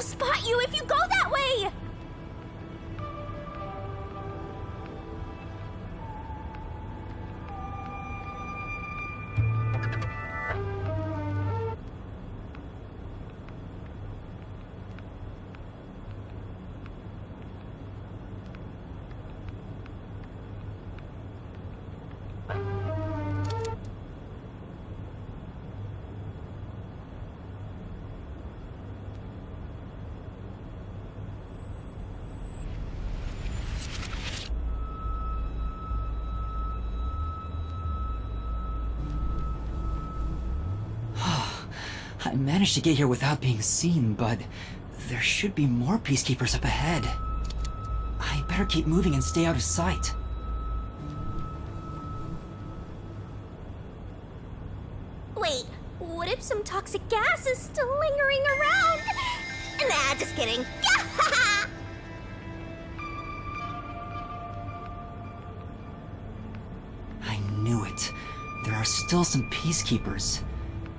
spot you if you go that way! I managed to get here without being seen, but there should be more peacekeepers up ahead. I better keep moving and stay out of sight. Wait, what if some toxic gas is still lingering around? Nah, just kidding. I knew it. There are still some peacekeepers.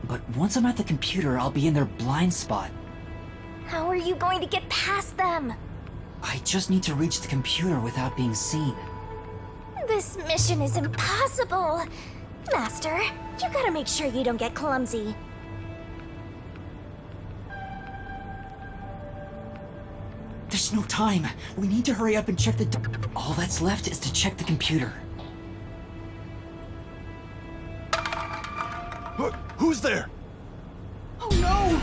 But once I'm at the computer, I'll be in their blind spot. How are you going to get past them? I just need to reach the computer without being seen. This mission is impossible. Master, you gotta make sure you don't get clumsy. There's no time. We need to hurry up and check the... All that's left is to check the computer. Who's there? Oh no!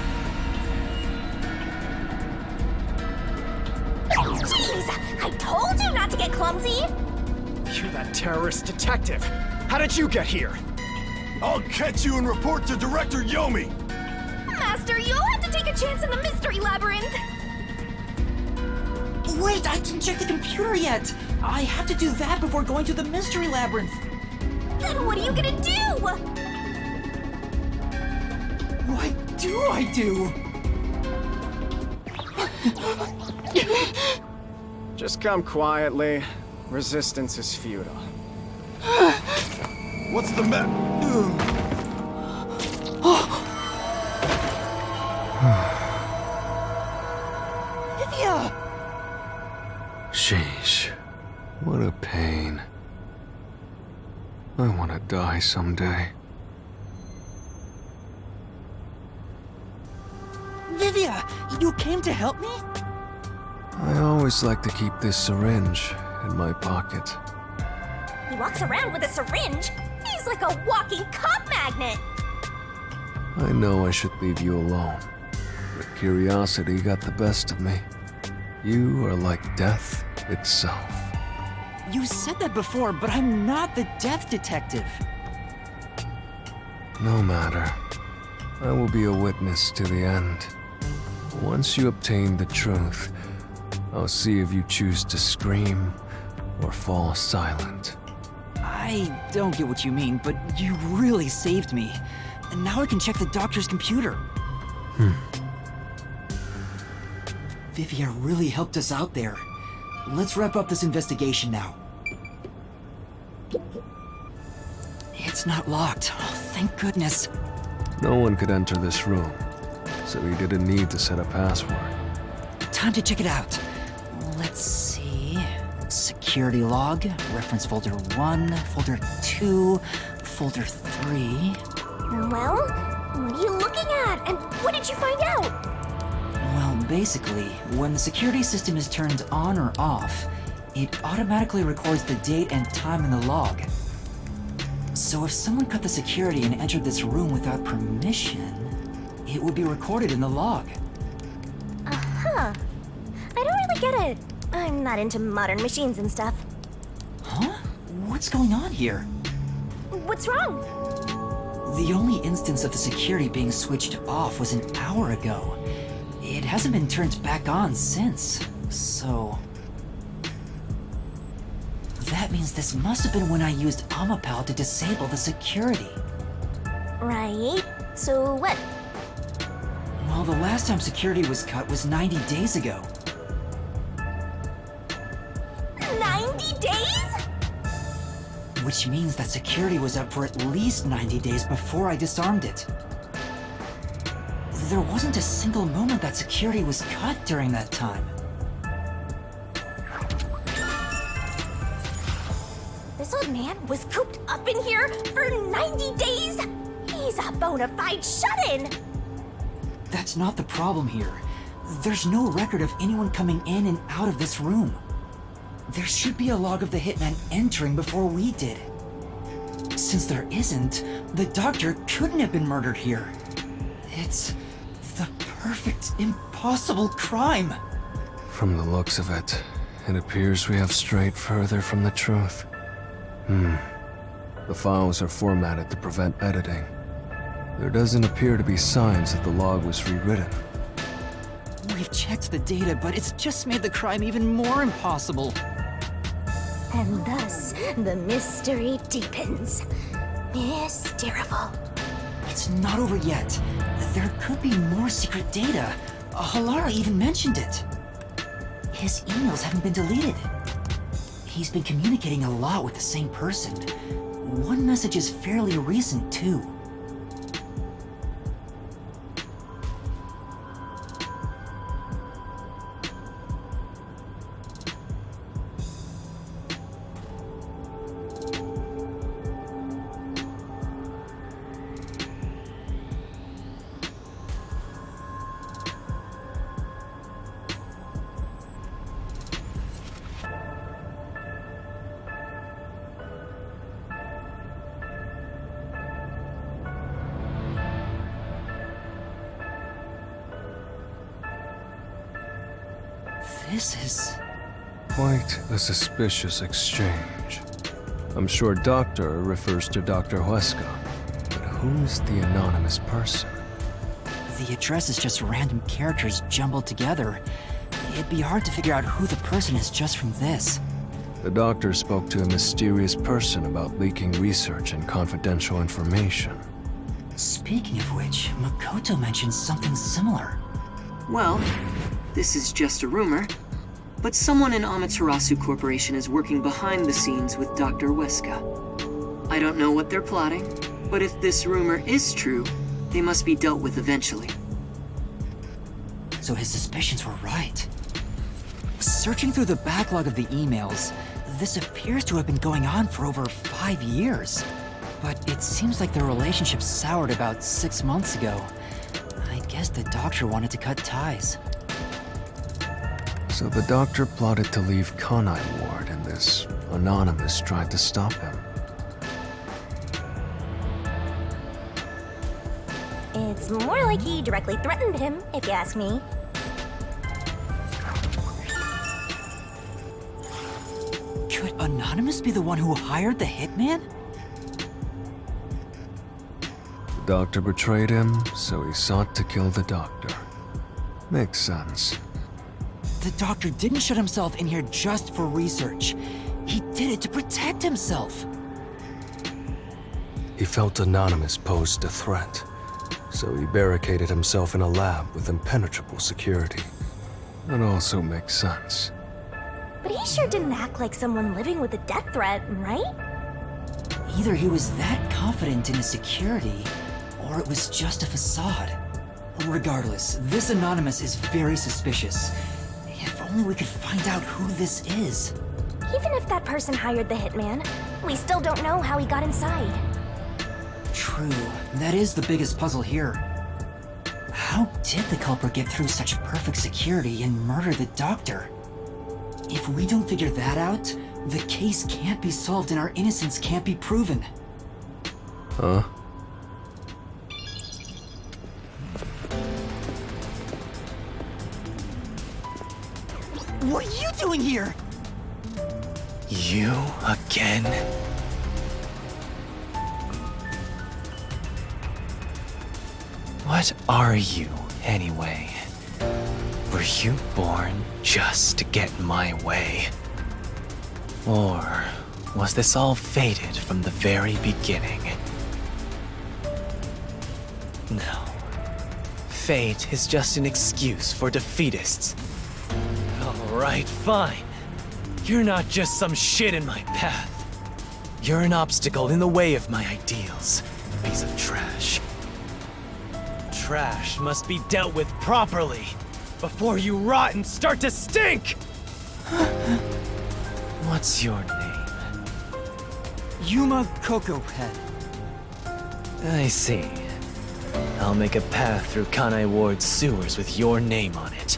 Jeez, I told you not to get clumsy! You're that terrorist detective. How did you get here? I'll catch you and report to Director Yomi! Master, you'll have to take a chance in the mystery labyrinth! Wait, I didn't check the computer yet! I have to do that before going to the mystery labyrinth! Then what are you gonna do? What do I do? Just come quietly. Resistance is futile. What's the matter? Livia! Sheesh. What a pain. I want to die someday. Livia, you came to help me? I always like to keep this syringe in my pocket. He walks around with a syringe. He's like a walking cop magnet. I know I should leave you alone, but curiosity got the best of me. You are like death itself. You said that before, but I'm not the death detective. No matter. I will be a witness to the end. Once you obtain the truth, I'll see if you choose to scream or fall silent. I don't get what you mean, but you really saved me. And now I can check the doctor's computer. Vivia really helped us out there. Let's wrap up this investigation now. It's not locked. Oh, thank goodness. No one could enter this room, so he didn't need to set a password. Time to check it out. Let's see. Security log, reference folder 1, folder 2, folder 3. Well, what are you looking at? And what did you find out? Well, basically, when the security system is turned on or off, it automatically records the date and time in the log. So if someone cut the security and entered this room without permission, it would be recorded in the log. Uh-huh. I don't really get it. I'm not into modern machines and stuff. Huh? What's going on here? What's wrong? The only instance of the security being switched off was an hour ago. It hasn't been turned back on since, so... That means this must have been when I used Amapal to disable the security. Right. So what? Well, the last time security was cut was 90 days ago. 90 days? Which means that security was up for at least 90 days before I disarmed it. there wasn't a single moment that security was cut during that time. This old man was cooped up in here for 90 days? He's a bona fide shut-in! That's not the problem here. There's no record of anyone coming in and out of this room. There should be a log of the hitman entering before we did. Since there isn't, the doctor couldn't have been murdered here. It's the perfect, impossible crime. From the looks of it, it appears we have strayed further from the truth. The files are formatted to prevent editing. There doesn't appear to be signs that the log was rewritten. We've checked the data, but it's just made the crime even more impossible. And thus, the mystery deepens. Mysterious. It's not over yet. There could be more secret data. Halara even mentioned it. His emails haven't been deleted. He's been communicating a lot with the same person. One message is fairly recent, too. This is... Quite a suspicious exchange. I'm sure Doctor refers to Dr. Huesca, but who's the anonymous person? The address is just random characters jumbled together. It'd be hard to figure out who the person is just from this. The doctor spoke to a mysterious person about leaking research and confidential information. Speaking of which, Makoto mentioned something similar. Well, this is just a rumor, but someone in Amaterasu Corporation is working behind the scenes with Dr. Huesca. I don't know what they're plotting, but if this rumor is true, they must be dealt with eventually. So his suspicions were right. Searching through the backlog of the emails, this appears to have been going on for over 5 years. But it seems like their relationship soured about 6 months ago. I guess the doctor wanted to cut ties. So the doctor plotted to leave Kanai Ward, and this anonymous tried to stop him. It's more like he directly threatened him, if you ask me. Could Anonymous be the one who hired the hitman? The doctor betrayed him, so he sought to kill the doctor. Makes sense. The doctor didn't shut himself in here just for research. He did it to protect himself. He felt Anonymous posed a threat, so he barricaded himself in a lab with impenetrable security. That also makes sense. But he sure didn't act like someone living with a death threat, right? Either he was that confident in his security, or it was just a facade. Regardless, this Anonymous is very suspicious. If only we could find out who this is. Even if that person hired the hitman, we still don't know how he got inside. True, that is the biggest puzzle here. How did the culprit get through such perfect security and murder the doctor? If we don't figure that out, the case can't be solved and our innocence can't be proven. Huh? What are you doing here? You again? What are you, anyway? Were you born just to get in my way? Or was this all fated from the very beginning? No. Fate is just an excuse for defeatists. Alright, fine. You're not just some shit in my path. You're an obstacle in the way of my ideals, piece of trash. trash must be dealt with properly before you rot and start to stink! What's your name? Yuma Cocoa Head. I see. I'll make a path through Kanai Ward's sewers with your name on it.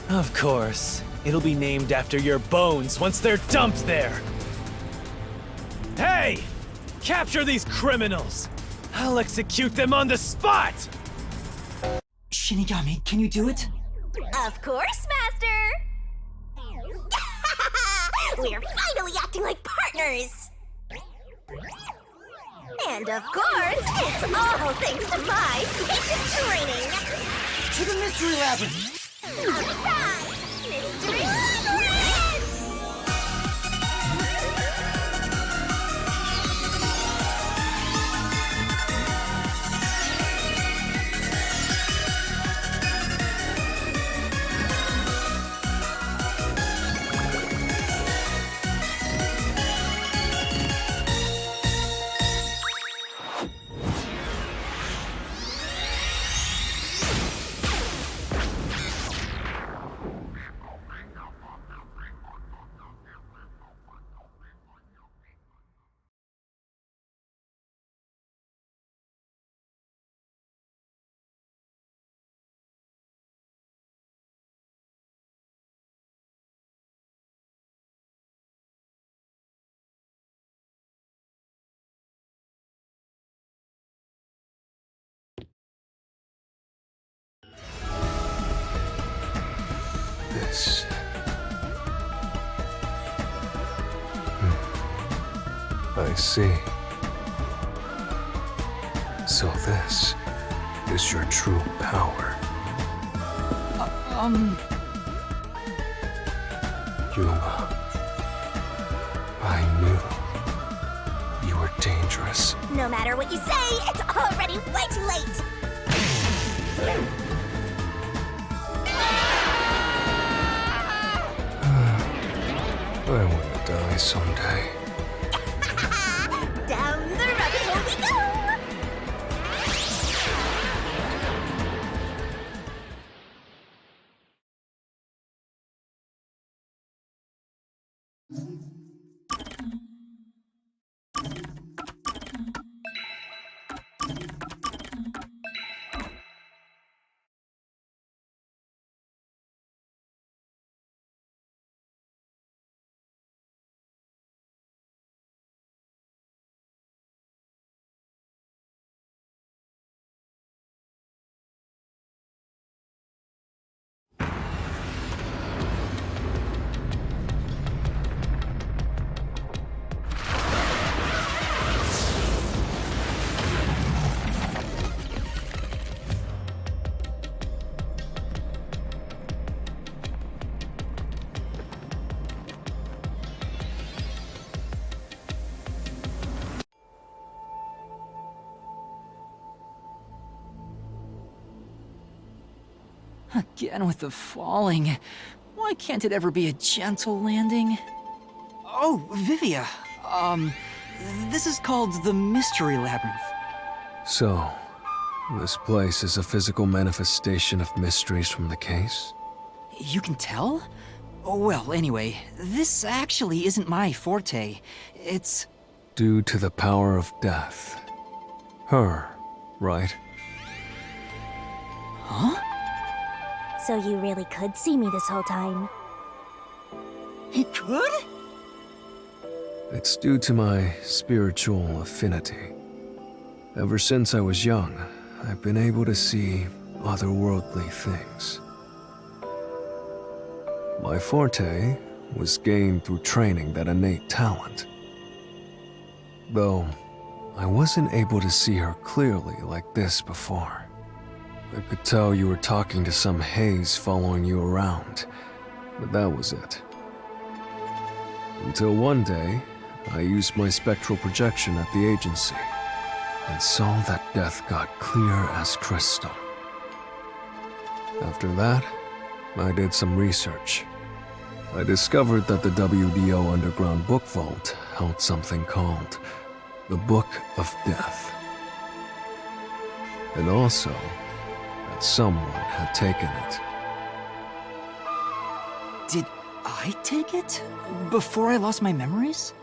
Of course, it'll be named after your bones once they're dumped there! Hey! Capture these criminals! I'll execute them on the spot! Shinigami, can you do it? Of course, Master! We're finally acting like partners! And of course, it's all thanks to my patient training! To the Mystery Labyrinth! Alright! Mystery Labyrinth! This. I see. So this is your true power. Yuma. I knew you were dangerous. No matter what you say, it's already way too late! I want to die someday. Down the rabbit hole we go! Again with the falling. Why can't it ever be a gentle landing? Oh, Vivia. This is called the Mystery Labyrinth. So, this place is a physical manifestation of mysteries from the case? You can tell? Oh, well, anyway, this actually isn't my forte. It's... Due to the power of death. Her, right? Huh? So you really could see me this whole time? He could? It's due to my spiritual affinity. Ever since I was young, I've been able to see otherworldly things. My forte was gained through training that innate talent. Though, I wasn't able to see her clearly like this before. I could tell you were talking to some haze following you around, but that was it. Until one day, I used my spectral projection at the agency, and saw that death got clear as crystal. After that, I did some research. I discovered that the WBO Underground Book Vault held something called the Book of Death. and also that someone had taken it. Did I take it? Before I lost my memories?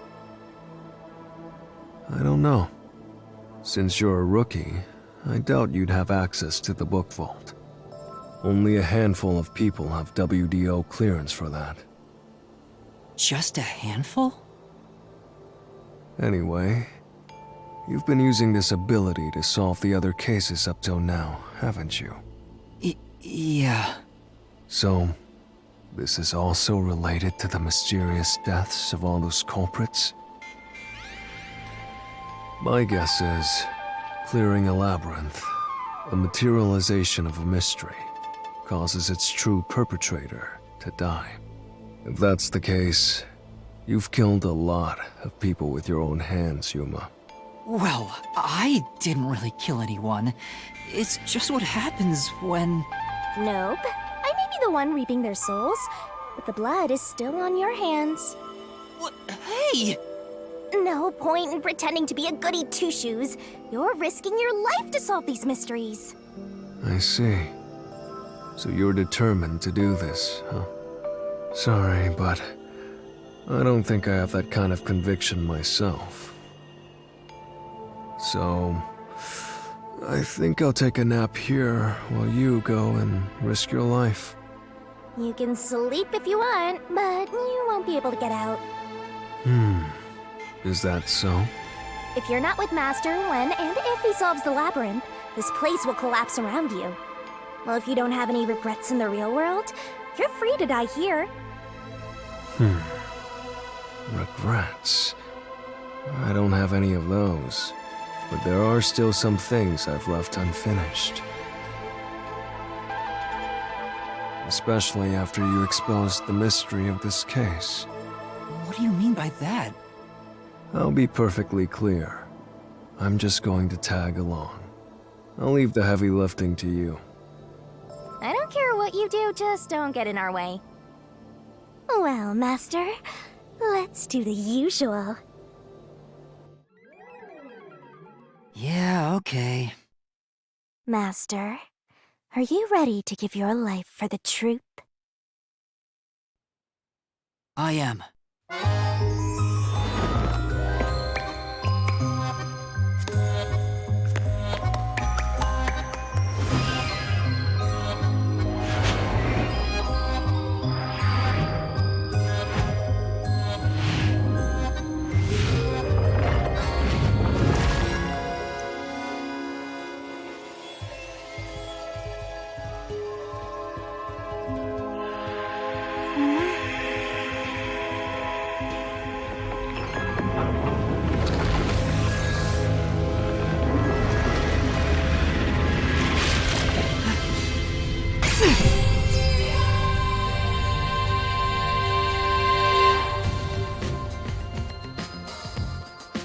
I don't know. Since you're a rookie, I doubt you'd have access to the book vault. Only a handful of people have WDO clearance for that. Just a handful? Anyway, you've been using this ability to solve the other cases up till now, haven't you? Yeah. So, this is also related to the mysterious deaths of all those culprits? My guess is, clearing a labyrinth, a materialization of a mystery, causes its true perpetrator to die. If that's the case, you've killed a lot of people with your own hands, Yuma. Well, I didn't really kill anyone. It's just what happens when... Nope. I may be the one reaping their souls, but the blood is still on your hands. What? Hey! No point in pretending to be a goody two-shoes. You're risking your life to solve these mysteries. I see. So you're determined to do this, huh? Sorry, but I don't think I have that kind of conviction myself. So, I think I'll take a nap here while you go and risk your life. You can sleep if you want, but you won't be able to get out. Is that so? If you're not with Master when and if he solves the labyrinth, this place will collapse around you. Well, if you don't have any regrets in the real world, you're free to die here. Regrets? I don't have any of those, but there are still some things I've left unfinished. Especially after you exposed the mystery of this case. What do you mean by that? I'll be perfectly clear. I'm just going to tag along. I'll leave the heavy lifting to you. I don't care what you do, just don't get in our way. Well, Master, let's do the usual. Yeah, okay. Master, are you ready to give your life for the truth? I am.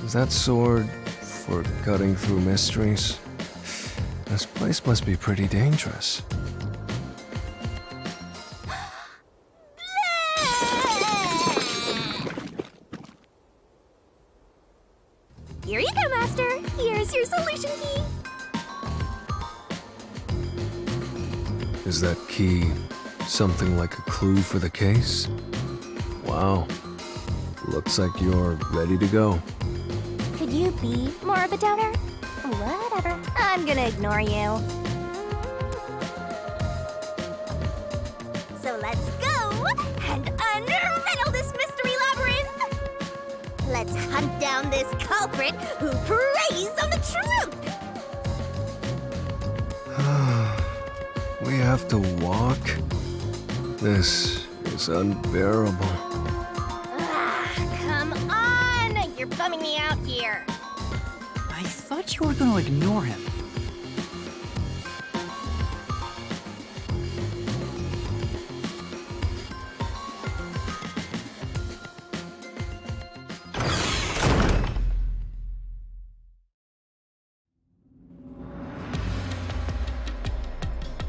Is that sword for cutting through mysteries? This place must be pretty dangerous. Here you go, Master. Here's your solution key. Is that key something like a clue for the case? Wow. Looks like you're ready to go. Could you be more of a doubter? Whatever. I'm gonna ignore you. So let's go and unriddle this mystery labyrinth. Let's hunt down this culprit who preys on the truth. We have to walk? This is unbearable. Come on! You're bumming me out here. I thought you were gonna ignore him.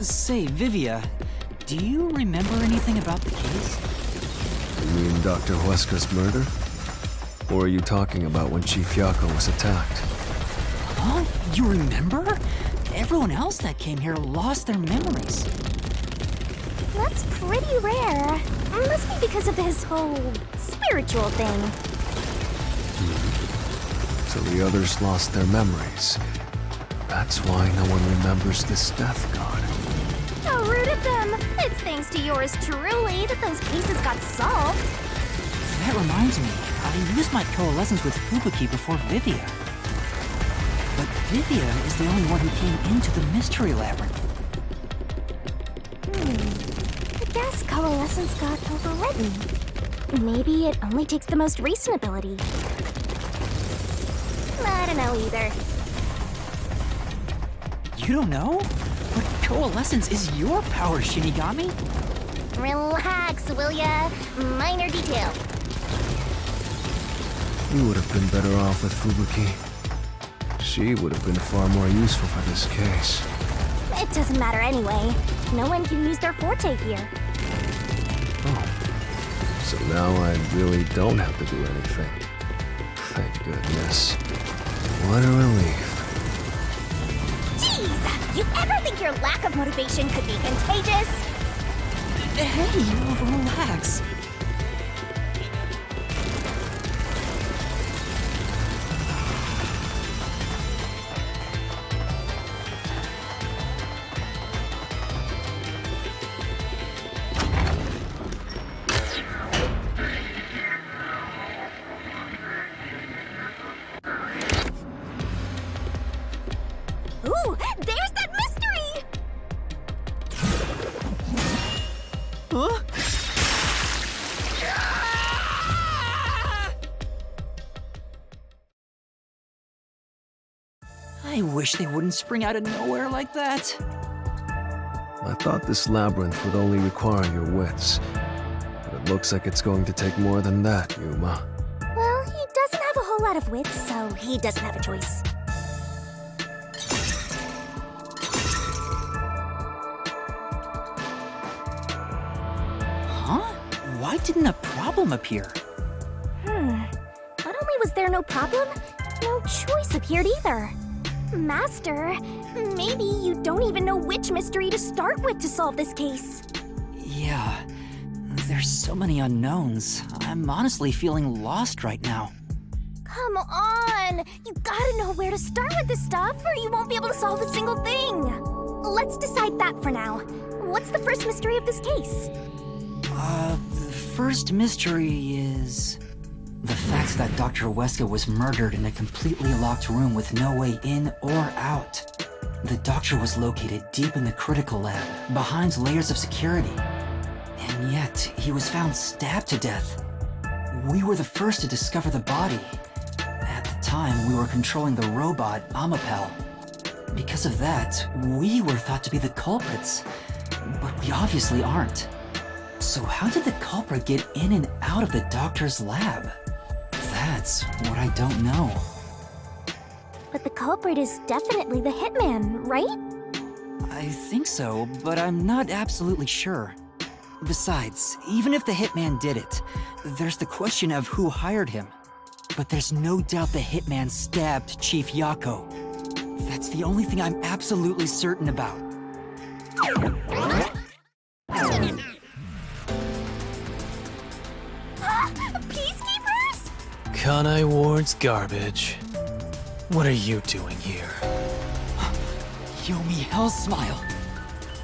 Say, Vivia, do you remember anything about the case? You mean Dr. Huesca's murder? Or are you talking about when Chief Yako was attacked? Huh? You remember? everyone else that came here lost their memories. That's pretty rare. Must be because of his whole spiritual thing. So the others lost their memories. That's why no one remembers this death god. How rude of them! It's thanks to yours truly that those cases got solved. That reminds me, I used my coalescence with Fubuki before Vivia. But Vivia is the only one who came into the mystery labyrinth. I guess coalescence got overwritten. Maybe it only takes the most recent ability. I don't know either. You don't know? But coalescence is your power, Shinigami. Relax, will ya? Minor detail. You would have been better off with Fubuki. She would have been far more useful for this case. It doesn't matter anyway. No one can use their forte here. Oh. So now I really don't have to do anything. Thank goodness. What a relief. Jeez! You ever think your lack of motivation could be contagious? Hey, relax. Ooh, there's that mystery! Huh? I wish they wouldn't spring out of nowhere like that. I thought this labyrinth would only require your wits. But it looks like it's going to take more than that, Yuma. Well, he doesn't have a whole lot of wits, so he doesn't have a choice. Huh? Why didn't a problem appear? Not only was there no problem, no choice appeared either. Master, maybe you don't even know which mystery to start with to solve this case. Yeah, there's so many unknowns. I'm honestly feeling lost right now. Come on! You gotta know where to start with this stuff, or you won't be able to solve a single thing. Let's decide that for now. What's the first mystery of this case? The first mystery is the fact that Dr. Weska was murdered in a completely locked room with no way in or out. The doctor was located deep in the critical lab, behind layers of security. And yet, he was found stabbed to death. We were the first to discover the body. At the time, we were controlling the robot, Amapel. Because of that, we were thought to be the culprits. But we obviously aren't. So how did the culprit get in and out of the doctor's lab? That's what I don't know. But the culprit is definitely the hitman, right? I think so, but I'm not absolutely sure. Besides, even if the hitman did it, there's the question of who hired him. But there's no doubt the hitman stabbed Chief Yako. That's the only thing I'm absolutely certain about. Peacekeepers? Kanai Ward's garbage. What are you doing here? Yomi Hell's Smile.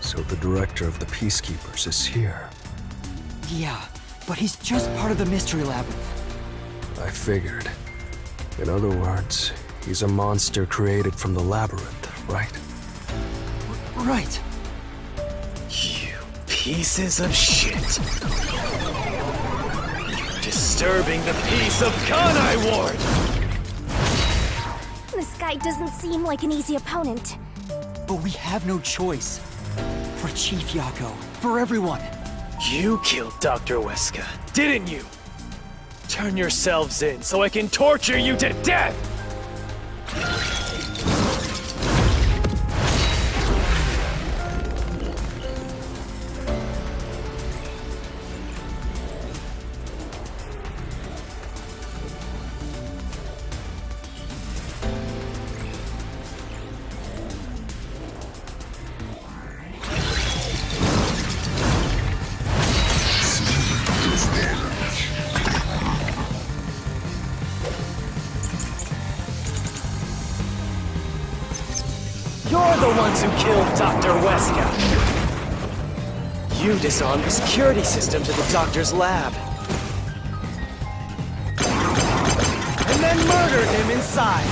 So the director of the Peacekeepers is here. Yeah, but he's just part of the mystery labyrinth. I figured. In other words, he's a monster created from the labyrinth, right? Right. You pieces of shit. Disturbing the peace of Kanai Ward! This guy doesn't seem like an easy opponent. But we have no choice. For Chief Yako, for everyone. You killed Dr. Weska, didn't you? Turn yourselves in so I can torture you to death! ones who killed Dr. Weska. You disarmed the security system to the doctor's lab. And then murdered him inside.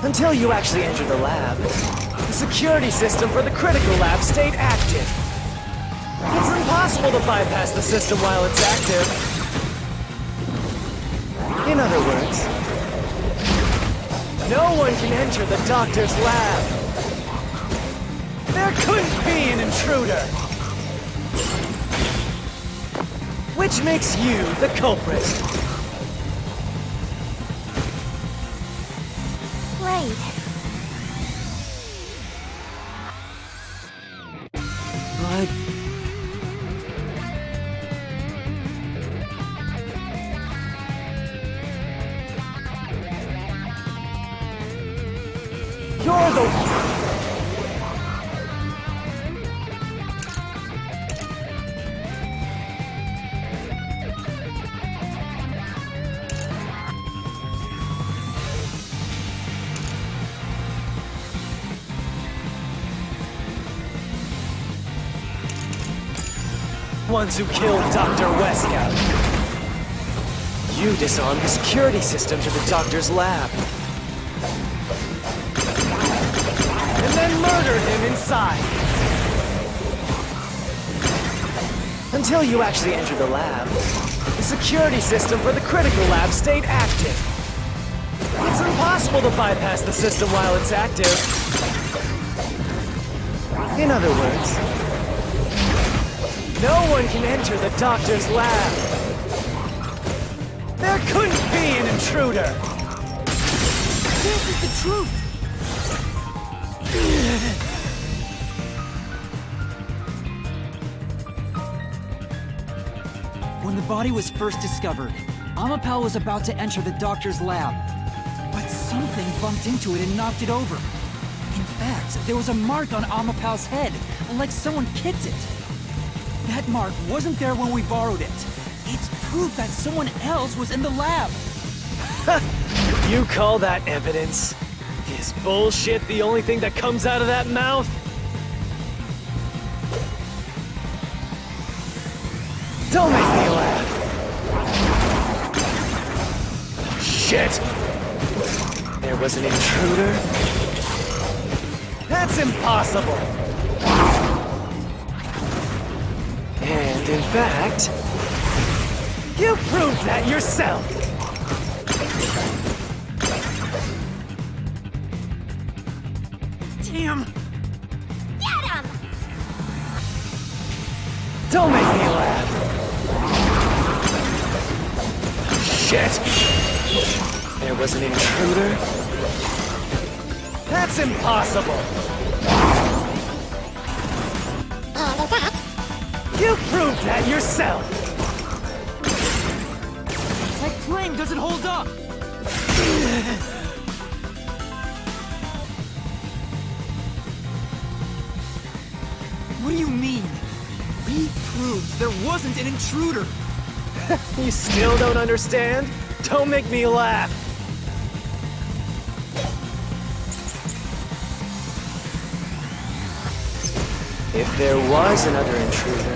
Until you actually entered the lab, the security system for the critical lab stayed active. It's impossible to bypass the system while it's active. In other words, no one can enter the doctor's lab. There couldn't be an intruder. Which makes you the culprit. Right. But You're the... ones who killed Dr. Weska. You disarmed the security system to the doctor's lab. And then murdered him inside. Until you actually entered the lab, the security system for the critical lab stayed active. It's impossible to bypass the system while it's active. In other words, no one can enter the doctor's lab. There couldn't be an intruder. this is the truth. When the body was first discovered, Amapal was about to enter the doctor's lab. But something bumped into it and knocked it over. In fact, there was a mark on Amapal's head, like someone kicked it. That mark wasn't there when we borrowed it. It's proof that someone else was in the lab. You call that evidence? Is bullshit the only thing that comes out of that mouth? Don't make me laugh. Shit! There was an intruder? That's impossible! And in fact, you proved that yourself! Damn! Get him! Don't make me laugh! Shit! There was an intruder? That's impossible! You proved that yourself! That claim doesn't hold up! What do you mean? We proved there wasn't an intruder! You still don't understand? Don't make me laugh! If there was another intruder,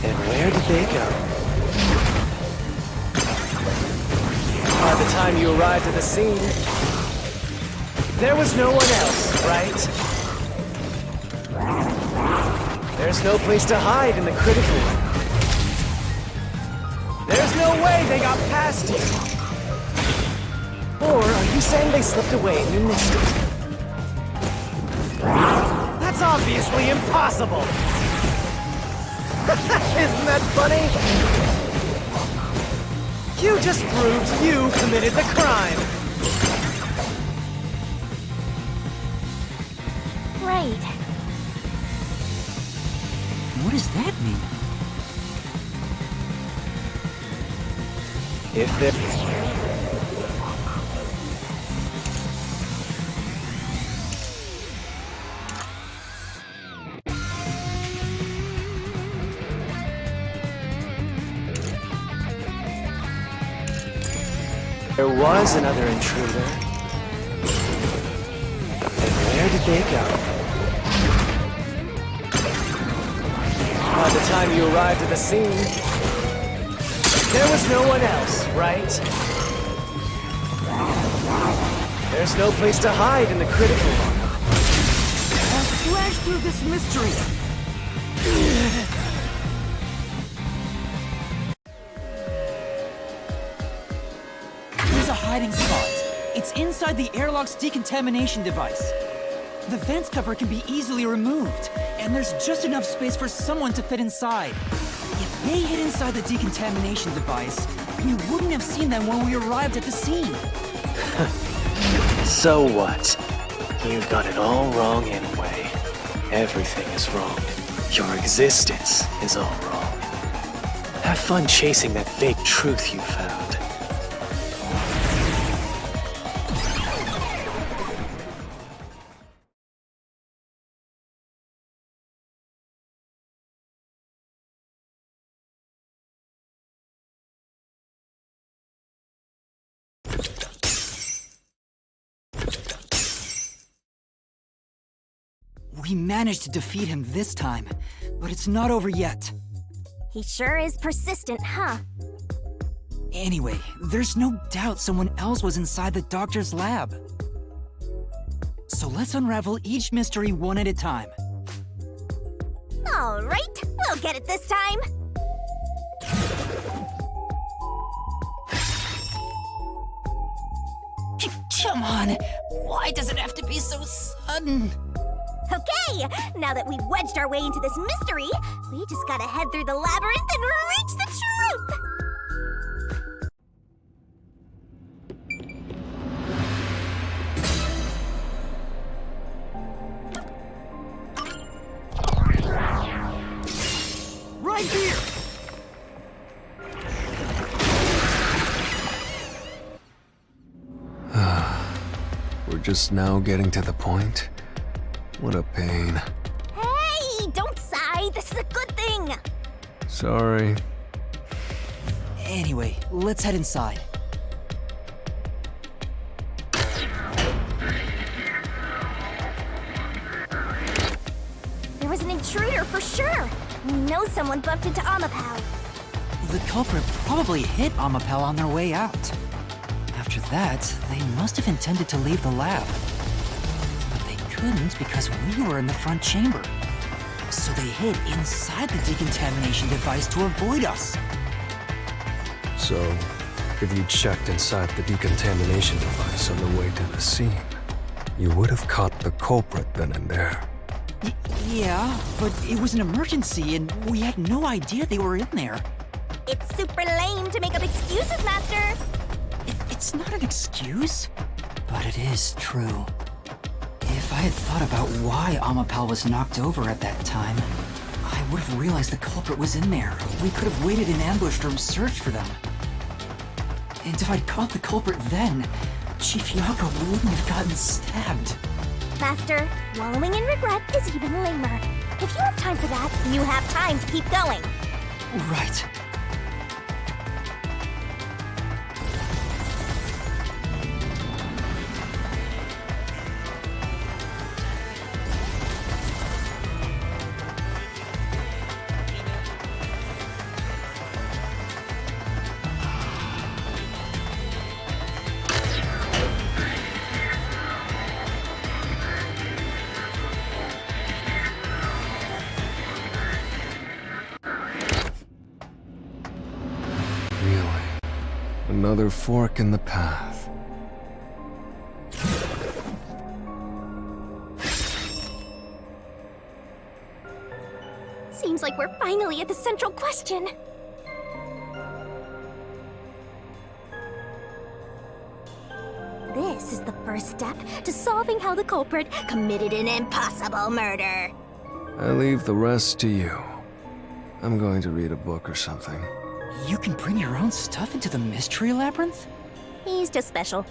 then where did they go? By the time you arrived at the scene, there was no one else, right? There's no place to hide in the critical room. There's no way they got past you. Or are you saying they slipped away and you missed it? That's obviously impossible! Isn't that funny? You just proved you committed the crime! Right. What does that mean? If there... There was another intruder. And where did they go? By the time you arrived at the scene, there was no one else, right? There's no place to hide in the critical room. I'll slash through this mystery! There's a hiding spot. It's inside the airlock's decontamination device. The vents cover can be easily removed, and there's just enough space for someone to fit inside. If they hid inside the decontamination device, we wouldn't have seen them when we arrived at the scene. So what? You got it all wrong anyway. Everything is wrong. Your existence is all wrong. Have fun chasing that fake truth you found. We managed to defeat him this time, but it's not over yet. He sure is persistent, huh? Anyway, there's no doubt someone else was inside the doctor's lab. So let's unravel each mystery one at a time. All right, we'll get it this time. Come on, why does it have to be so sudden? Okay, now that we've wedged our way into this mystery, we just gotta head through the labyrinth and reach the truth! Right here! We're just now getting to the point? What a pain. Hey, don't sigh, this is a good thing! Sorry. Anyway, let's head inside. There was an intruder for sure. We know someone bumped into Amapau. The culprit probably hit Amapel on their way out. After that, they must have intended to leave the lab. But they couldn't because we were in the front chamber. So they hid inside the decontamination device to avoid us. So, if you checked inside the decontamination device on the way to the scene, you would have caught the culprit then and there. Yeah, but it was an emergency and we had no idea they were in there. It's super lame to make up excuses, Master. It's not an excuse, but it is true. If I had thought about why Amapal was knocked over at that time, I would have realized the culprit was in there. We could have waited in ambush to search for them. And if I'd caught the culprit then, Chief Yako wouldn't have gotten stabbed. Master, wallowing in regret is even lamer. If you have time for that, you have time to keep going. Right. Another fork in the path. Seems like we're finally at the central question. This is the first step to solving how the culprit committed an impossible murder. I leave the rest to you. I'm going to read a book or something. You can bring your own stuff into the mystery labyrinth? He's just special.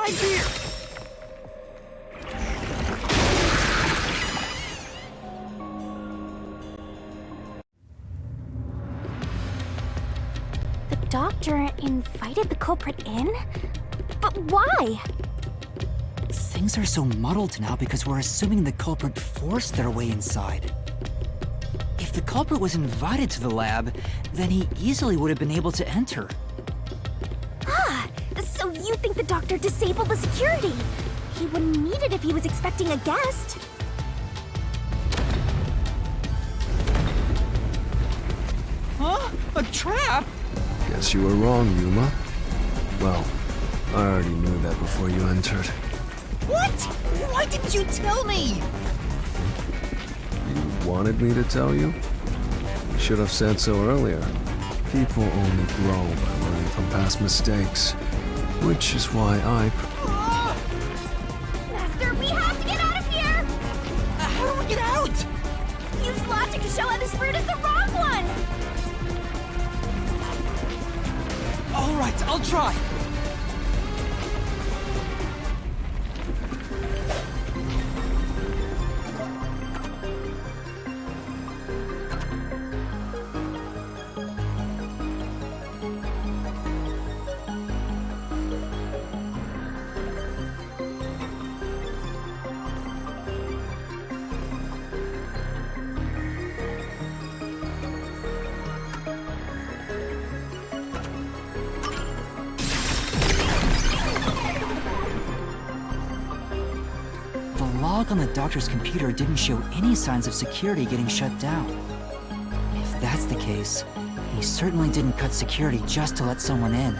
Right here! The doctor invited the culprit in? But why? Things are so muddled now because we're assuming the culprit forced their way inside. If the culprit was invited to the lab, then he easily would have been able to enter. Ah, so you think the doctor disabled the security? He wouldn't need it if he was expecting a guest. Huh? A trap? Guess you were wrong, Yuma. Well, I already knew that before you entered. What? Why didn't you tell me? You wanted me to tell you? You should have said so earlier. People only grow by learning from past mistakes, which is why I... Master, we have to get out of here! How do we get out? Use logic to show how this fruit is the wrong one! All right, I'll try. The log on the doctor's computer didn't show any signs of security getting shut down. If that's the case, he certainly didn't cut security just to let someone in.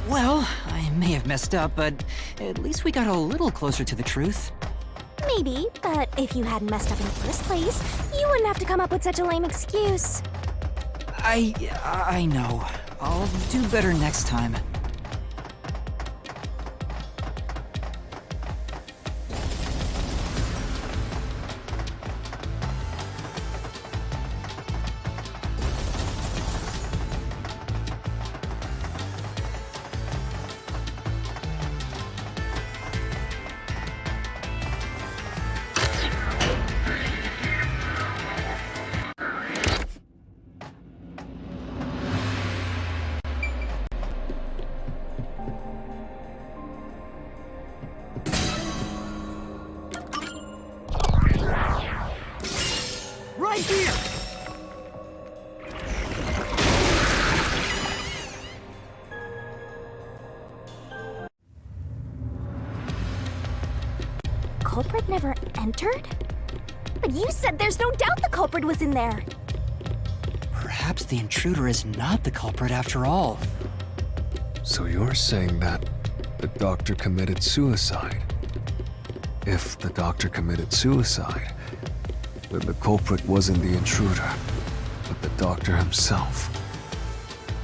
Well, I may have messed up, but at least we got a little closer to the truth. Maybe, but if you hadn't messed up in the first place, you wouldn't have to come up with such a lame excuse. I know. I'll do better next time. Right here! Culprit never entered? But you said there's no doubt the culprit was in there. Perhaps the intruder is not the culprit after all. So you're saying that the doctor committed suicide? If the doctor committed suicide, then the culprit wasn't the intruder, but the doctor himself.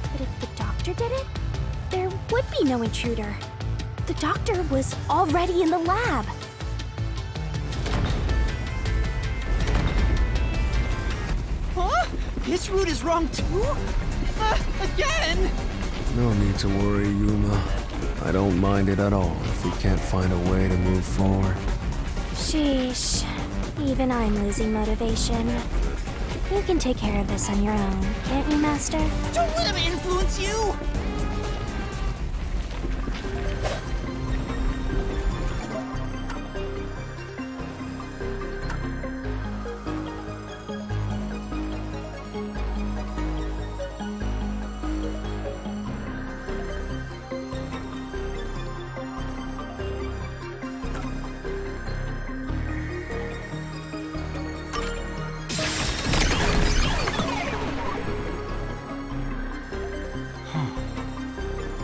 But if the doctor did it, there would be no intruder. The doctor was already in the lab. Huh? His route is wrong too? Again? No need to worry, Yuma. I don't mind it at all if we can't find a way to move forward. Sheesh. Even I'm losing motivation. You can take care of this on your own, can't you, Master? Don't let him influence you!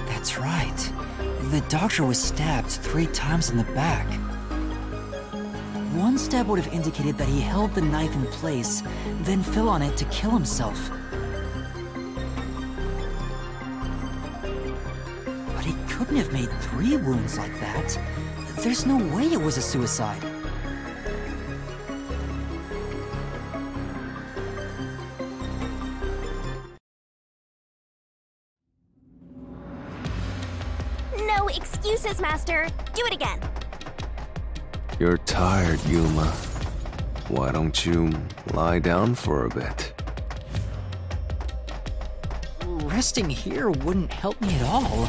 That's right. The doctor was stabbed 3 times in the back. One stab would have indicated that he held the knife in place, then fell on it to kill himself. But he couldn't have made 3 wounds like that. There's no way it was a suicide. excuses, Master. Do it again. You're tired, Yuma. Why don't you lie down for a bit? Resting here wouldn't help me at all.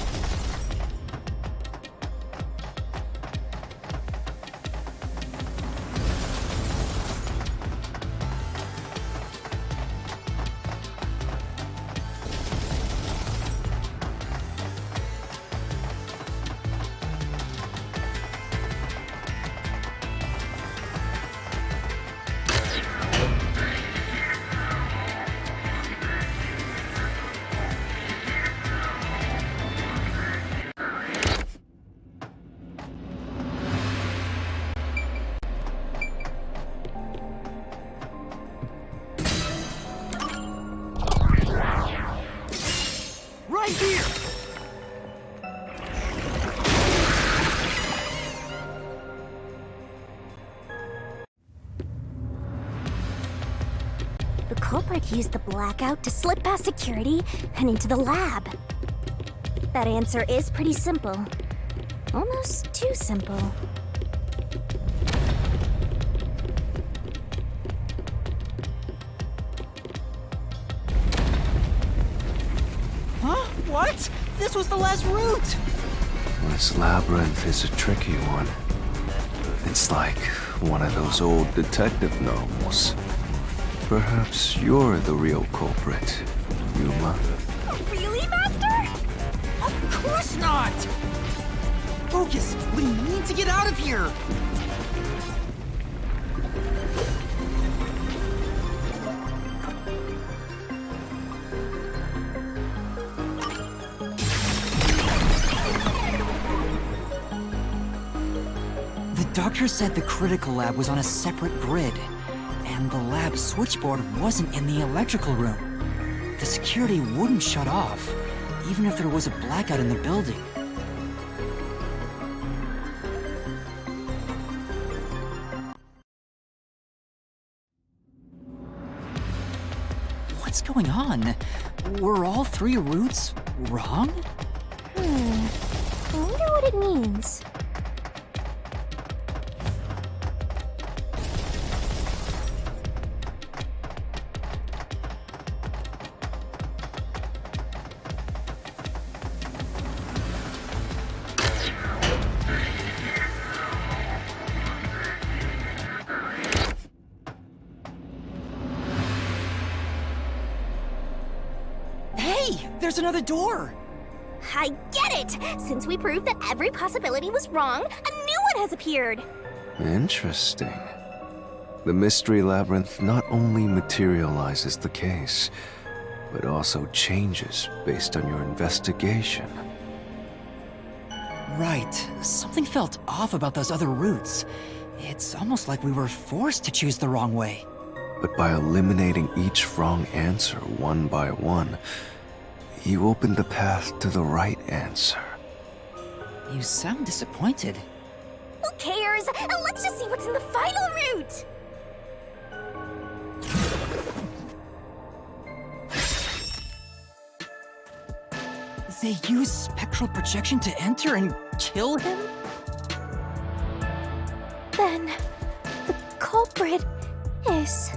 Right here! The culprit used the blackout to slip past security and into the lab. That answer is pretty simple. Almost too simple. Huh? What? This was the last route! This labyrinth is a tricky one. It's like one of those old detective novels. Perhaps you're the real culprit, Yuma. Really, Master? Of course not! Focus! We need to get out of here! The doctor said the critical lab was on a separate grid, and the lab switchboard wasn't in the electrical room. The security wouldn't shut off, even if there was a blackout in the building. What's going on? Were all three routes wrong? I wonder what it means. Hey, there's another door! I get it! Since we proved that every possibility was wrong, a new one has appeared! Interesting. The mystery labyrinth not only materializes the case, but also changes based on your investigation. Right. Something felt off about those other routes. It's almost like we were forced to choose the wrong way. But by eliminating each wrong answer one by one, you opened the path to the right answer. You sound disappointed. Who cares? Let's just see what's in the final route! They use spectral projection to enter and kill him? Then, the culprit is...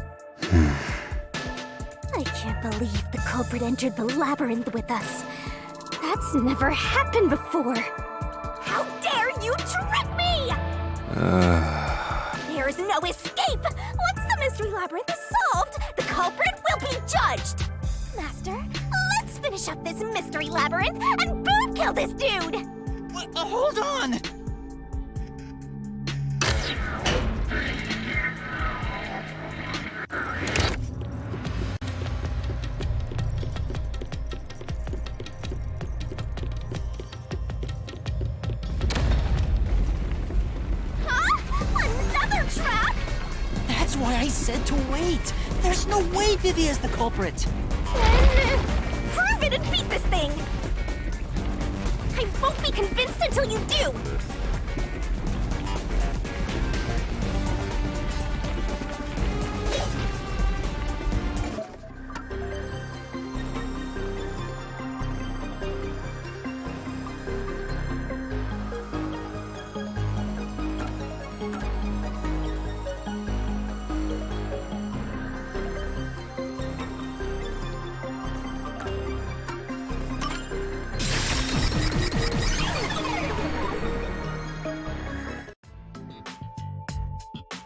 I can't believe the culprit entered the labyrinth with us. That's never happened before. How dare you trick me! There's no escape! Once the mystery labyrinth is solved, the culprit will be judged! Master, let's finish up this mystery labyrinth and both kill this dude! Hold on! Another trap? That's why I said to wait! There's no way Vivia's the culprit! Then, prove it and beat this thing! I won't be convinced until you do!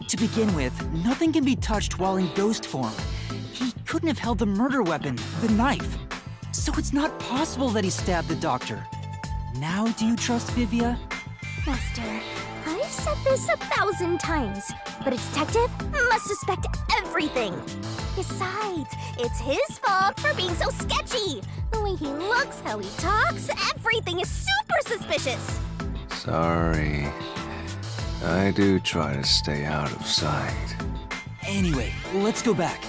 To begin with, nothing can be touched while in ghost form. He couldn't have held the murder weapon, the knife. So it's not possible that he stabbed the doctor. Now do you trust Vivia? Master, I've said this 1,000 times, but a detective must suspect everything. Besides, it's his fault for being so sketchy. The way he looks, how he talks, everything is super suspicious. Sorry. I do try to stay out of sight. Anyway, let's go back.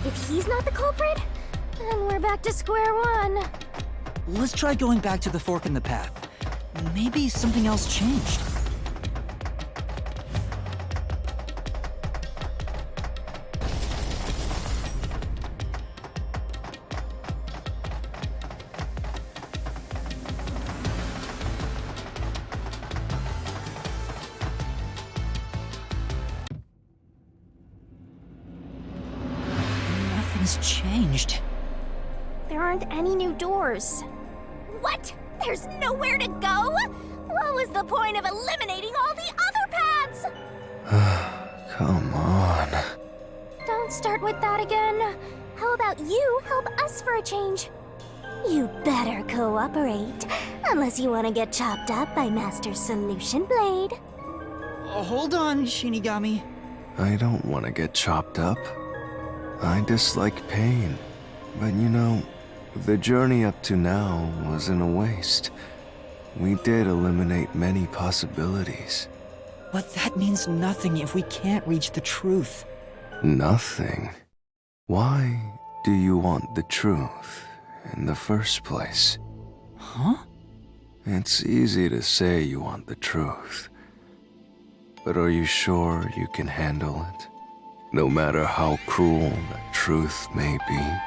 If he's not the culprit, then we're back to square one. Let's try going back to the fork in the path. Maybe something else changed. Nothing's changed. There aren't any new doors. What? There's nowhere to go? What was the point of eliminating all the other paths? Come on. Don't start with that again. How about you help us for a change? You better cooperate, unless you want to get chopped up by Master Solution Blade. Hold on, Shinigami. I don't want to get chopped up. I dislike pain. But you know, the journey up to now wasn't a waste. We did eliminate many possibilities. But that means nothing if we can't reach the truth. Nothing? Why do you want the truth in the first place? Huh? It's easy to say you want the truth. But are you sure you can handle it? No matter how cruel the truth may be.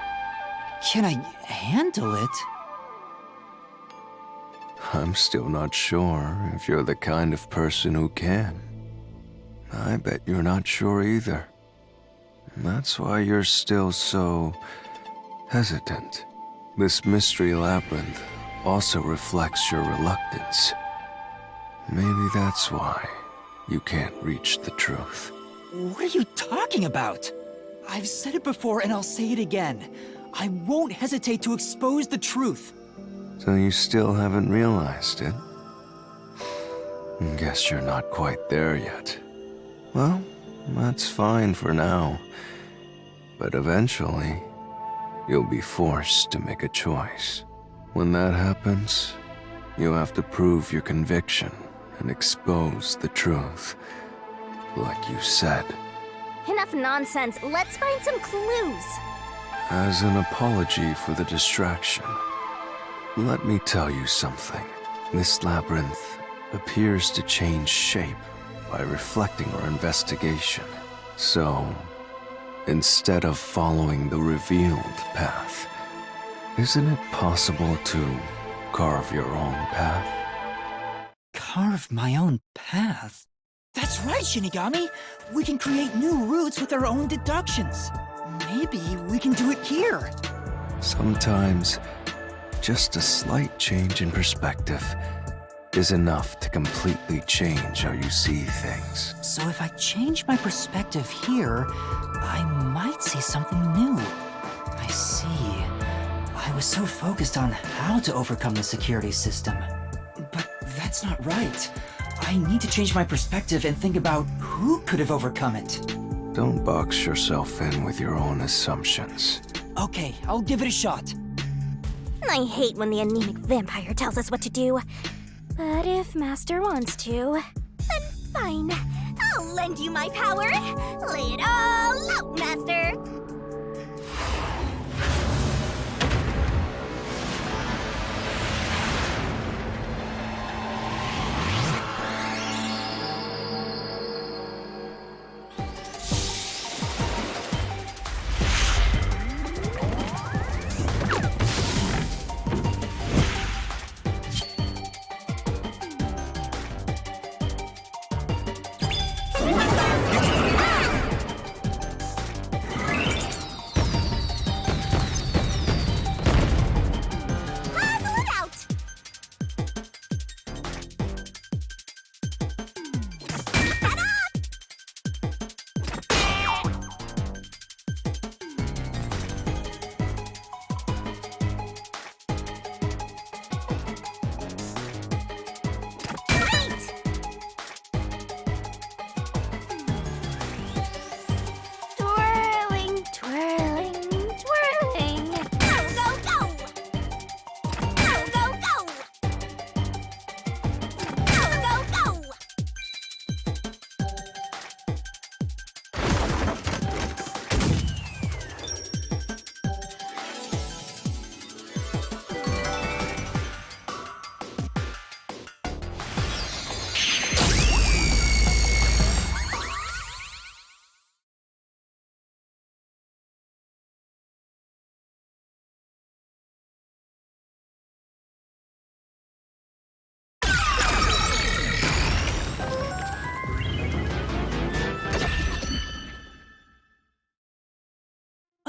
Can I handle it? I'm still not sure if you're the kind of person who can. I bet you're not sure either. That's why you're still so hesitant. This mystery labyrinth also reflects your reluctance. Maybe that's why you can't reach the truth. What are you talking about? I've said it before and I'll say it again. I won't hesitate to expose the truth. So you still haven't realized it? Guess you're not quite there yet. Well, that's fine for now. But eventually, you'll be forced to make a choice. When that happens, you have to prove your conviction and expose the truth. Like you said. Enough nonsense. Let's find some clues. As an apology for the distraction, let me tell you something. This labyrinth appears to change shape by reflecting our investigation. So, instead of following the revealed path, isn't it possible to carve your own path? Carve my own path? That's right, Shinigami! We can create new routes with our own deductions. Maybe we can do it here. Sometimes, just a slight change in perspective is enough to completely change how you see things. So if I change my perspective here, I might see something new. I see. I was so focused on how to overcome the security system. But that's not right. I need to change my perspective and think about who could have overcome it. Don't box yourself in with your own assumptions. Okay, I'll give it a shot. I hate when the anemic vampire tells us what to do. But if Master wants to, then fine. I'll lend you my power. Lay it all out, Master.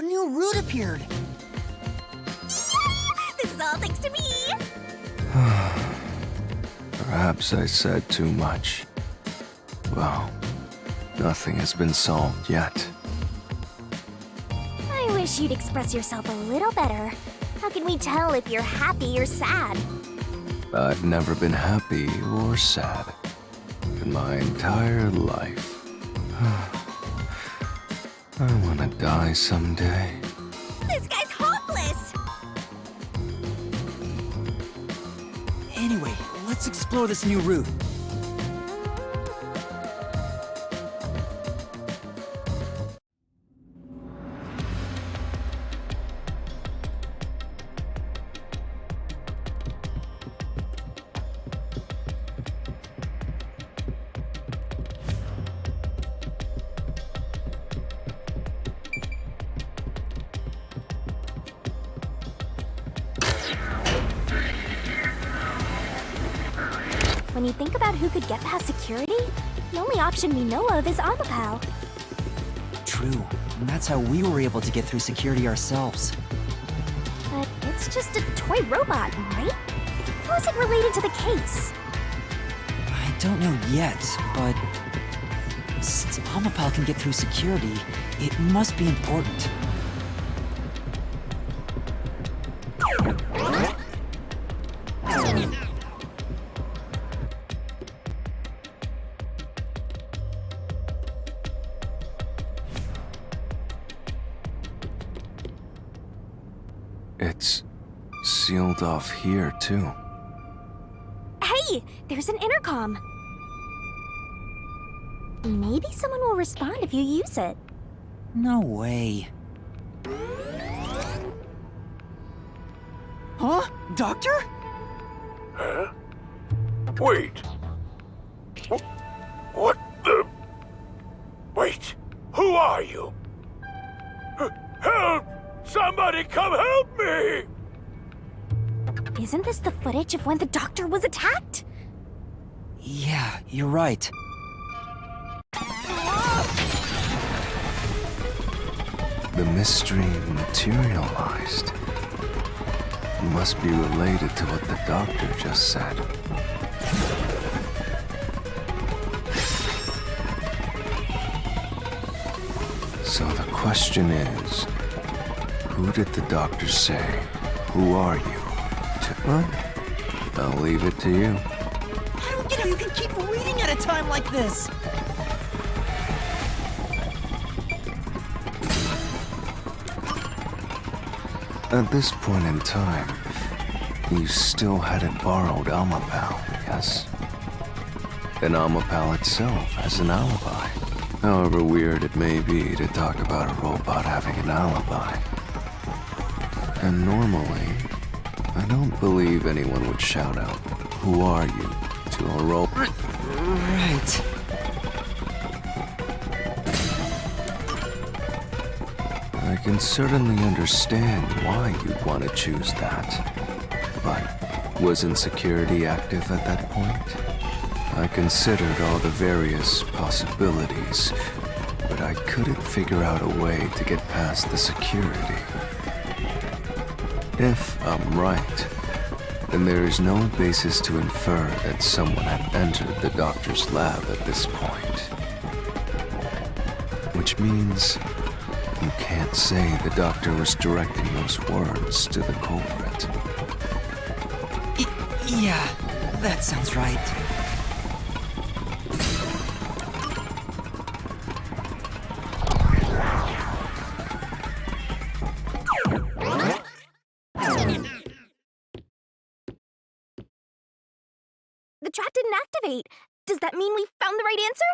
A new route appeared! This is all thanks to me! Perhaps I said too much. Well, nothing has been solved yet. I wish you'd express yourself a little better. How can we tell if you're happy or sad? I've never been happy or sad in my entire life. I want to die someday. This guy's hopeless! Anyway, let's explore this new route. When you think about who could get past security, the only option we know of is Amapal. True, and that's how we were able to get through security ourselves. But it's just a toy robot, right? How is it related to the case? I don't know yet, but since Amapal can get through security, it must be important. It's sealed off here, too. Hey, there's an intercom. Maybe someone will respond if you use it. No way. Huh? Doctor? Huh? Wait. What the... Wait, who are you? Help! Somebody come help me! Isn't this the footage of when the doctor was attacked? Yeah, you're right. The mystery materialized. It must be related to what the doctor just said. So the question is, who did the doctor say? Who are you? I'll leave it to you. I don't get how you can keep reading at a time like this! At this point in time, you still hadn't borrowed Amapal, yes? And Amapal itself has an alibi. However weird it may be to talk about a robot having an alibi. And normally, I don't believe anyone would shout out, "Who are you?" to a robot. Right. I can certainly understand why you'd want to choose that. But wasn't security active at that point? I considered all the various possibilities, but I couldn't figure out a way to get past the security. If I'm right, then there is no basis to infer that someone had entered the doctor's lab at this point. Which means you can't say the doctor was directing those words to the culprit. Yeah, that sounds right. The trap didn't activate. Does that mean we found the right answer?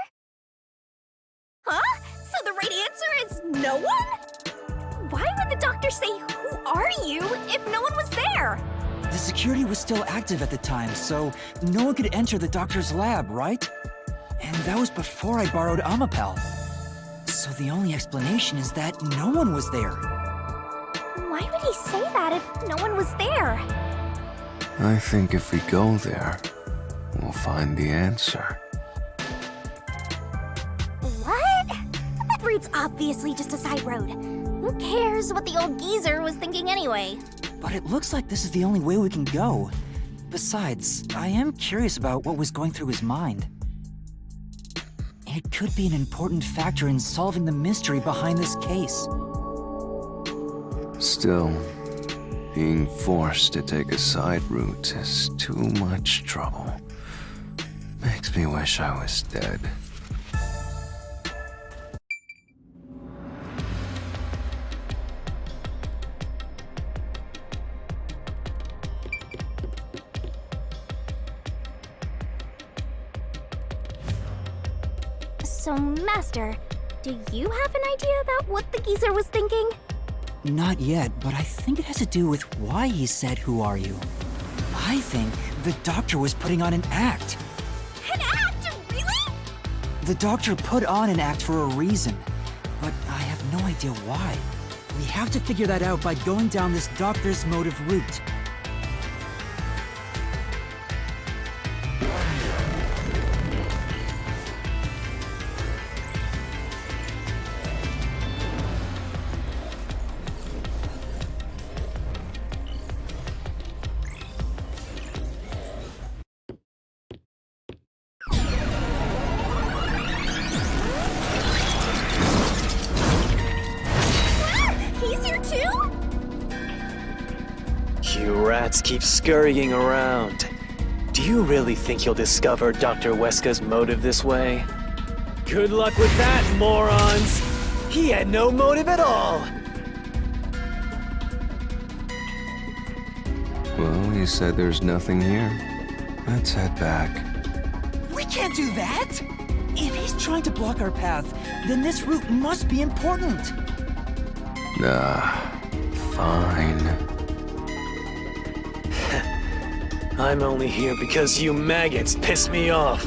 Huh? So the right answer is no one? Why would the doctor say, "Who are you?" if no one was there? The security was still active at the time, so no one could enter the doctor's lab, right? And that was before I borrowed Amapal. So the only explanation is that no one was there. Why would he say that if no one was there? I think if we go there, we'll find the answer. What? That route's obviously just a side road. Who cares what the old geezer was thinking anyway? But it looks like this is the only way we can go. Besides, I am curious about what was going through his mind. It could be an important factor in solving the mystery behind this case. Still, being forced to take a side route is too much trouble. Makes me wish I was dead. So, Master, do you have an idea about what the geezer was thinking? Not yet, but I think it has to do with why he said, "Who are you?" I think the doctor was putting on an act. An act? Really? The doctor put on an act for a reason, but I have no idea why. We have to figure that out by going down this doctor's motive route. He's here too? You rats keep scurrying around. Do you really think you'll discover Dr. Weska's motive this way? Good luck with that, morons! He had no motive at all! Well, he said there's nothing here. Let's head back. We can't do that! If he's trying to block our path, then this route must be important. Nah, fine. I'm only here because you maggots piss me off.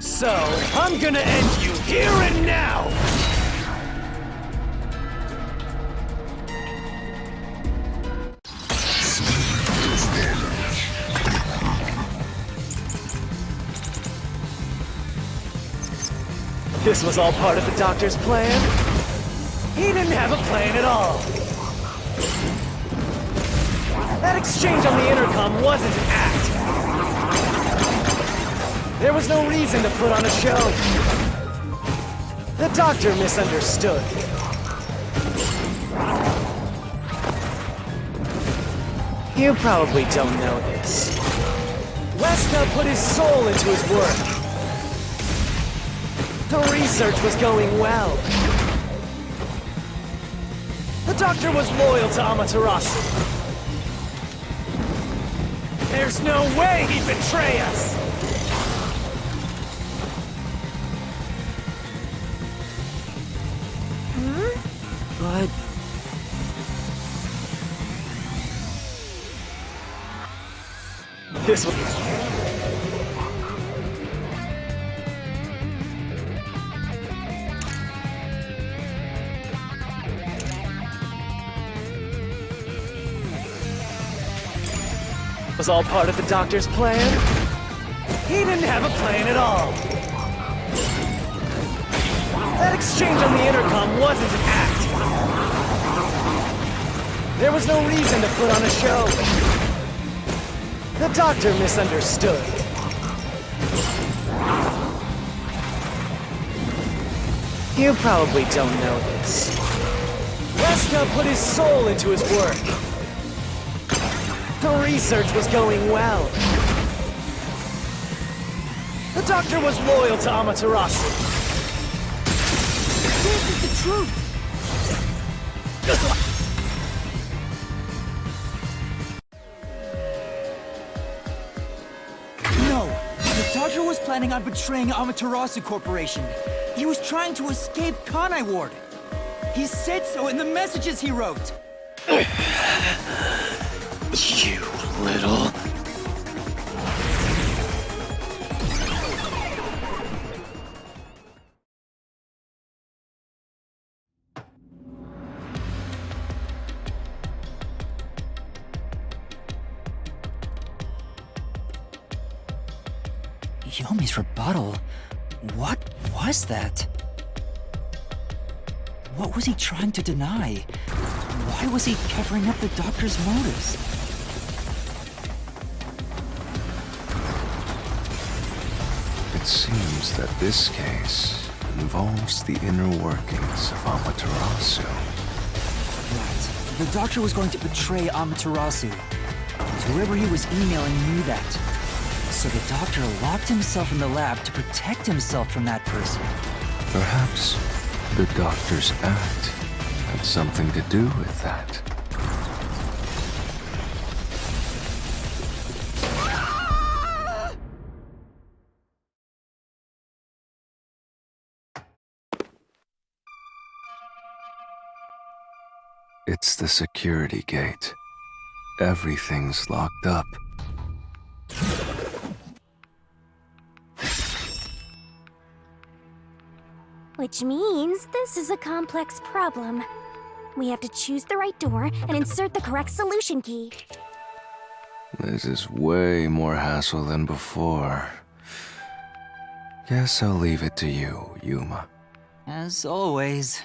So, I'm gonna end you here and now! This was all part of the doctor's plan? He didn't have a plan at all. That exchange on the intercom wasn't an act. There was no reason to put on a show. The doctor misunderstood. You probably don't know this. Weska put his soul into his work. The research was going well. The doctor was loyal to Amaterasu. There's no way he'd betray us! But This was... was all part of the doctor's plan? He didn't have a plan at all. That exchange on the intercom wasn't an act. There was no reason to put on a show. The doctor misunderstood. You probably don't know this. Weska put his soul into his work. The research was going well. The doctor was loyal to Amaterasu. this is the truth! No! The doctor was planning on betraying Amaterasu Corporation. He was trying to escape Kanai Ward. He said so in the messages he wrote. You little... Yomi's rebuttal? What was that? What was he trying to deny? Why was he covering up the doctor's motives? It seems that this case involves the inner workings of Amaterasu. Right. The doctor was going to betray Amaterasu. And whoever he was emailing knew that. So the doctor locked himself in the lab to protect himself from that person. Perhaps the doctor's act had something to do with that. It's the security gate. Everything's locked up. Which means this is a complex problem. We have to choose the right door and insert the correct solution key. This is way more hassle than before. Guess I'll leave it to you, Yuma. As always.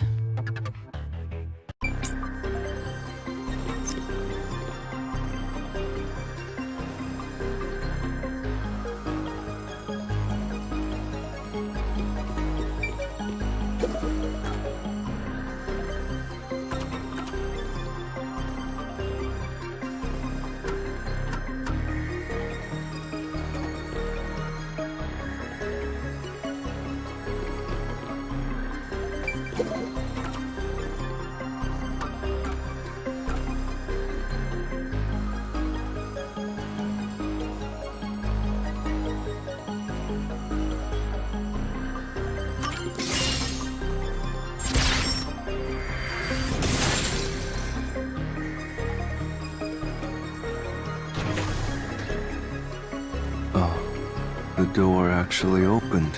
The door actually opened.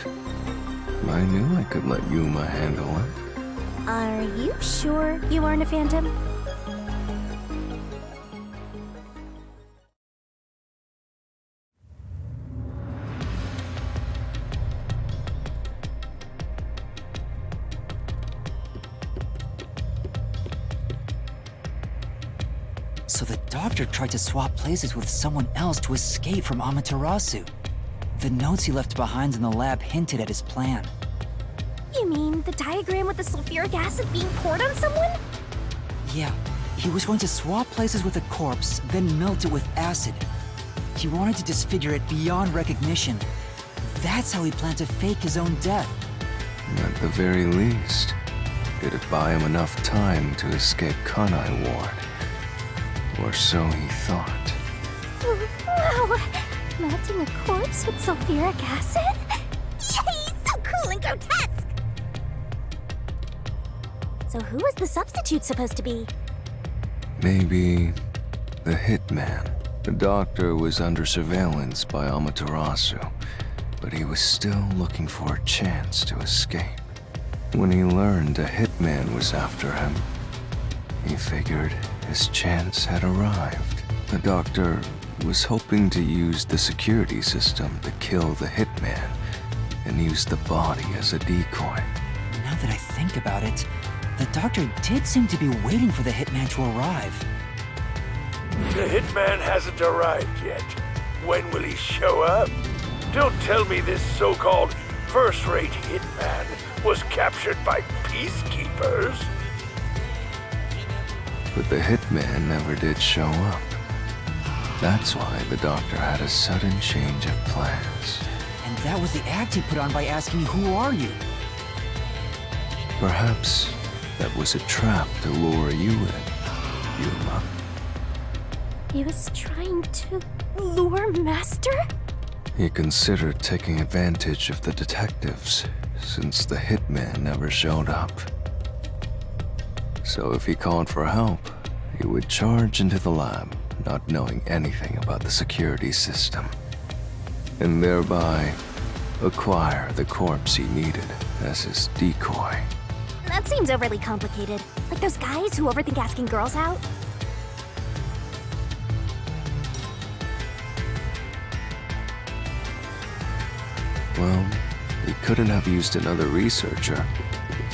I knew I could let Yuma handle it. Are you sure you aren't a phantom? So the doctor tried to swap places with someone else to escape from Amaterasu. The notes he left behind in the lab hinted at his plan. You mean the diagram with the sulfuric acid being poured on someone? Yeah, he was going to swap places with a corpse, then melt it with acid. He wanted to disfigure it beyond recognition. That's how he planned to fake his own death. At the very least, it'd buy him enough time to escape Kanai Ward. Or so he thought. Wow! Melting a corpse with sulfuric acid? Yay! So cool and grotesque! So who was the substitute supposed to be? Maybe the hitman. The doctor was under surveillance by Amaterasu, but he was still looking for a chance to escape. When he learned a hitman was after him, he figured his chance had arrived. The doctor was hoping to use the security system to kill the hitman and use the body as a decoy. Now that I think about it, the doctor did seem to be waiting for the hitman to arrive. The hitman hasn't arrived yet. When will he show up? Don't tell me this so-called first-rate hitman was captured by peacekeepers. But the hitman never did show up. That's why the doctor had a sudden change of plans. And that was the act he put on by asking, "Who are you?" Perhaps that was a trap to lure you in, Yuma. He was trying to lure Master? He considered taking advantage of the detectives, since the hitman never showed up. So if he called for help, he would charge into the lab, not knowing anything about the security system, and thereby acquire the corpse he needed as his decoy. That seems overly complicated. Like those guys who overthink asking girls out. Well, he couldn't have used another researcher,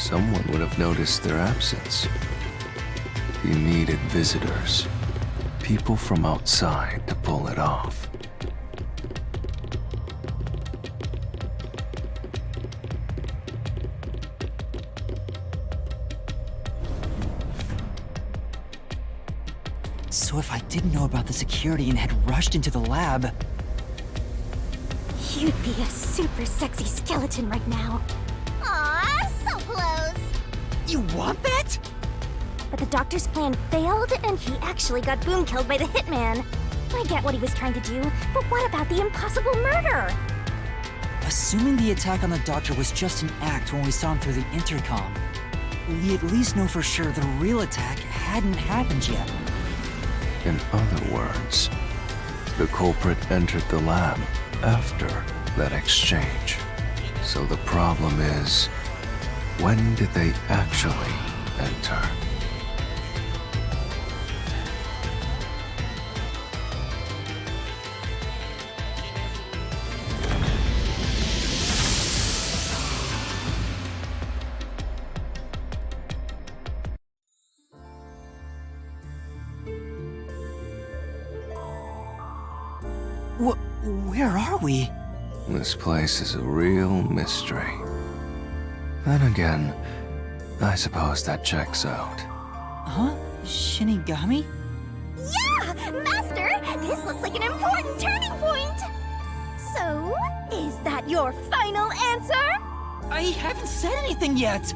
someone would have noticed their absence. He needed visitors, people from outside to pull it off. So if I didn't know about the security and had rushed into the lab... You'd be a super sexy skeleton right now. Aw, so close. You want that? But the doctor's plan failed, and he actually got boom killed by the hitman. I get what he was trying to do, but what about the impossible murder? Assuming the attack on the doctor was just an act when we saw him through the intercom, we at least know for sure the real attack hadn't happened yet. In other words, the culprit entered the lab after that exchange. So the problem is, when did they actually enter? Where are we? This place is a real mystery. Then again, I suppose that checks out. Huh? Shinigami? Yeah! Master, this looks like an important turning point! So, is that your final answer? I haven't said anything yet!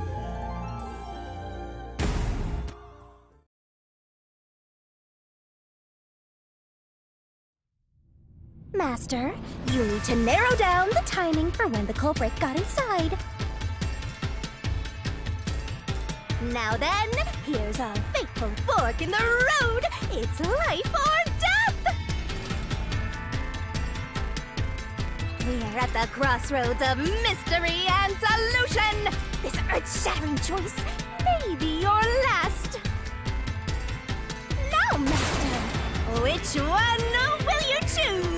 Master, you need to narrow down the timing for when the culprit got inside. Now then, here's a fateful fork in the road. It's life or death! We are at the crossroads of mystery and solution. This earth-shattering choice may be your last. Now, Master, which one will you choose?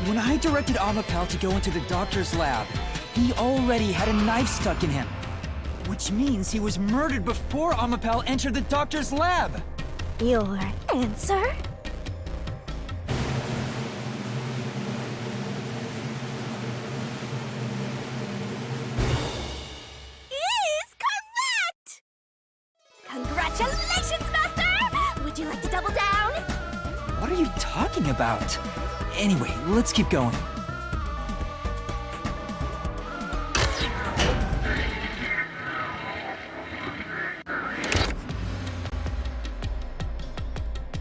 When I directed Amapal to go into the doctor's lab, he already had a knife stuck in him. Which means he was murdered before Amapal entered the doctor's lab. Your answer? Is correct! Congratulations, Master! Would you like to double down? What are you talking about? Anyway, let's keep going.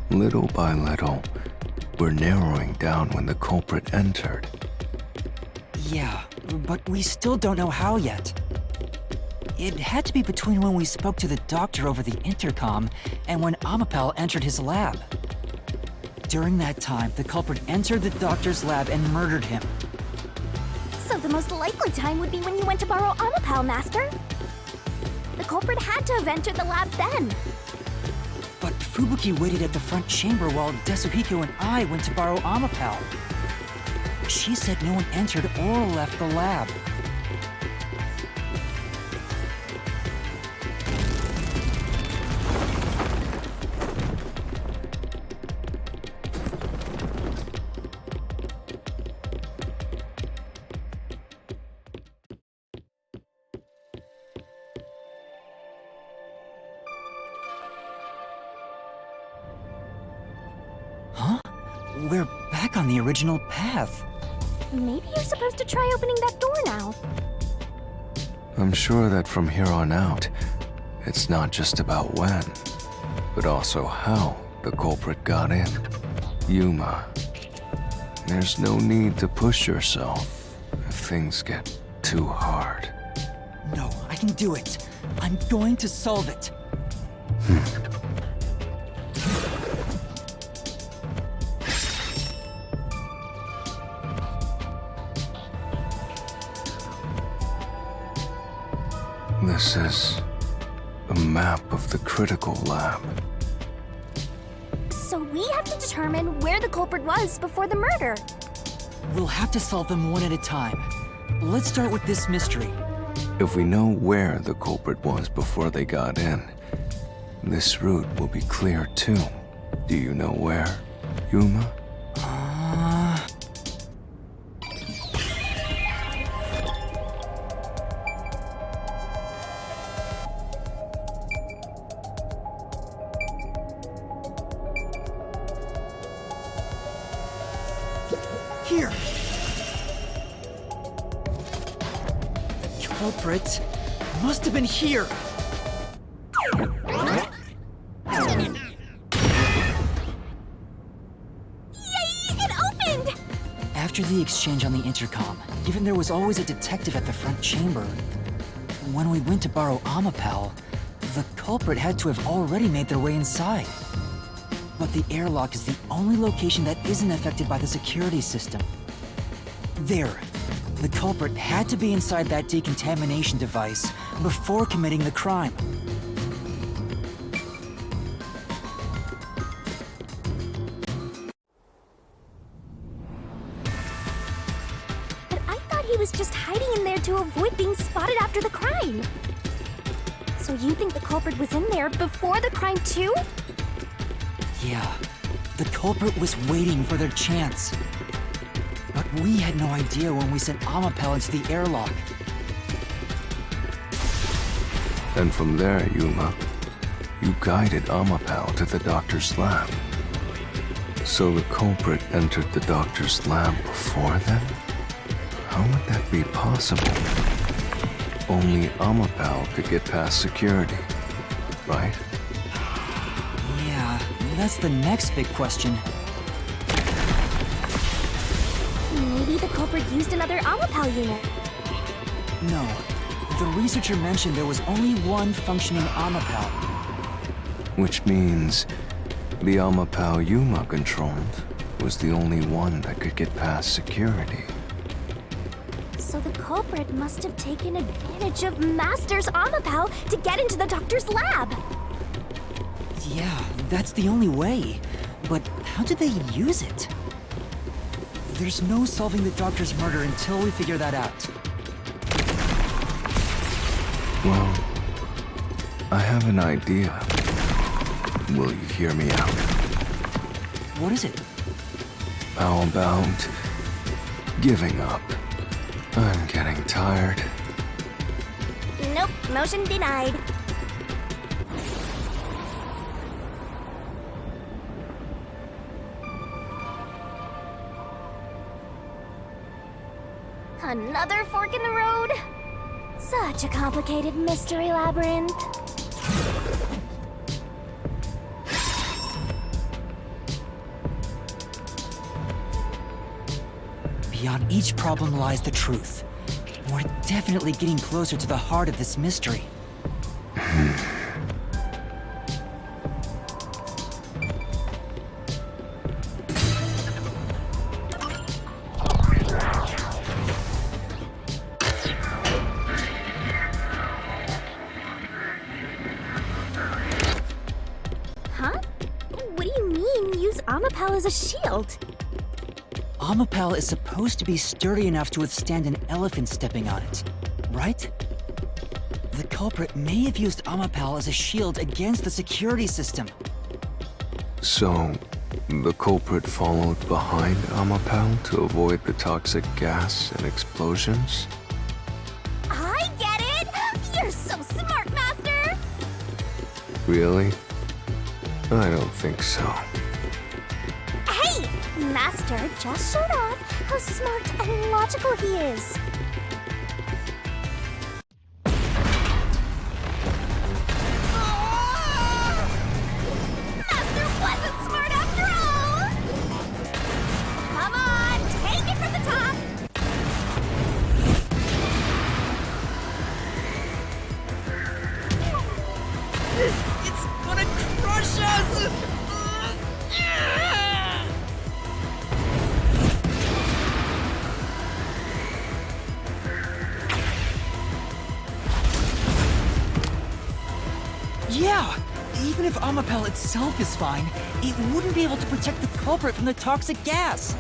Little by little, we're narrowing down when the culprit entered. Yeah, but we still don't know how yet. It had to be between when we spoke to the doctor over the intercom and when Amapal entered his lab. During that time, the culprit entered the doctor's lab and murdered him. So the most likely time would be when you went to borrow Amapal, Master. The culprit had to have entered the lab then. But Fubuki waited at the front chamber while Desuhiko and I went to borrow Amapal. She said no one entered or left the lab. We're back on the original path. Maybe you're supposed to try opening that door now. I'm sure that from here on out, it's not just about when, but also how the culprit got in. Yuma, there's no need to push yourself if things get too hard. No, I can do it. I'm going to solve it. This is a map of the critical lab. So we have to determine where the culprit was before the murder. We'll have to solve them one at a time. Let's start with this mystery. If we know where the culprit was before they got in, this route will be clear too. Do you know where, Yuma? Here! The culprit must have been here! After the exchange on the intercom, given there was always a detective at the front chamber, when we went to borrow Amapal, the culprit had to have already made their way inside. But the airlock is the only location that isn't affected by the security system. There. The culprit had to be inside that decontamination device before committing the crime. He was just hiding in there to avoid being spotted after the crime. So you think the culprit was in there before the crime too? Yeah, the culprit was waiting for their chance. But we had no idea when we sent Amapal into the airlock. And from there, Yuma, you guided Amapal to the doctor's lab. So the culprit entered the doctor's lab before then? How would that be possible? Only Amapal could get past security, right? Yeah, that's the next big question. Maybe the culprit used another Amapal unit. No, the researcher mentioned there was only one functioning Amapal. Which means the Amapal Yuma controlled was the only one that could get past security. So the culprit must have taken advantage of Master's Amapal to get into the doctor's lab. Yeah, that's the only way. But how did they use it? There's no solving the doctor's murder until we figure that out. Well, I have an idea. Will you hear me out? What is it? How about giving up? I'm getting tired. Nope, motion denied. Another fork in the road? Such a complicated mystery labyrinth. Beyond each problem lies the truth. We're definitely getting closer to the heart of this mystery. Huh? What do you mean, use Amapal as a shield? Amapal is supposed to be sturdy enough to withstand an elephant stepping on it, right? The culprit may have used Amapal as a shield against the security system. So, the culprit followed behind Amapal to avoid the toxic gas and explosions? I get it! You're so smart, Master! Really? I don't think so. Hey! Master just showed off how smart and logical he is. Master wasn't smart after all! Come on, take it from the top! It's gonna crush us! Yeah! Even if Amapel itself is fine, it wouldn't be able to protect the culprit from the toxic gas.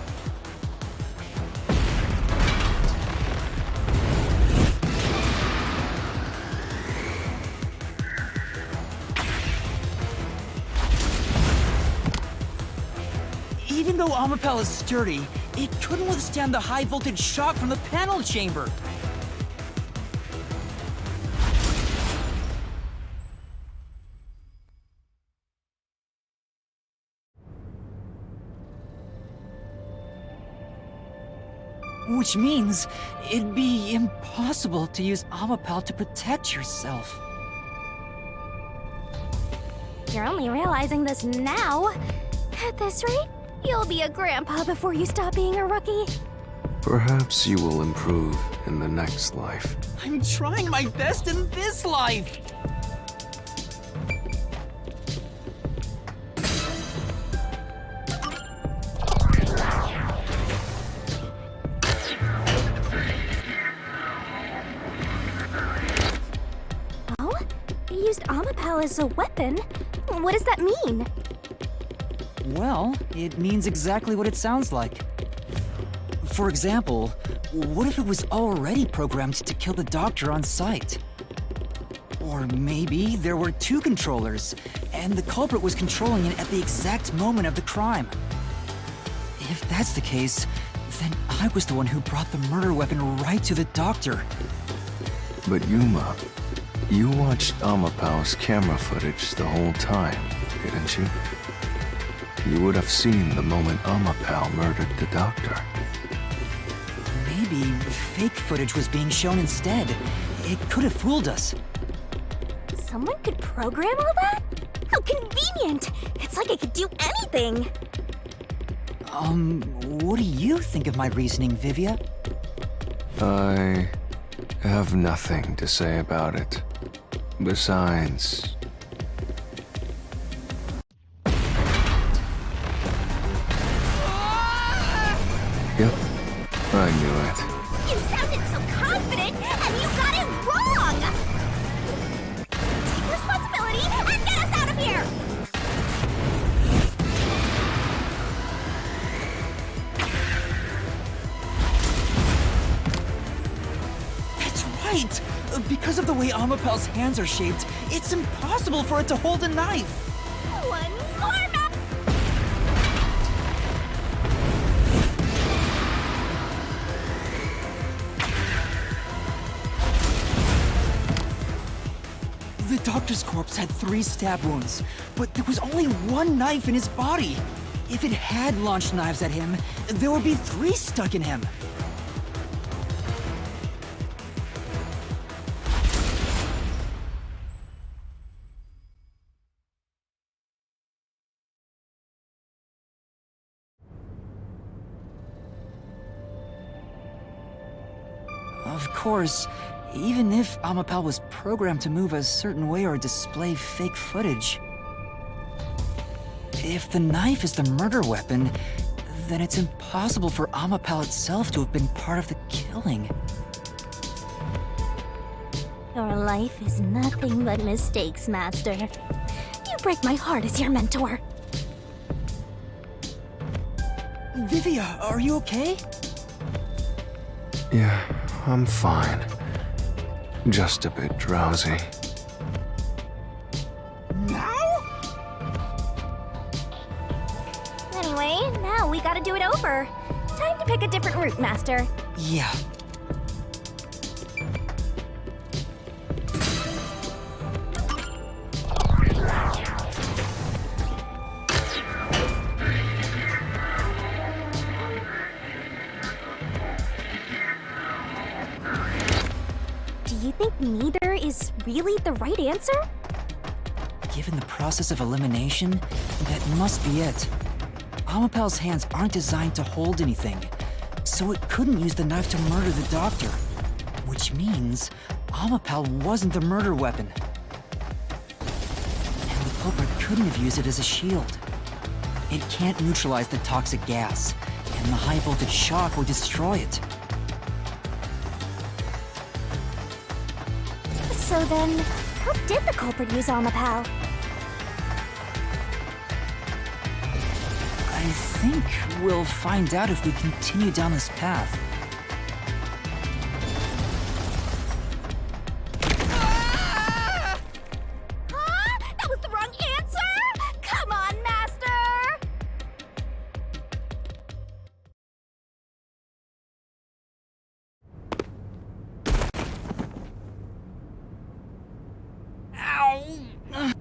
Even though Amapel is sturdy, it couldn't withstand the high-voltage shock from the panel chamber. Which means it'd be impossible to use Amapel to protect yourself. You're only realizing this now. At this rate, you'll be a grandpa before you stop being a rookie. Perhaps you will improve in the next life. I'm trying my best in this life! Oh? You used Amapel as a weapon? What does that mean? Well, it means exactly what it sounds like. For example, what if it was already programmed to kill the doctor on sight? Or maybe there were two controllers, and the culprit was controlling it at the exact moment of the crime. If that's the case, then I was the one who brought the murder weapon right to the doctor. But Yuma, you watched Amapel's camera footage the whole time, didn't you? You would have seen the moment Amapel murdered the doctor. Maybe fake footage was being shown instead. It could have fooled us. Someone could program all that? How convenient! It's like I could do anything! What do you think of my reasoning, Vivia? I have nothing to say about it. Besides... Yep, I knew it. You sounded so confident, and you got it wrong! Take responsibility and get us out of here! That's right! Because of the way Amapel's hands are shaped, it's impossible for it to hold a knife! One more map! The doctor's corpse had 3 stab wounds, but there was only 1 knife in his body. If it had launched knives at him, there would be 3 stuck in him. Of course, even if Amapel was programmed to move a certain way or display fake footage, if the knife is the murder weapon, then it's impossible for Amapel itself to have been part of the killing. Your life is nothing but mistakes, Master. You break my heart as your mentor. Vivia, are you okay? Yeah, I'm fine. Just a bit drowsy. Now? Anyway, now we gotta do it over. Time to pick a different route, Master. Yeah. Do you think neither is really the right answer? Given the process of elimination, that must be it. Amapel's hands aren't designed to hold anything, so it couldn't use the knife to murder the doctor. Which means Amapel wasn't the murder weapon. And the culprit couldn't have used it as a shield. It can't neutralize the toxic gas, and the high-voltage shock would destroy it. So then, How did the culprit use Amapal? I think we'll find out if we continue down this path. Huh? That was the wrong answer? Come on, Master!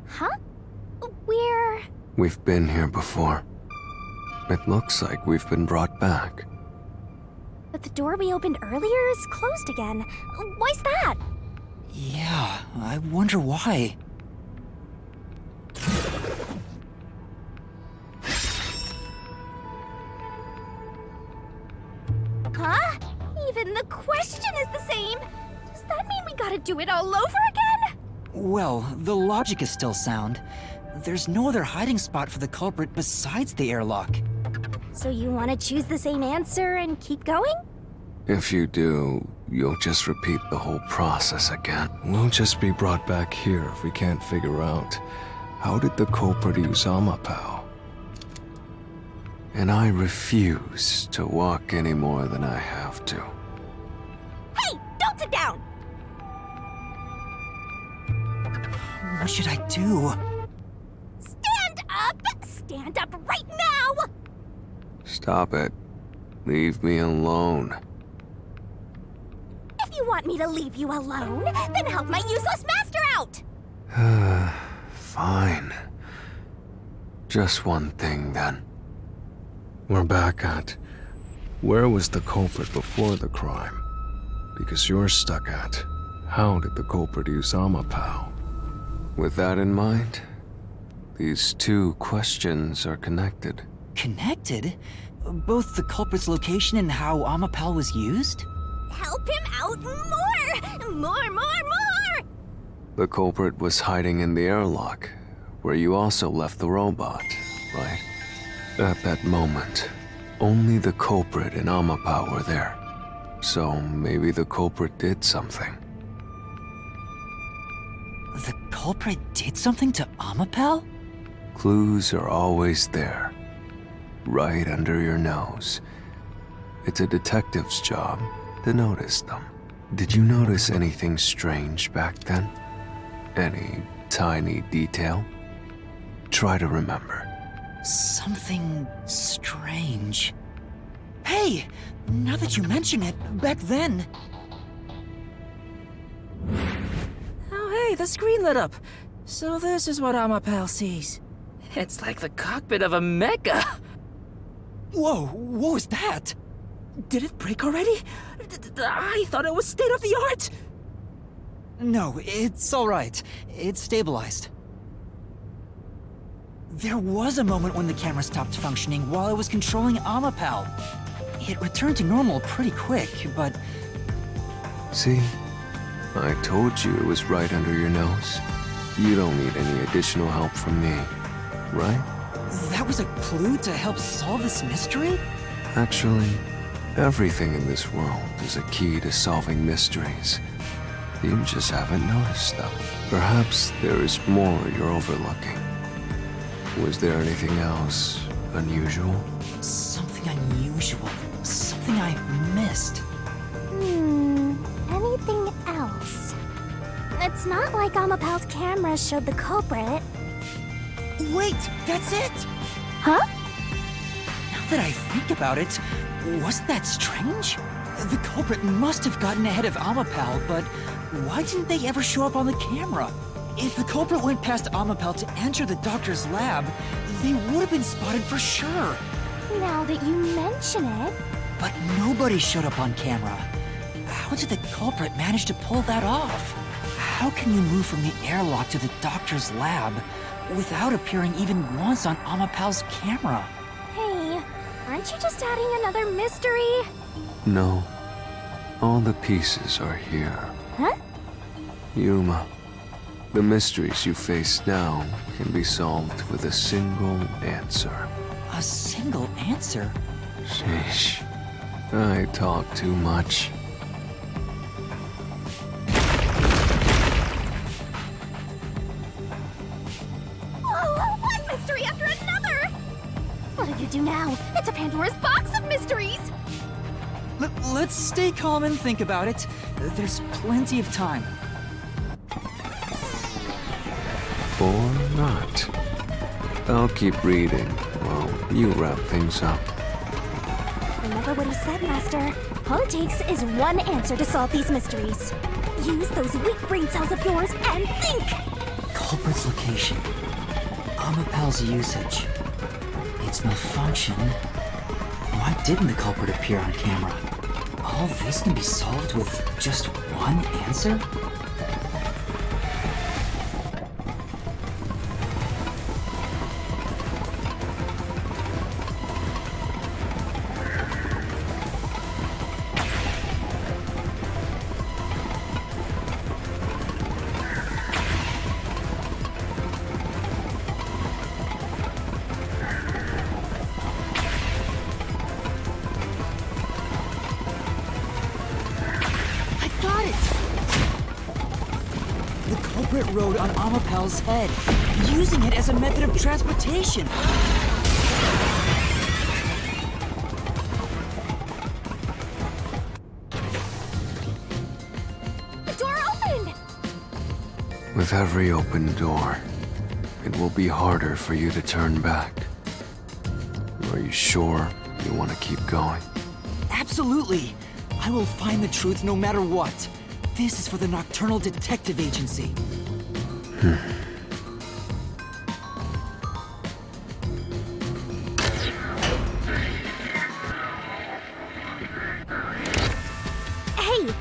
Huh? We've been here before. It looks like we've been brought back. But the door we opened earlier is closed again. Why's that? Yeah, I wonder why. Huh? Even the question is the same. Does that mean we gotta do it all over again? Well, the logic is still sound. There's no other hiding spot for the culprit besides the airlock. So you want to choose the same answer and keep going? If you do, you'll just repeat the whole process again. We'll just be brought back here if we can't figure out how did the culprit use Amapal. And I refuse to walk any more than I have to. Hey, don't sit down! What should I do? Stand up! Stand up right now! Stop it. Leave me alone. If you want me to leave you alone, then help my useless master out! Fine. Just one thing, then. We're back at... Where was the culprit before the crime? Because you're stuck at... How did the culprit use Amapal? With that in mind, these two questions are connected. Connected? Both the culprit's location and how Amapal was used? Help him out more! More! The culprit was hiding in the airlock, where you also left the robot, right? At that moment, only the culprit and Amapal were there. So maybe the culprit did something. The culprit did something to Amapal? Clues are always there, right under your nose. It's a detective's job to notice them. Did you notice anything strange back then? Any tiny detail? Try to remember. Something strange. Hey! Now that you mention it, back then... Oh, hey, the screen lit up. So this is what Amapal sees. It's like the cockpit of a mecha. Whoa, what was that? Did it break already? I thought it was state of the art. No, it's alright. It's stabilized. There was a moment when the camera stopped functioning while I was controlling Amapal. It returned to normal pretty quick, but... See? I told you it was right under your nose. You don't need any additional help from me, right? That was a clue to help solve this mystery? Actually, everything in this world is a key to solving mysteries. You just haven't noticed them. Perhaps there is more you're overlooking. Was there anything else unusual? Something unusual. Something I missed. Anything else? It's not like Amapal's camera showed the culprit. Wait, that's it! Huh? Now that I think about it, wasn't that strange? The culprit must have gotten ahead of Amapal, but why didn't they ever show up on the camera? If the culprit went past Amapal to enter the doctor's lab, they would have been spotted for sure. Now that you mention it... But nobody showed up on camera. How did the culprit manage to pull that off? How can you move from the airlock to the doctor's lab without appearing even once on Amapal's camera? Hey, aren't you just adding another mystery? No. All the pieces are here. Huh? Yuma, the mysteries you face now can be solved with a single answer. A single answer? Sheesh. I talk too much. mystery after another! What did you do now? It's a Pandora's box of mysteries! Let's stay calm and think about it. There's plenty of time. Or not. I'll keep reading while you wrap things up. Remember what he said, Master. All it takes is one answer to solve these mysteries. Use those weak brain cells of yours and think! Culprit's location. Amapal's usage. Its malfunction. Why didn't the culprit appear on camera? All this can be solved with just one answer? Rode on Amapal's head, using it as a method of transportation. The door opened! With every open door, it will be harder for you to turn back. Are you sure you want to keep going? Absolutely! I will find the truth no matter what. This is for the Nocturnal Detective Agency. Hey,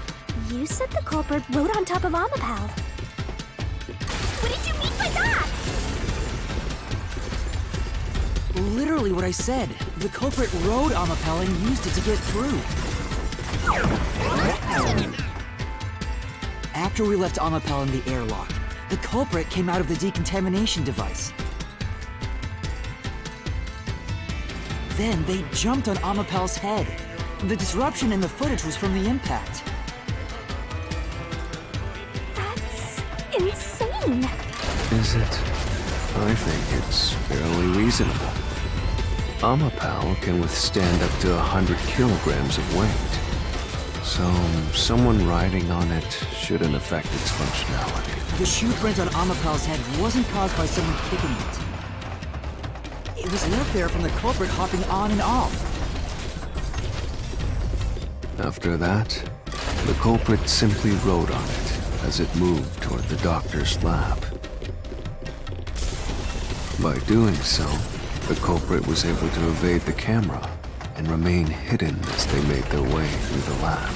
you said the culprit rode on top of Amapal. What did you mean by that? Literally what I said. The culprit rode Amapal and used it to get through. After we left Amapal in the airlock, the culprit came out of the decontamination device. Then they jumped on Amapal's head. The disruption in the footage was from the impact. That's insane. Is it? I think it's fairly reasonable. Amapal can withstand up to 100 kilograms of weight. So, someone riding on it shouldn't affect its functionality. The shoe print on Amapal's head wasn't caused by someone kicking it. It was left there from the culprit hopping on and off. After that, the culprit simply rode on it as it moved toward the doctor's lab. By doing so, the culprit was able to evade the camera and remain hidden as they made their way through the lab.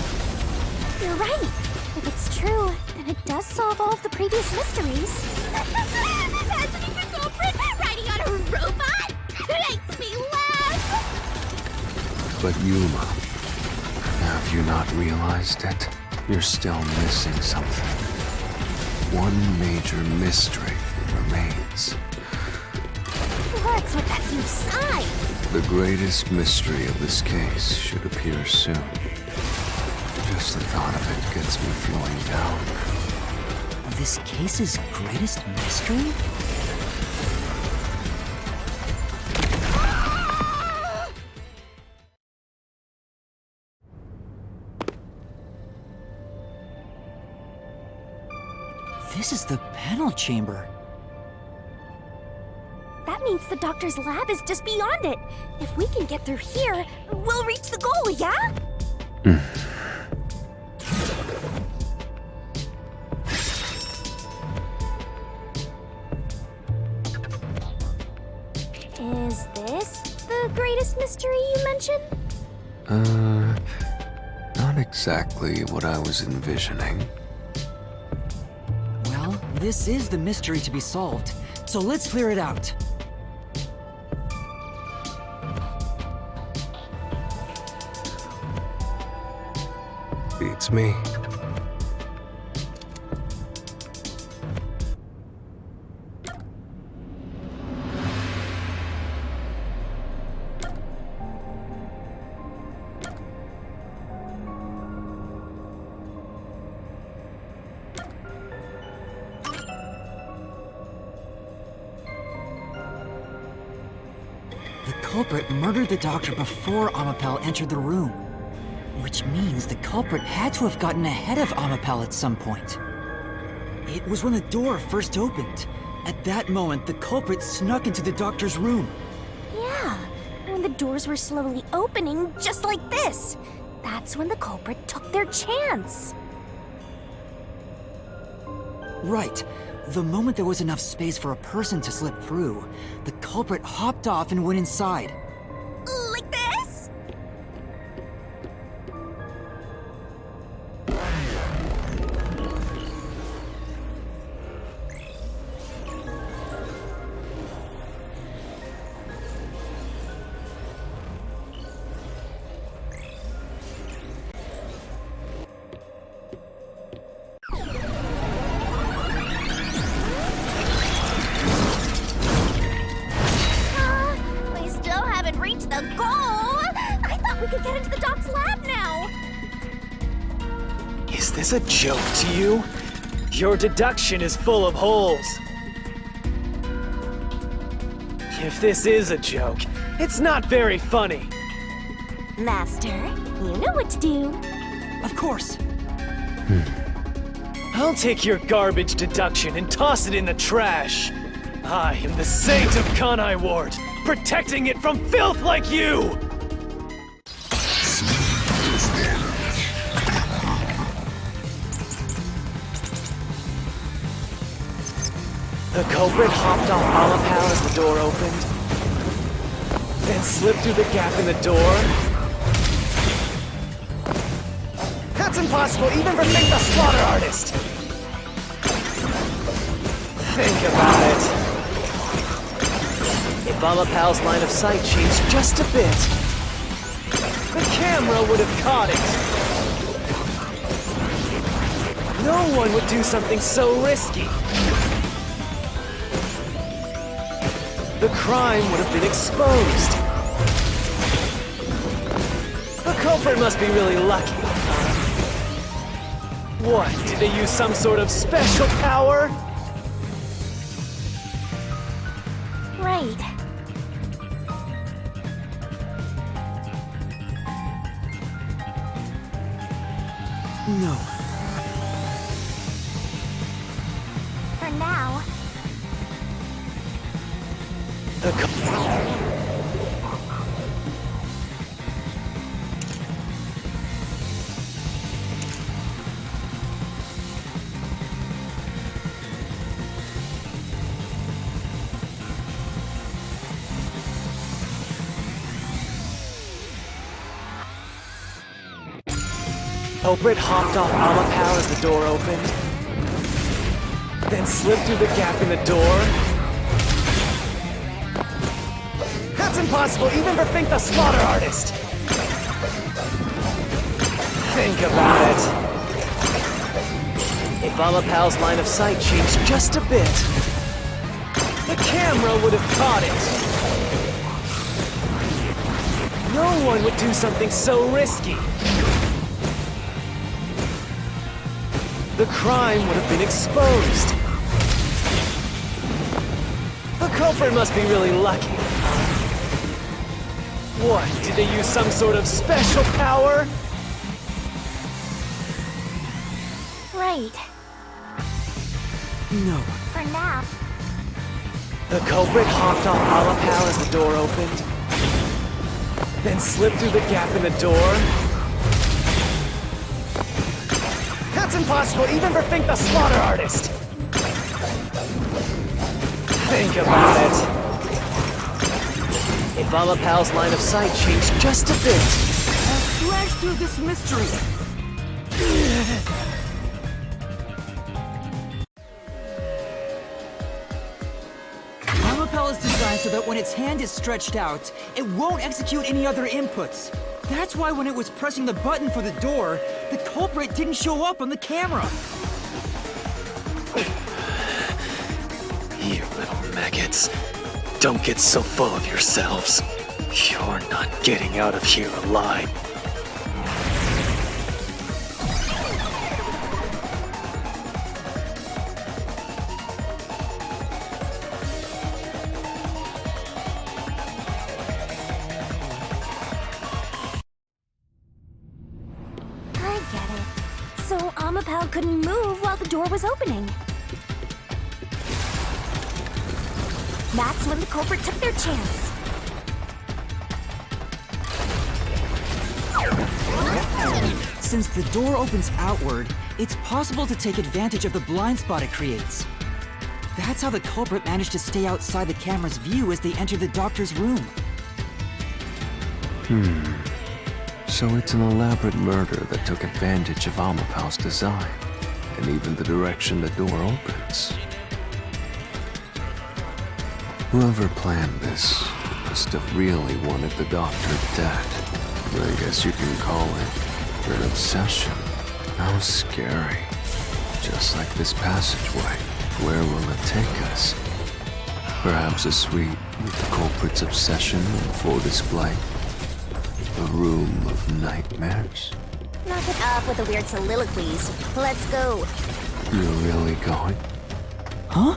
You're right. If it's true, then it does solve all of the previous mysteries. Imagining the culprit riding on a robot makes me laugh. But Yuma, have you not realized it? You're still missing something. One major mystery remains. What's with that huge sign? The greatest mystery of this case should appear soon. Just the thought of it gets me feeling down. This case's greatest mystery? This is the panel chamber. That means the doctor's lab is just beyond it. If we can get through here, we'll reach the goal, yeah? Is this the greatest mystery you mentioned? Not exactly what I was envisioning. Well, this is the mystery to be solved, so let's clear it out. Beats me. The culprit murdered the doctor before Amapal entered the room. Which means the culprit had to have gotten ahead of Amapal at some point. It was when the door first opened. At that moment, the culprit snuck into the doctor's room. Yeah, when the doors were slowly opening, just like this. That's when the culprit took their chance. Right. The moment there was enough space for a person to slip through, the culprit hopped off and went inside. Like this? We still haven't reached the goal! I thought we could get into the doc's lab now! Is this a joke to you? Your deduction is full of holes. If this is a joke, it's not very funny. Master, you know what to do. Of course. I'll take your garbage deduction and toss it in the trash. I am the saint of Kanai Ward, protecting it from filth like you! The culprit hopped off Amapal as the door opened, then slipped through the gap in the door. That's impossible even for Think the Slaughter Artist! Think about it. If Amapal's line of sight changed just a bit, the camera would have caught it. No one would do something so risky. The crime would have been exposed. The culprit must be really lucky. What, did they use some sort of special power? Right. No. For now. The cul- Culprit hopped off Amapal as the door opened, then slipped through the gap in the door. That's impossible even for Think the Slaughter Artist! Think about it. If Amapal's line of sight changed just a bit, the camera would have caught it. No one would do something so risky. The crime would have been exposed. The culprit must be really lucky. What, did they use some sort of special power? Right. No. For now. The culprit hopped off Amapal as the door opened, then slipped through the gap in the door. That's impossible even for Think the Slaughter Artist! Think about it. If Amapal's line of sight changed just a bit, I'll slash through this mystery. Amapal is designed so that when its hand is stretched out, it won't execute any other inputs. That's why when it was pressing the button for the door, the culprit didn't show up on the camera. You little maggots. Don't get so full of yourselves. You're not getting out of here alive. Amapal couldn't move while the door was opening. That's when the culprit took their chance. Since the door opens outward, it's possible to take advantage of the blind spot it creates. That's how the culprit managed to stay outside the camera's view as they entered the doctor's room. So it's an elaborate murder that took advantage of Amapal's design, and even the direction the door opens. Whoever planned this must have really wanted the doctor dead. I guess you can call it an obsession. How scary. Just like this passageway. Where will it take us? Perhaps a suite with the culprit's obsession in full display. A room of nightmares. Knock it off with the weird soliloquies. Let's go. You're really going? Huh?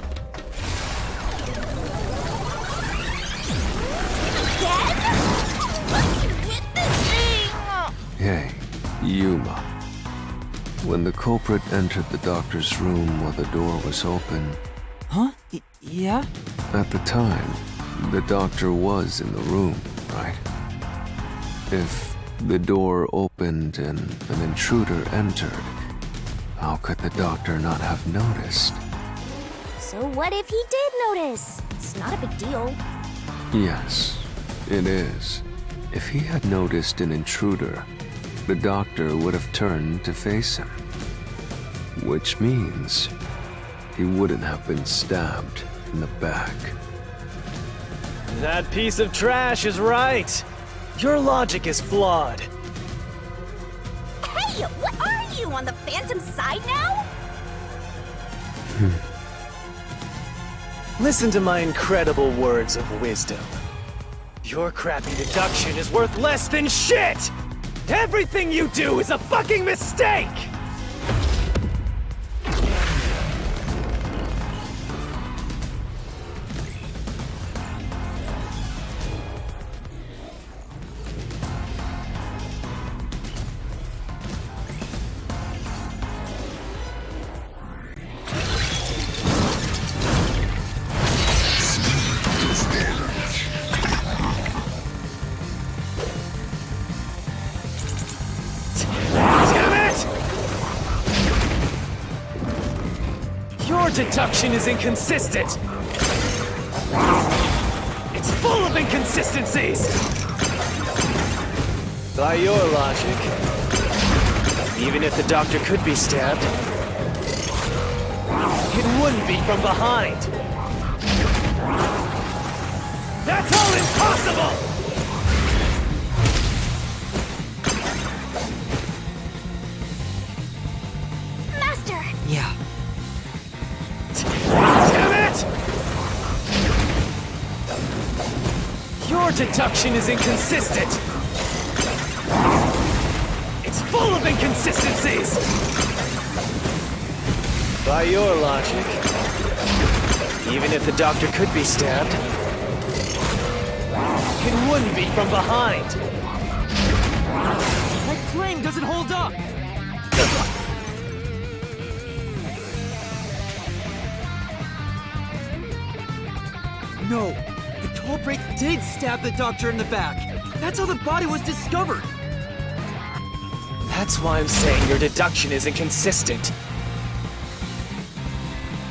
Again? What's with this thing? Hey, Yuma. When the culprit entered the doctor's room while the door was open, Huh? Yeah? at the time, the doctor was in the room, right? If the door opened and an intruder entered, how could the doctor not have noticed? So what if he did notice? It's not a big deal. Yes, it is. If he had noticed an intruder, the doctor would have turned to face him. Which means he wouldn't have been stabbed in the back. That piece of trash is right. Your logic is flawed. Hey, what are you, on the Phantom's side now? Listen to my incredible words of wisdom. Your crappy deduction is worth less than shit! Everything you do is a fucking mistake! Deduction is inconsistent. It's full of inconsistencies. By your logic, even if the doctor could be stabbed, it wouldn't be from behind. That's all impossible! Master! Yeah. Damn it! Your deduction is inconsistent. It's full of inconsistencies. By your logic, even if the doctor could be stabbed, it wouldn't be from behind. My claim doesn't hold up! No, the culprit did stab the doctor in the back. That's how the body was discovered. That's why I'm saying your deduction is inconsistent.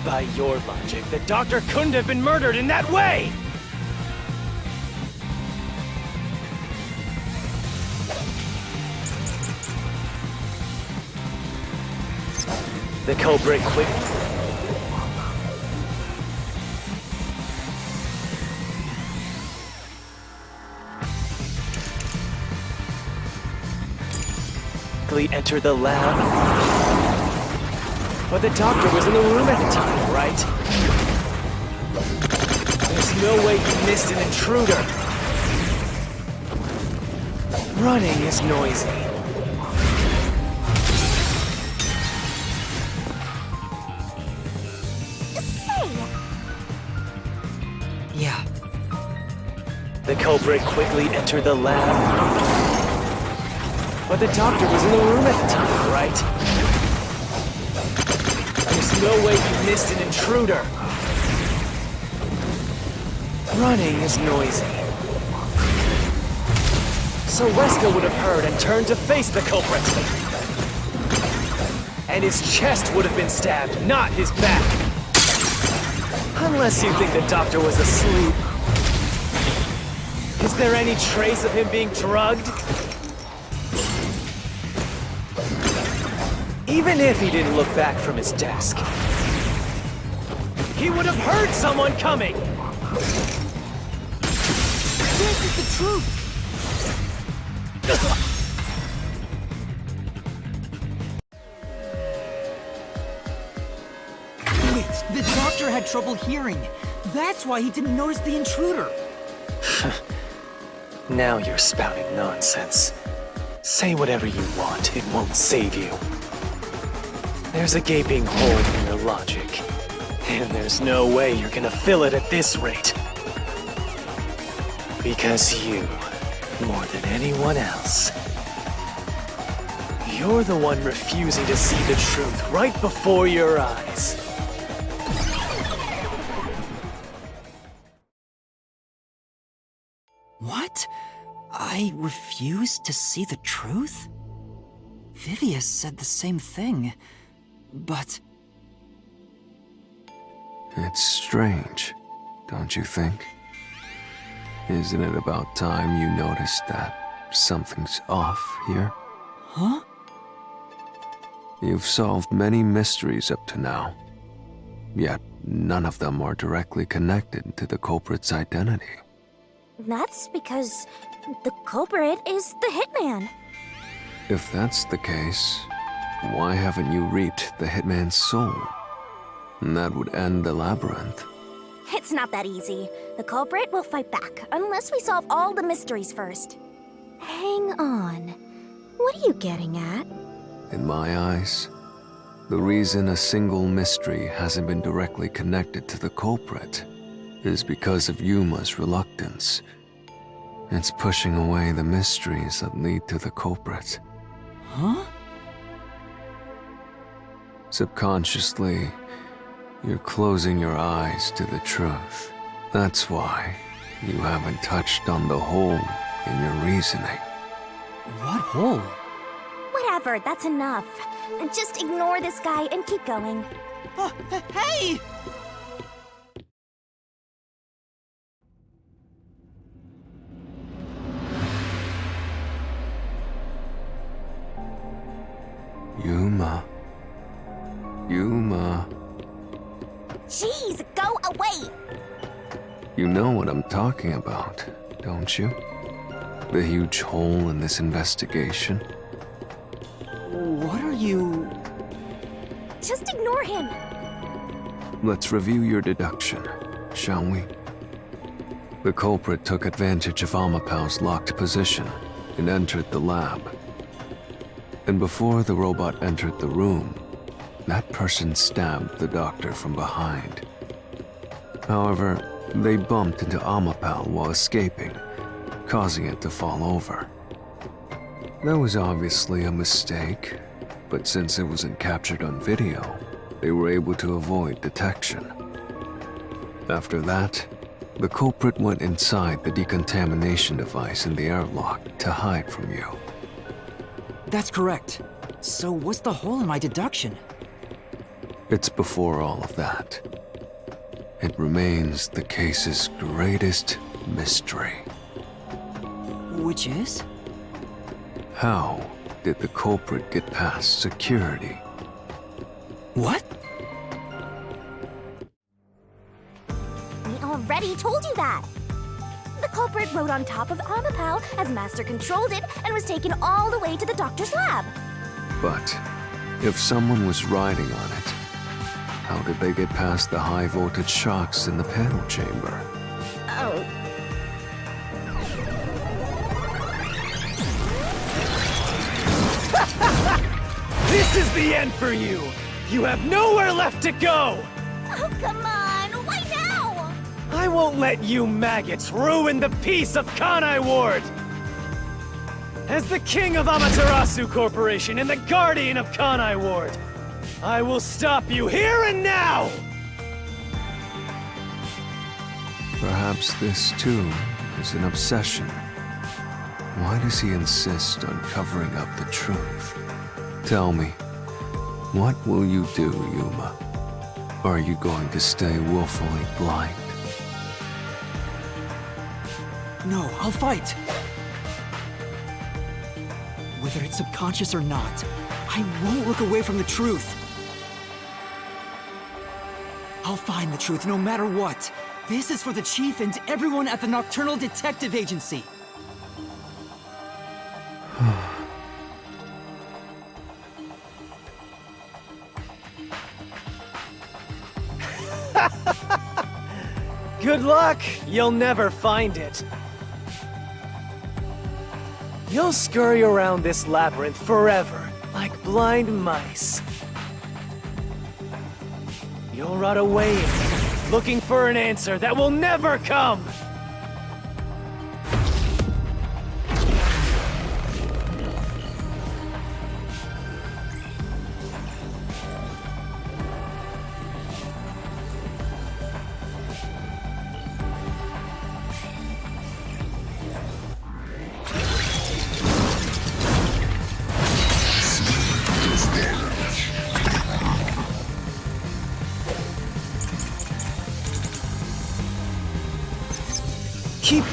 By your logic, the doctor couldn't have been murdered in that way! The culprit quickly entered the lab. But the doctor was in the room at the time, right? There's no way he missed an intruder. Running is noisy. Yeah. The culprit quickly entered the lab. But the doctor was in the room at the time, right? There's no way you missed an intruder. Running is noisy. So Wesker would have heard and turned to face the culprit. And his chest would have been stabbed, not his back. Unless you think the doctor was asleep. Is there any trace of him being drugged? Even if he didn't look back from his desk, he would have heard someone coming! This is the truth! Wait, the doctor had trouble hearing. That's why he didn't notice the intruder. Now you're spouting nonsense. Say whatever you want, it won't save you. There's a gaping hole in your logic, and there's no way you're gonna fill it at this rate. Because you, more than anyone else, you're the one refusing to see the truth right before your eyes. What? I refuse to see the truth? Vivius said the same thing, but... It's strange, don't you think? Isn't it about time you noticed that something's off here? Huh? You've solved many mysteries up to now, yet none of them are directly connected to the culprit's identity. That's because the culprit is the hitman. If that's the case, why haven't you reaped the hitman's soul? That would end the labyrinth. It's not that easy. The culprit will fight back, unless we solve all the mysteries first. Hang on. What are you getting at? In my eyes, the reason a single mystery hasn't been directly connected to the culprit is because of Yuma's reluctance. It's pushing away the mysteries that lead to the culprit. Huh? Subconsciously, you're closing your eyes to the truth. That's why you haven't touched on the hole in your reasoning. What hole? Whatever, that's enough. Just ignore this guy and keep going. Oh, hey! Yuma. Jeez, go away! You know what I'm talking about, don't you? The huge hole in this investigation? What are you... Just ignore him. Let's review your deduction, shall we? The culprit took advantage of Amapau's locked position and entered the lab. And before the robot entered the room, that person stabbed the doctor from behind. However, they bumped into Amapau while escaping, causing it to fall over. That was obviously a mistake, but since it wasn't captured on video, they were able to avoid detection. After that, the culprit went inside the decontamination device in the airlock to hide from you. That's correct. So what's the hole in my deduction? It's before all of that. It remains the case's greatest mystery. Which is? How did the culprit get past security? What? We already told you that. The culprit rode on top of Amapau as Master controlled it and was taken all the way to the doctor's lab. But if someone was riding on it, how did they get past the high-voltage shocks in the panel chamber? Oh. This is the end for you! You have nowhere left to go! Oh, come on! Why now? I won't let you maggots ruin the peace of Kanai Ward! As the king of Amaterasu Corporation and the guardian of Kanai Ward, I will stop you here and now! Perhaps this, too, is an obsession. Why does he insist on covering up the truth? Tell me, what will you do, Yuma? Are you going to stay willfully blind? No, I'll fight! Whether it's subconscious or not, I won't look away from the truth. I'll find the truth no matter what. This is for the Chief and everyone at the Nocturnal Detective Agency. Good luck! You'll never find it. You'll scurry around this labyrinth forever, like blind mice. You'll rot away in it, looking for an answer that will never come! Keep...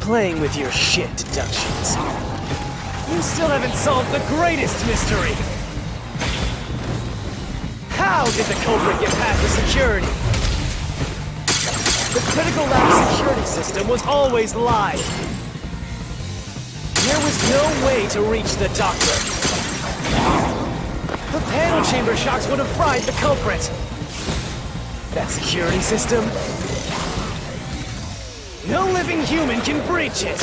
playing with your shit deductions. You still haven't solved the greatest mystery! How did the culprit get past the security? The critical lab security system was always live. There was no way to reach the doctor. The panel chamber shocks would have fried the culprit. That security system? No living human can breach it.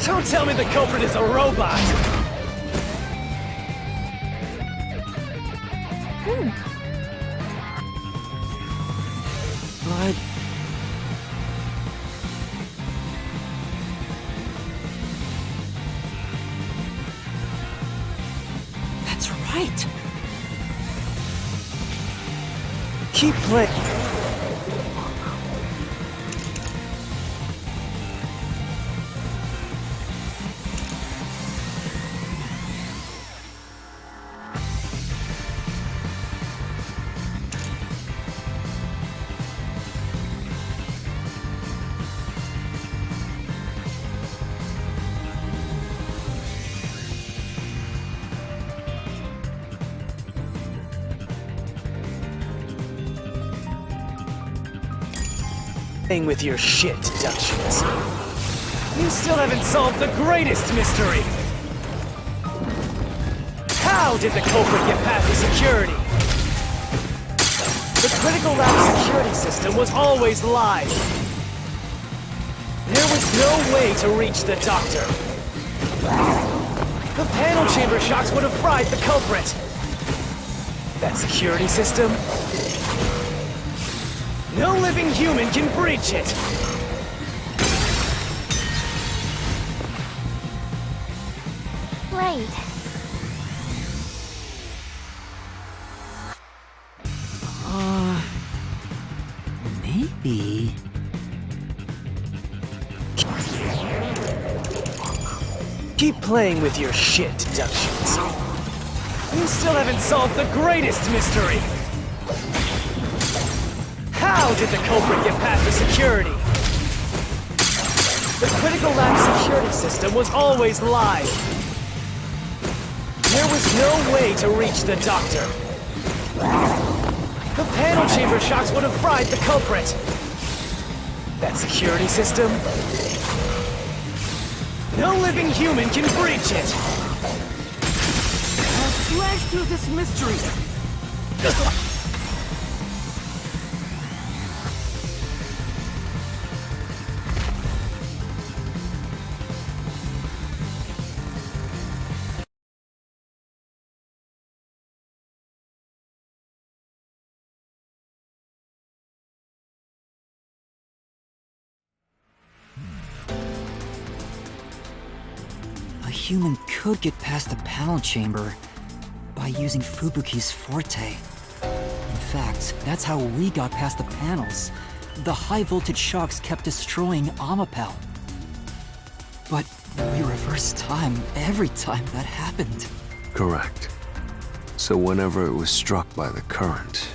Don't tell me the culprit is a robot! But... that's right! Keep playing. With your shit deductions. You still haven't solved the greatest mystery! How did the culprit get past the security? The critical lab security system was always live. There was no way to reach the doctor. The panel chamber shocks would have fried the culprit. That security system? No living human can breach it! Right. Maybe... Keep playing with your shit deductions. You still haven't solved the greatest mystery! How did the culprit get past the security? The critical lab security system was always live. There was no way to reach the doctor. The panel chamber shocks would have fried the culprit. That security system? No living human can breach it. Slash through this mystery! A human could get past the panel chamber by using Fubuki's forte. In fact, that's how we got past the panels. The high-voltage shocks kept destroying Amapel. But we reversed time every time that happened. Correct. So whenever it was struck by the current,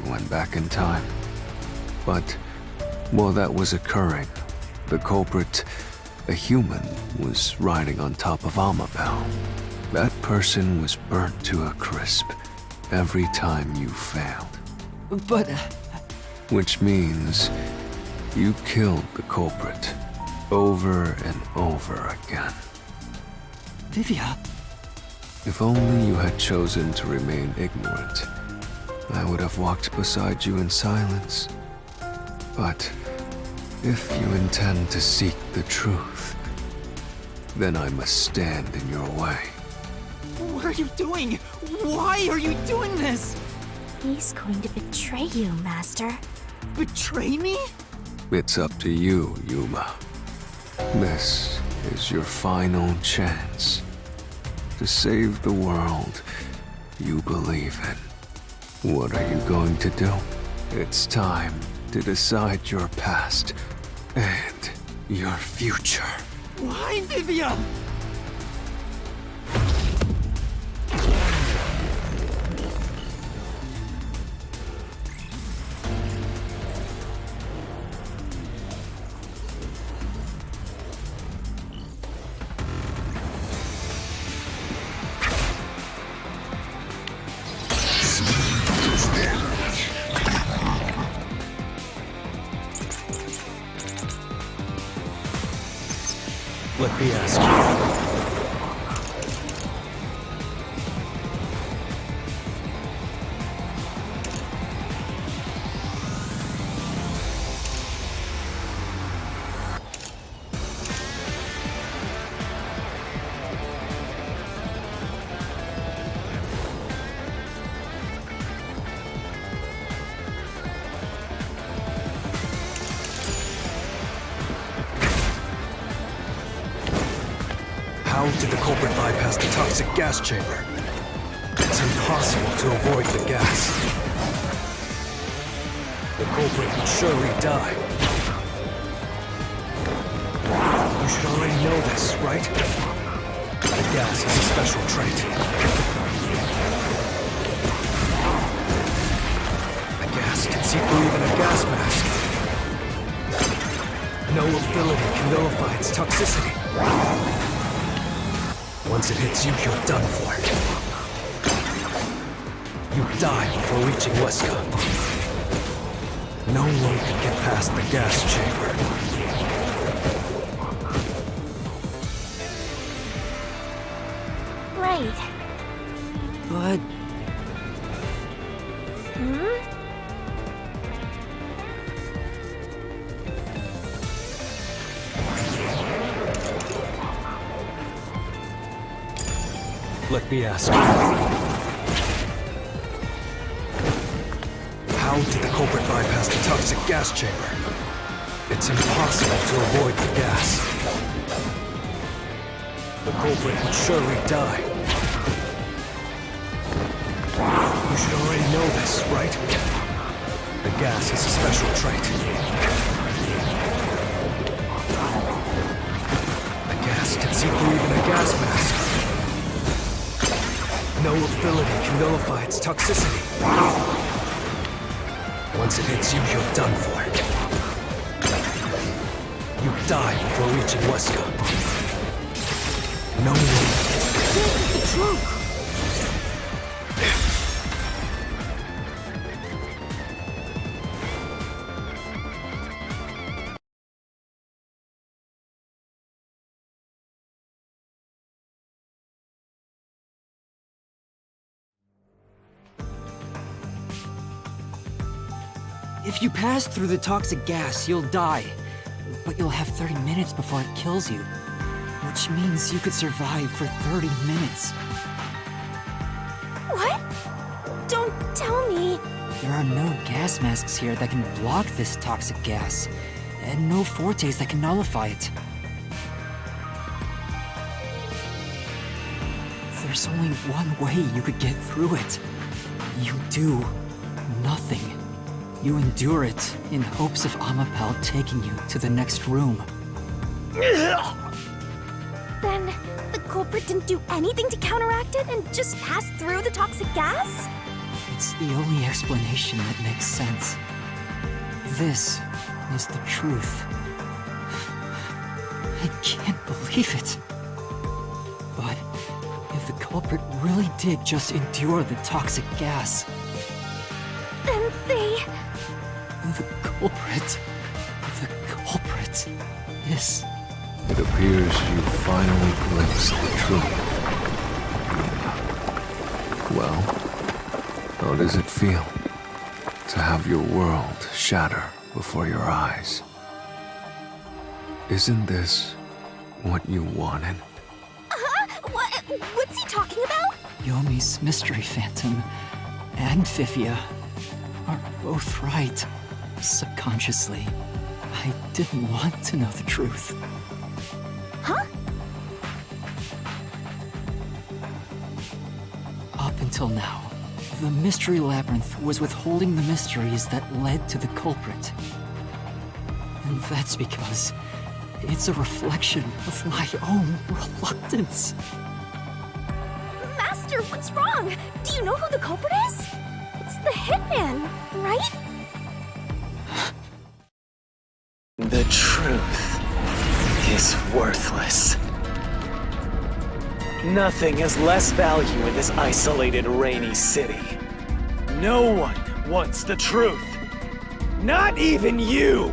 you went back in time. But while that was occurring, the culprit, a human, was riding on top of Amapel. That person was burnt to a crisp every time you failed. But... Which means you killed the culprit over and over again. Vivia... If only you had chosen to remain ignorant, I would have walked beside you in silence. But if you intend to seek the truth, then I must stand in your way. What are you doing? Why are you doing this? He's going to betray you, Master. Betray me? It's up to you, Yuma. This is your final chance to save the world you believe in. What are you going to do? It's time to decide your past and your future. Why, Vivia? Let me ask you. How did the culprit bypass the toxic gas chamber? It's impossible to avoid the gas. The culprit would surely die. You should already know this, right? The gas has a special trait. The gas can see through even a gas mask. No ability can nullify its toxicity. Once it hits you, you're done for. You die before reaching Weska. No one can get past the gas chamber. Right. But... Let me ask you. How did the culprit bypass the toxic gas chamber? It's impossible to avoid the gas. The culprit would surely die. You should already know this, right? The gas has a special trait. The gas can see through even a gas mask. No ability can nullify its toxicity. Once it hits you, you're done for. You die before reaching Weska. No one... This is the truth! If you pass through the toxic gas, you'll die. But you'll have 30 minutes before it kills you. Which means you could survive for 30 minutes. What? Don't tell me. There are no gas masks here that can block this toxic gas. And no fortes that can nullify it. There's only one way you could get through it. You do nothing. You endure it in hopes of Amapel taking you to the next room. Then the culprit didn't do anything to counteract it and just passed through the toxic gas? It's the only explanation that makes sense. This is the truth. I can't believe it. But if the culprit really did just endure the toxic gas, Then they... the culprit is... It appears you finally glimpsed the truth. Well, how does it feel to have your world shatter before your eyes? Isn't this what you wanted? What's he talking about? Yomi's mystery phantom and Fifia are both right. Subconsciously, I didn't want to know the truth. Huh? Up until now, the Mystery Labyrinth was withholding the mysteries that led to the culprit. And that's because it's a reflection of my own reluctance. Master, what's wrong? Do you know who the culprit is? It's the hitman, right? The truth is worthless. Nothing has less value in this isolated, rainy city. No one wants the truth. Not even you!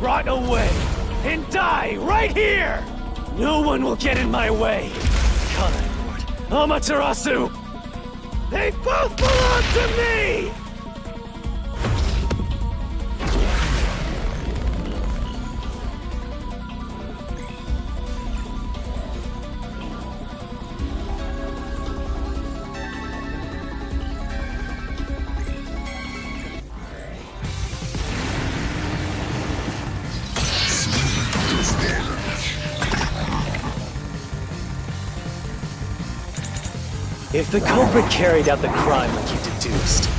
Rot away and die right here! No one will get in my way! Kind Lord Amaterasu! They both belong to me! If the culprit carried out the crime like you deduced,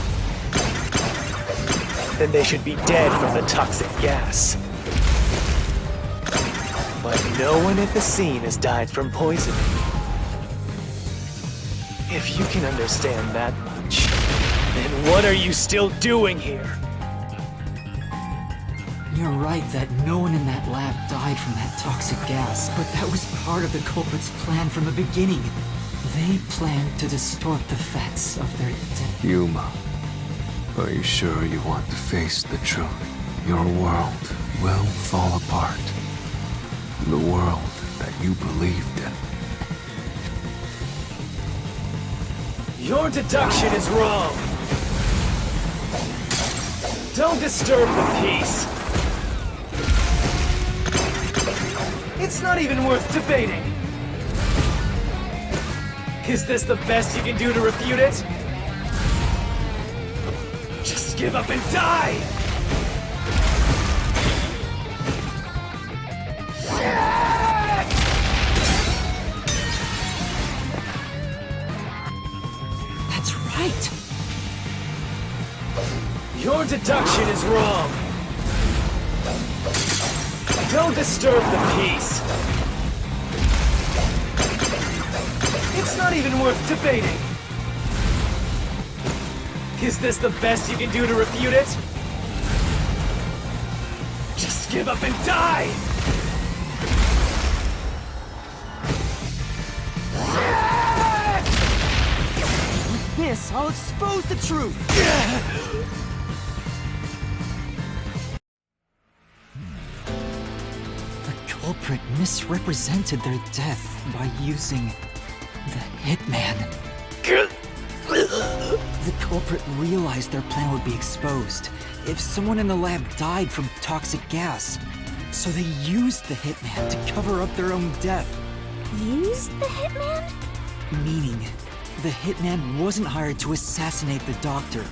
then they should be dead from the toxic gas. But no one at the scene has died from poisoning. If you can understand that much, then what are you still doing here? You're right that no one in that lab died from that toxic gas, but that was part of the culprit's plan from the beginning. They planned to distort the facts of their death. Yuma, are you sure you want to face the truth? your world will fall apart. The world that you believed in. Your deduction is wrong. Don't disturb the peace. It's not even worth debating. Is this the best you can do to refute it? Just give up and die! That's right! Your deduction is wrong. Don't disturb the peace. It's not even worth debating. Is this the best you can do to refute it? Just give up and die! This, I'll expose the truth! The culprit misrepresented their death by using the hitman. The culprit realized their plan would be exposed if someone in the lab died from toxic gas. So they used the hitman to cover up their own death. Used the hitman? Meaning, the hitman wasn't hired to assassinate the doctor.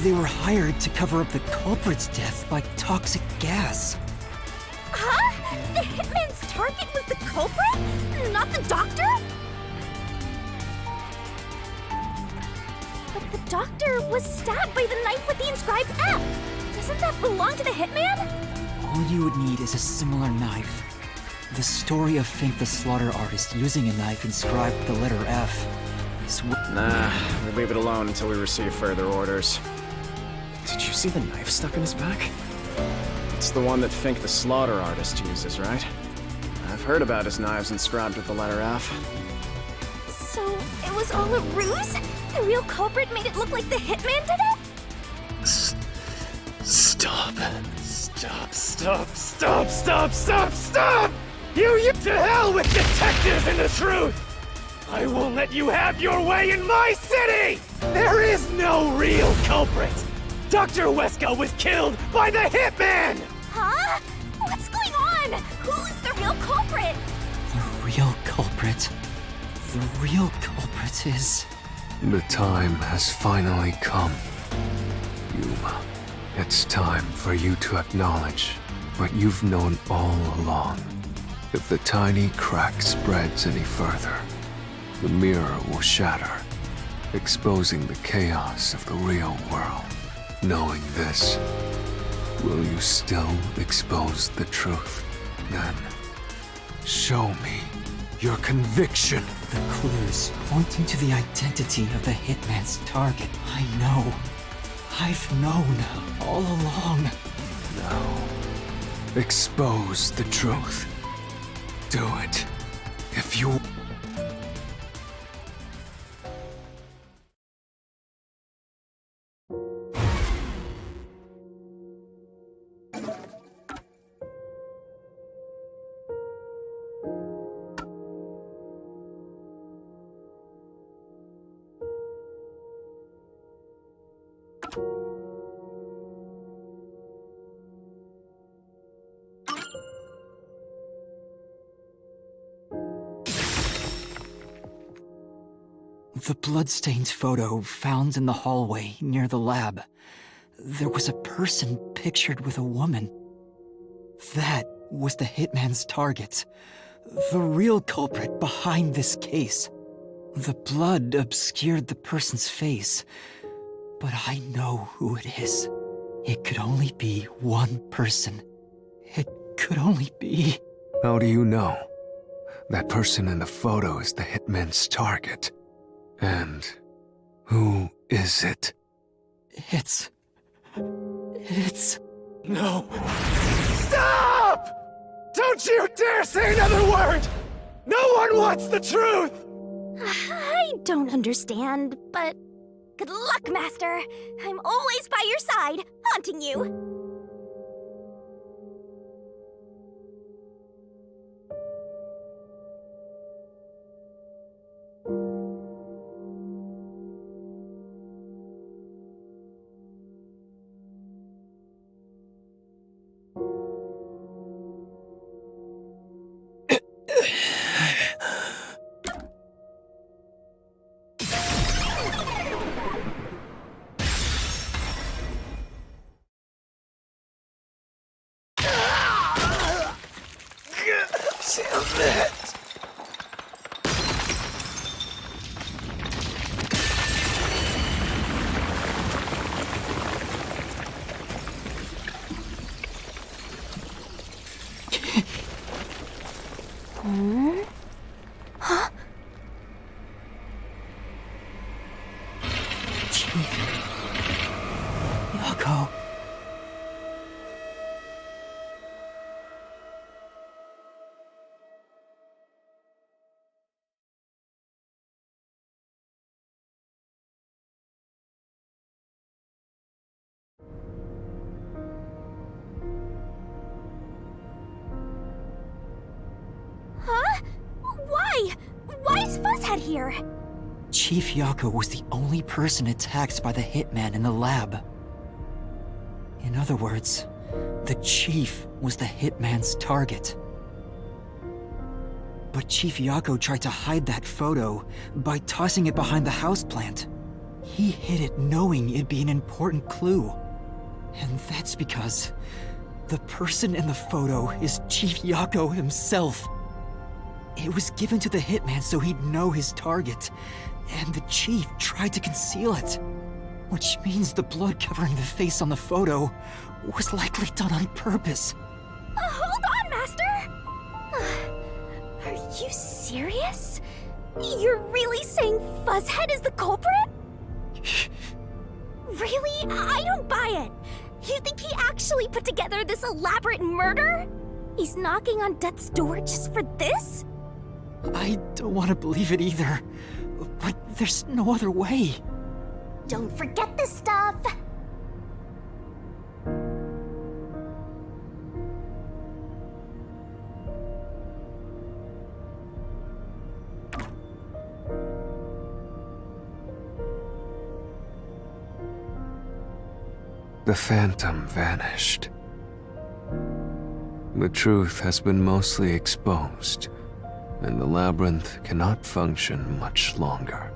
They were hired to cover up the culprit's death by toxic gas. Huh? The hitman's target was the culprit? Not the doctor? But the doctor was stabbed by the knife with the inscribed F. Doesn't that belong to the hitman? All you would need is a similar knife. The story of Fink the slaughter artist using a knife inscribed with the letter F is Nah, we'll leave it alone until we receive further orders. Did you see the knife stuck in his back? It's the one that Fink the slaughter artist uses, right? I've heard about his knives inscribed with the letter F. So, it was all a ruse? The real culprit made it look like the hitman did it? Stop. Stop! You to hell with detectives and the truth! I won't let you have your way in my city! There is no real culprit! Dr. Weska was killed by the hitman! Huh? What's going on? Who's the real culprit? the real culprit. The real culprit is... The time has finally come. Yuma, it's time for you to acknowledge what you've known all along. If the tiny crack spreads any further, the mirror will shatter, exposing the chaos of the real world. Knowing this, will you still expose the truth? Then, show me your conviction. The clues pointing to the identity of the hitman's target. I know. I've known all along. Now, expose the truth. Do it. If you... The bloodstained photo found in the hallway near the lab. There was a person pictured with a woman. That was the hitman's target. The real culprit behind this case. The blood obscured the person's face, but I know who it is. It could only be one person. It could only be... How do you know? That person in the photo is the hitman's target. And who is it? It's... No! Stop! Don't you dare say another word! No one wants the truth! I don't understand, but good luck, Master. I'm always by your side, haunting you. You'll never get Damn it. Huh? Chief. Yako. Huh? Why? Why is Fuzzhead here? Chief Yako was the only person attacked by the hitman in the lab. In other words, the Chief was the hitman's target. But Chief Yako tried to hide that photo by tossing it behind the houseplant. He hid it knowing it'd be an important clue. And that's because the person in the photo is Chief Yako himself. It was given to the hitman so he'd know his target, and the Chief tried to conceal it. Which means the blood covering the face on the photo was likely done on purpose. Hold on, Master! Are you serious? You're really saying Fuzzhead is the culprit? Really? I don't buy it. You think he actually put together this elaborate murder? He's knocking on death's door just for this? I don't want to believe it either, but there's no other way. Don't forget this stuff! The phantom vanished. The truth has been mostly exposed, and the labyrinth cannot function much longer.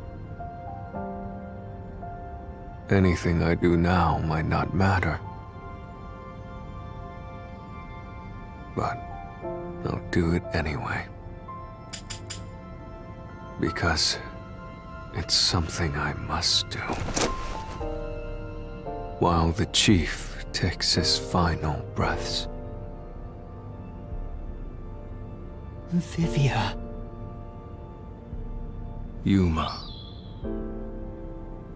Anything I do now might not matter, but I'll do it anyway. Because it's something I must do. While the Chief takes his final breaths. Vivia. Yuma.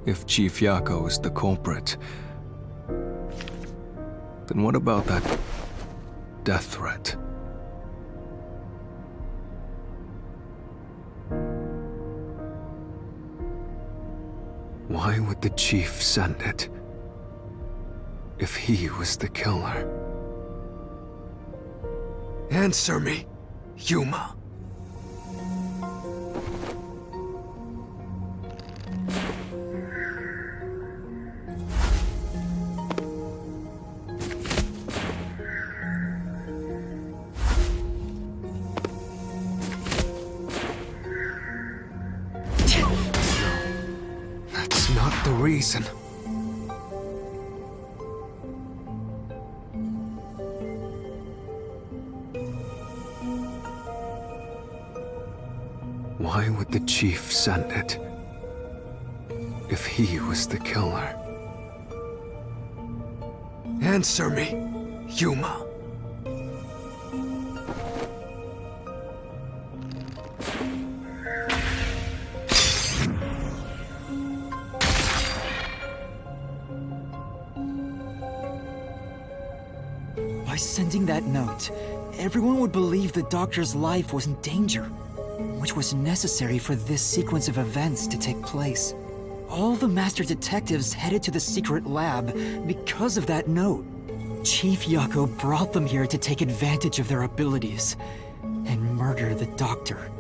If Chief Yako is the culprit, then what about that death threat? Why would the Chief send it if he was the killer? Answer me, Yuma. That's not the reason. Why would the Chief send it if he was the killer? Answer me, Yuma. By sending that note, everyone would believe the doctor's life was in danger, which was necessary for this sequence of events to take place. All the master detectives headed to the secret lab because of that note. Chief Yako brought them here to take advantage of their abilities and murder the doctor.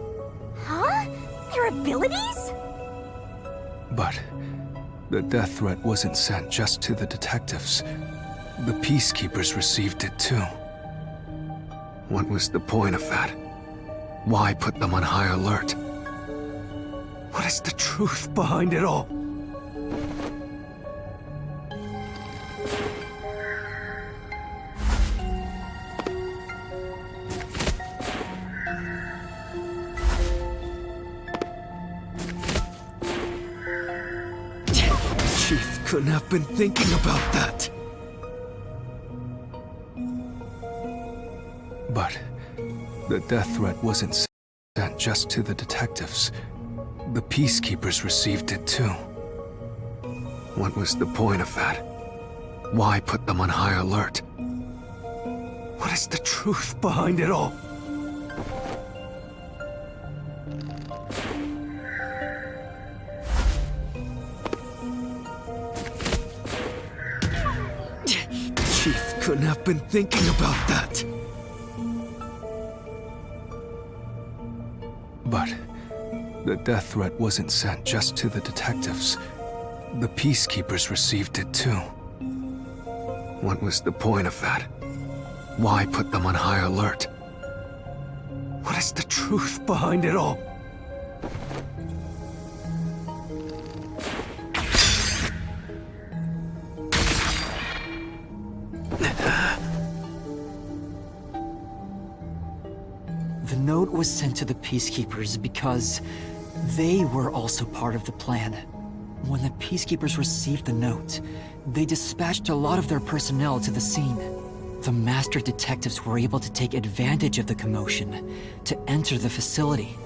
Huh? Their abilities? But the death threat wasn't sent just to the detectives. The peacekeepers received it too. What was the point of that? Why put them on high alert? What is the truth behind it all? couldn't have been thinking about that. But the death threat wasn't sent just to the detectives. The peacekeepers received it too. What was the point of that? Why put them on high alert? What is the truth behind it all? Chief couldn't have been thinking about that. But the death threat wasn't sent just to the detectives. The peacekeepers received it too. What was the point of that? Why put them on high alert? What is the truth behind it all? The note was sent to the peacekeepers because they were also part of the plan. When the peacekeepers received the note, they dispatched a lot of their personnel to the scene. The master detectives were able to take advantage of the commotion to enter the facility.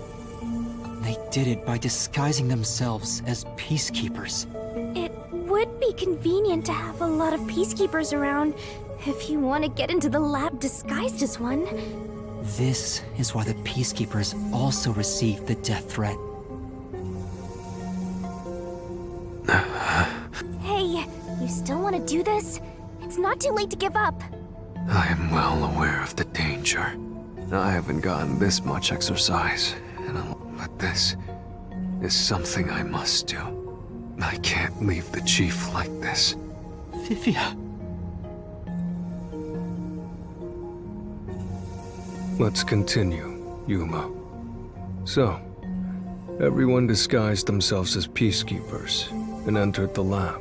They did it by disguising themselves as peacekeepers. It would be convenient to have a lot of peacekeepers around if you want to get into the lab disguised as one. This is why the peacekeepers also received the death threat. Hey, you still want to do this? It's not too late to give up. I am well aware of the danger. I haven't gotten this much exercise, but this is something I must do. I can't leave the chief like this. Vivia. Let's continue, Yuma. So, everyone disguised themselves as peacekeepers and entered the lab.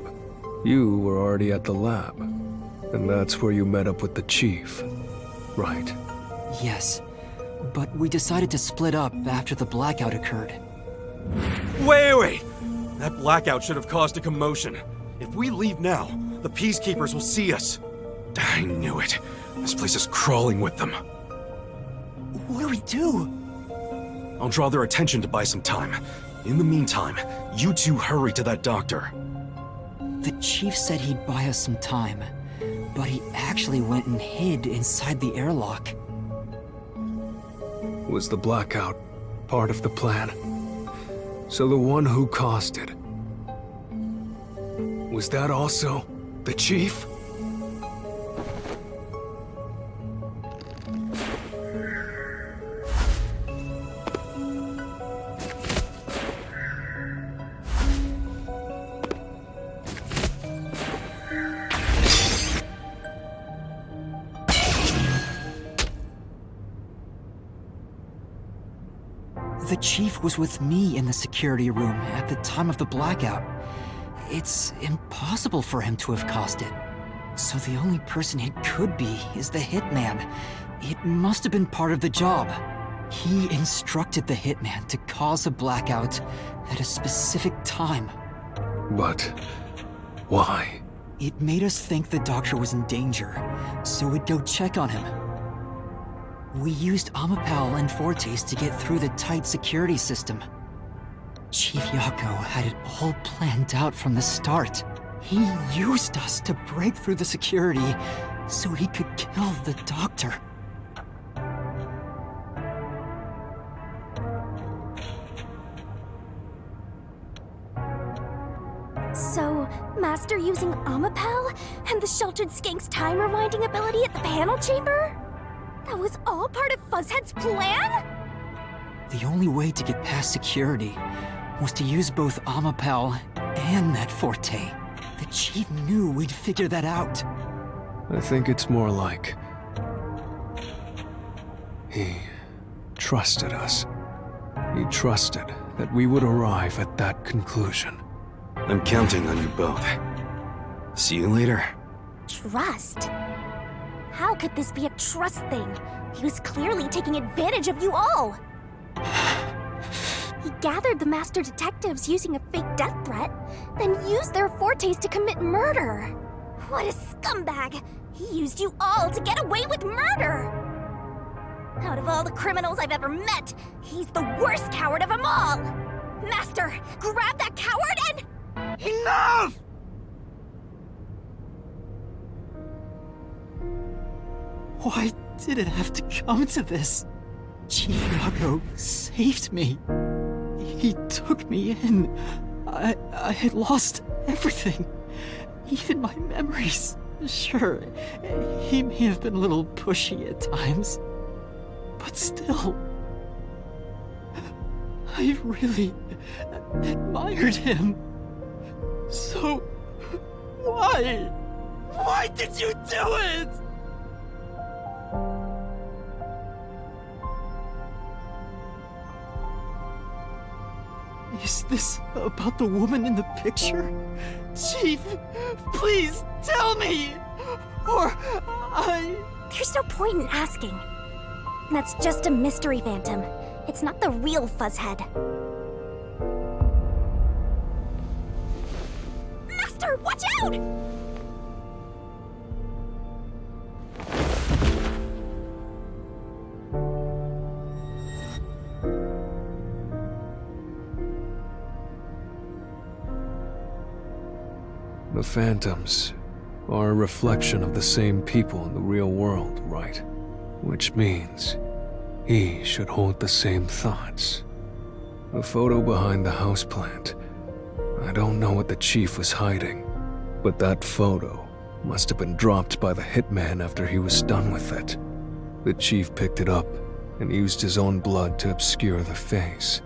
You were already at the lab, and that's where you met up with the chief, right? Yes, but we decided to split up after the blackout occurred. Wait! That blackout should have caused a commotion. If we leave now, the peacekeepers will see us. I knew it. This place is crawling with them. What do we do? I'll draw their attention to buy some time. In the meantime, you two hurry to that doctor. The chief said he'd buy us some time, but he actually went and hid inside the airlock. Was the blackout part of the plan? So the one who caused it, was that also the chief? The chief was with me in the security room at the time of the blackout. It's impossible for him to have caused it. So the only person it could be is the hitman. It must have been part of the job. He instructed the hitman to cause a blackout at a specific time. But why? It made us think the doctor was in danger, so we'd go check on him. We used Amapal and Fortes to get through the tight security system. Chief Yako had it all planned out from the start. He used us to break through the security so he could kill the doctor. So, Master using Amapal and the Sheltered Skank's time rewinding ability at the panel chamber? That was all part of Fuzzhead's plan? The only way to get past security was to use both Amapal and that Forte. The chief knew we'd figure that out. I think it's more like he trusted us. He trusted that we would arrive at that conclusion. I'm counting on you both. See you later. Trust? How could this be a trust thing? He was clearly taking advantage of you all. He gathered the master detectives using a fake death threat, then used their fortes to commit murder. What a scumbag! He used you all to get away with murder! Out of all the criminals I've ever met, he's the worst coward of them all! Master, grab that coward and... Enough! Why did it have to come to this? Chief Yago saved me. He took me in. I had lost everything. Even my memories. Sure, he may have been a little pushy at times. But still... I really admired him. So... why? Why did you do it? Is this about the woman in the picture? Chief, please tell me! Or There's no point in asking. That's just a mystery phantom. It's not the real Fuzzhead. Master, watch out! The phantoms are a reflection of the same people in the real world, right? Which means he should hold the same thoughts. The photo behind the houseplant. I don't know what the chief was hiding, but that photo must have been dropped by the hitman after he was done with it. The chief picked it up and used his own blood to obscure the face.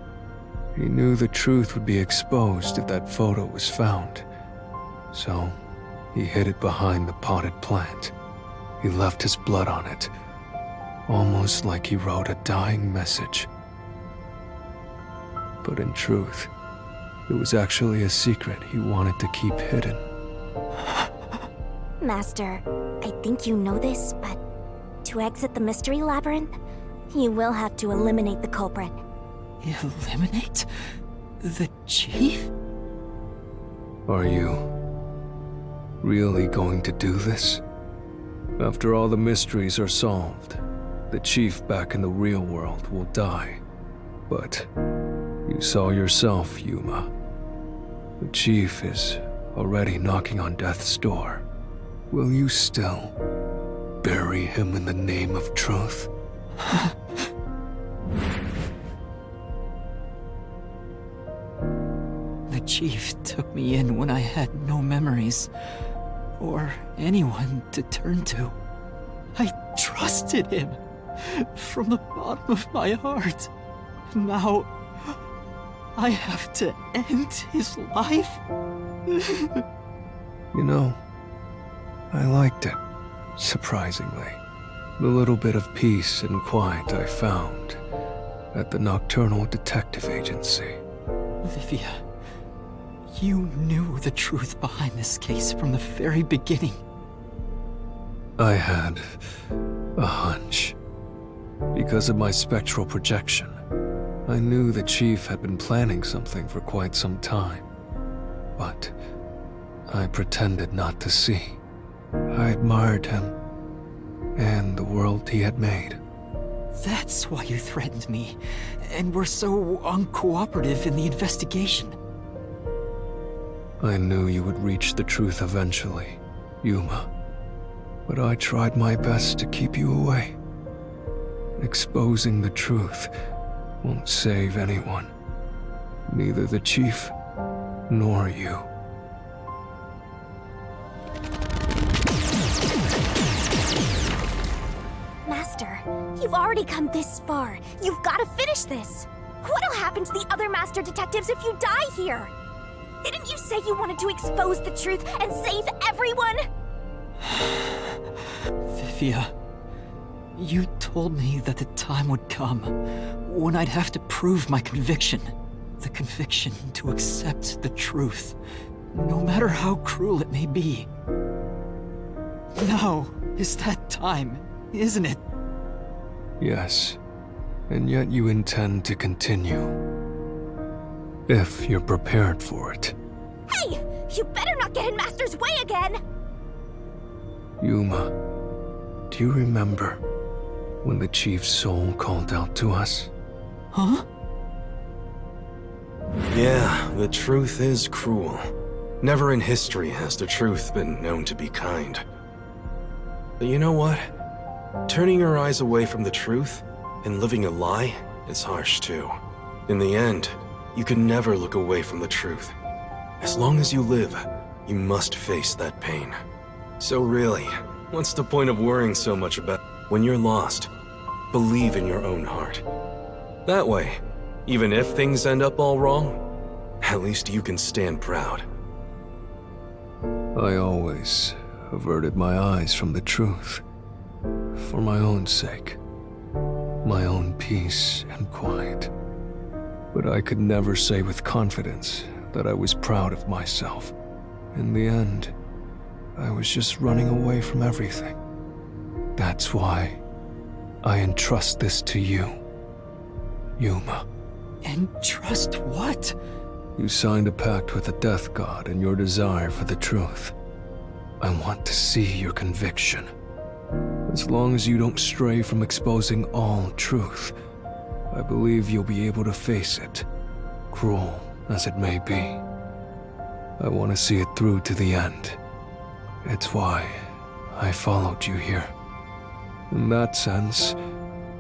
He knew the truth would be exposed if that photo was found. So, he hid it behind the potted plant. He left his blood on it, almost like he wrote a dying message. But in truth, it was actually a secret he wanted to keep hidden. Master, I think you know this, but to exit the mystery labyrinth, you will have to eliminate the culprit. eliminate the chief? Are you really going to do this? After all the mysteries are solved, the chief back in the real world will die. But you saw yourself, Yuma. The chief is already knocking on death's door. Will you still bury him in the name of truth? The chief took me in when I had no memories, or anyone to turn to. I trusted him from the bottom of my heart. Now, I have to end his life? You know, I liked it, surprisingly. The little bit of peace and quiet I found at the Nocturnal Detective Agency. Vivia, you knew the truth behind this case from the very beginning. I had a hunch. Because of my spectral projection, I knew the chief had been planning something for quite some time. But I pretended not to see. I admired him and the world he had made. That's why you threatened me, and were so uncooperative in the investigation. I knew you would reach the truth eventually, Yuma. But I tried my best to keep you away. Exposing the truth won't save anyone. Neither the chief, nor you. Master, you've already come this far. You've got to finish this. What'll happen to the other master detectives if you die here? Didn't you say you wanted to expose the truth and save everyone? Vivia, you told me that the time would come when I'd have to prove my conviction. The conviction to accept the truth, no matter how cruel it may be. Now is that time, isn't it? Yes, and yet you intend to continue. If you're prepared for it. Hey! You better not get in Master's way again! Yuma, do you remember when the Chief's soul called out to us? Huh? Yeah, the truth is cruel. Never in history has the truth been known to be kind. But you know what? Turning your eyes away from the truth and living a lie is harsh too. In the end, you can never look away from the truth. As long as you live, you must face that pain. So really, what's the point of worrying so much about when you're lost? Believe in your own heart. That way, even if things end up all wrong, at least you can stand proud. I always averted my eyes from the truth. For my own sake. My own peace and quiet. But I could never say with confidence that I was proud of myself. In the end, I was just running away from everything. That's why I entrust this to you, Yuma. Entrust what? You signed a pact with the Death God in your desire for the truth. I want to see your conviction. As long as you don't stray from exposing all truth, I believe you'll be able to face it, cruel as it may be. I want to see it through to the end. It's why I followed you here. In that sense,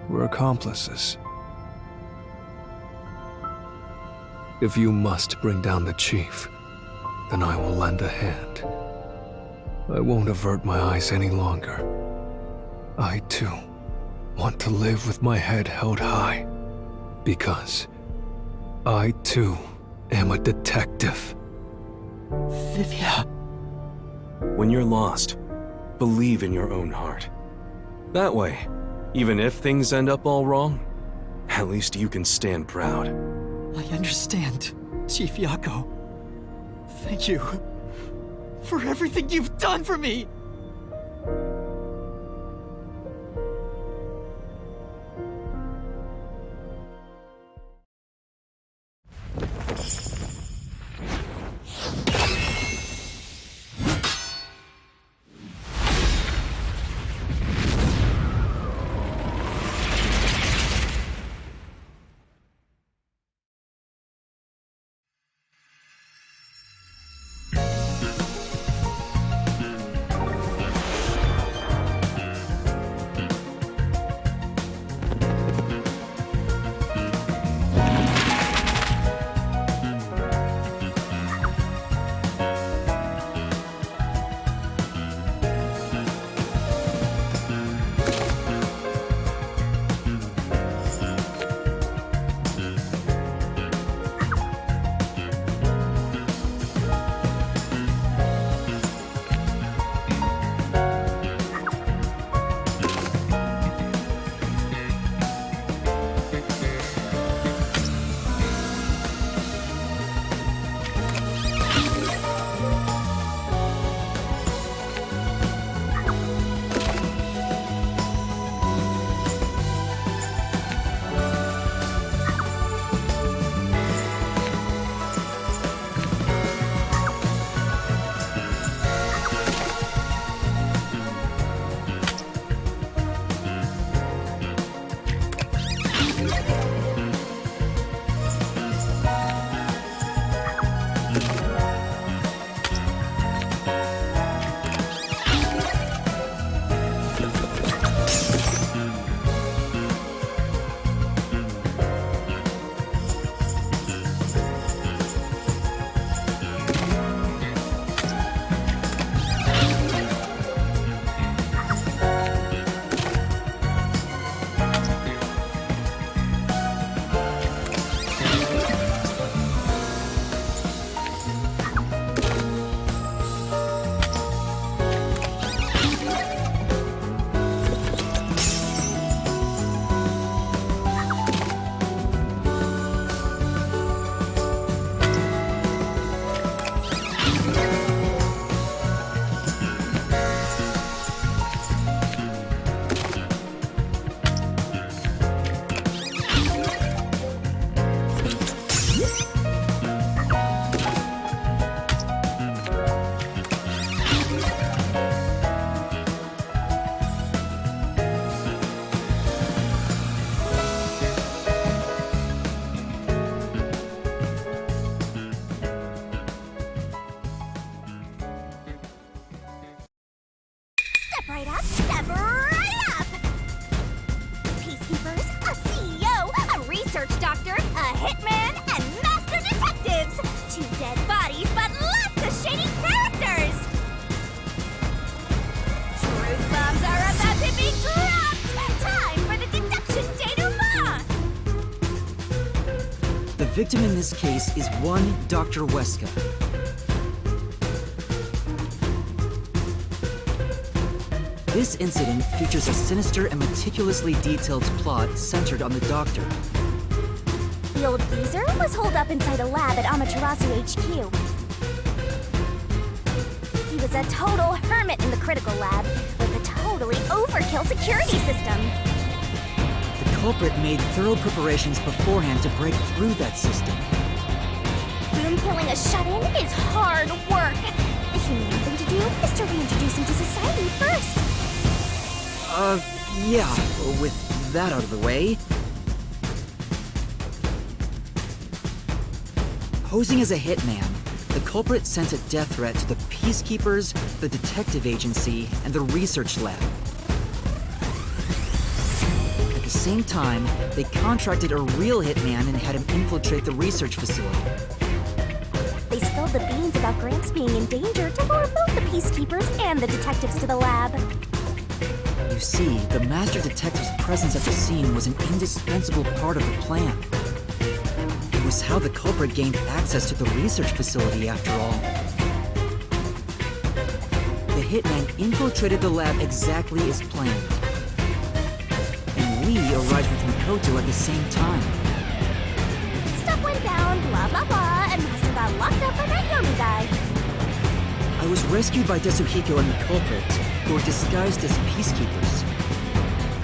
we're accomplices. If you must bring down the Chief, then I will lend a hand. I won't avert my eyes any longer. I, too, want to live with my head held high. Because I, too, am a detective. Vivia. When you're lost, believe in your own heart. That way, even if things end up all wrong, at least you can stand proud. I understand, Chief Yako. Thank you for everything you've done for me. victim in this case is one Dr. Weska. This incident features a sinister and meticulously detailed plot centered on the doctor. The old geezer was holed up inside a lab at Amaterasu HQ. He was a total hermit in the critical lab with a totally overkill security system. The culprit made thorough preparations beforehand to break through that system. Boom killing a shut-in is hard work. The humane thing to do is to reintroduce him to society first. Yeah, with that out of the way. Posing as a hitman, the culprit sent a death threat to the Peacekeepers, the detective agency, and the research lab. At the same time, they contracted a real hitman and had him infiltrate the research facility. They spilled the beans about Gramps being in danger to lure both the Peacekeepers and the detectives to the lab. You see, the Master Detective's presence at the scene was an indispensable part of the plan. It was how the culprit gained access to the research facility, after all. The hitman infiltrated the lab exactly as planned. And we arrived with Mikoto at the same time. Stuff went down, blah blah blah, and Master got locked up by that Yomi guy. I was rescued by Desuhiko and the culprit, who were disguised as peacekeepers.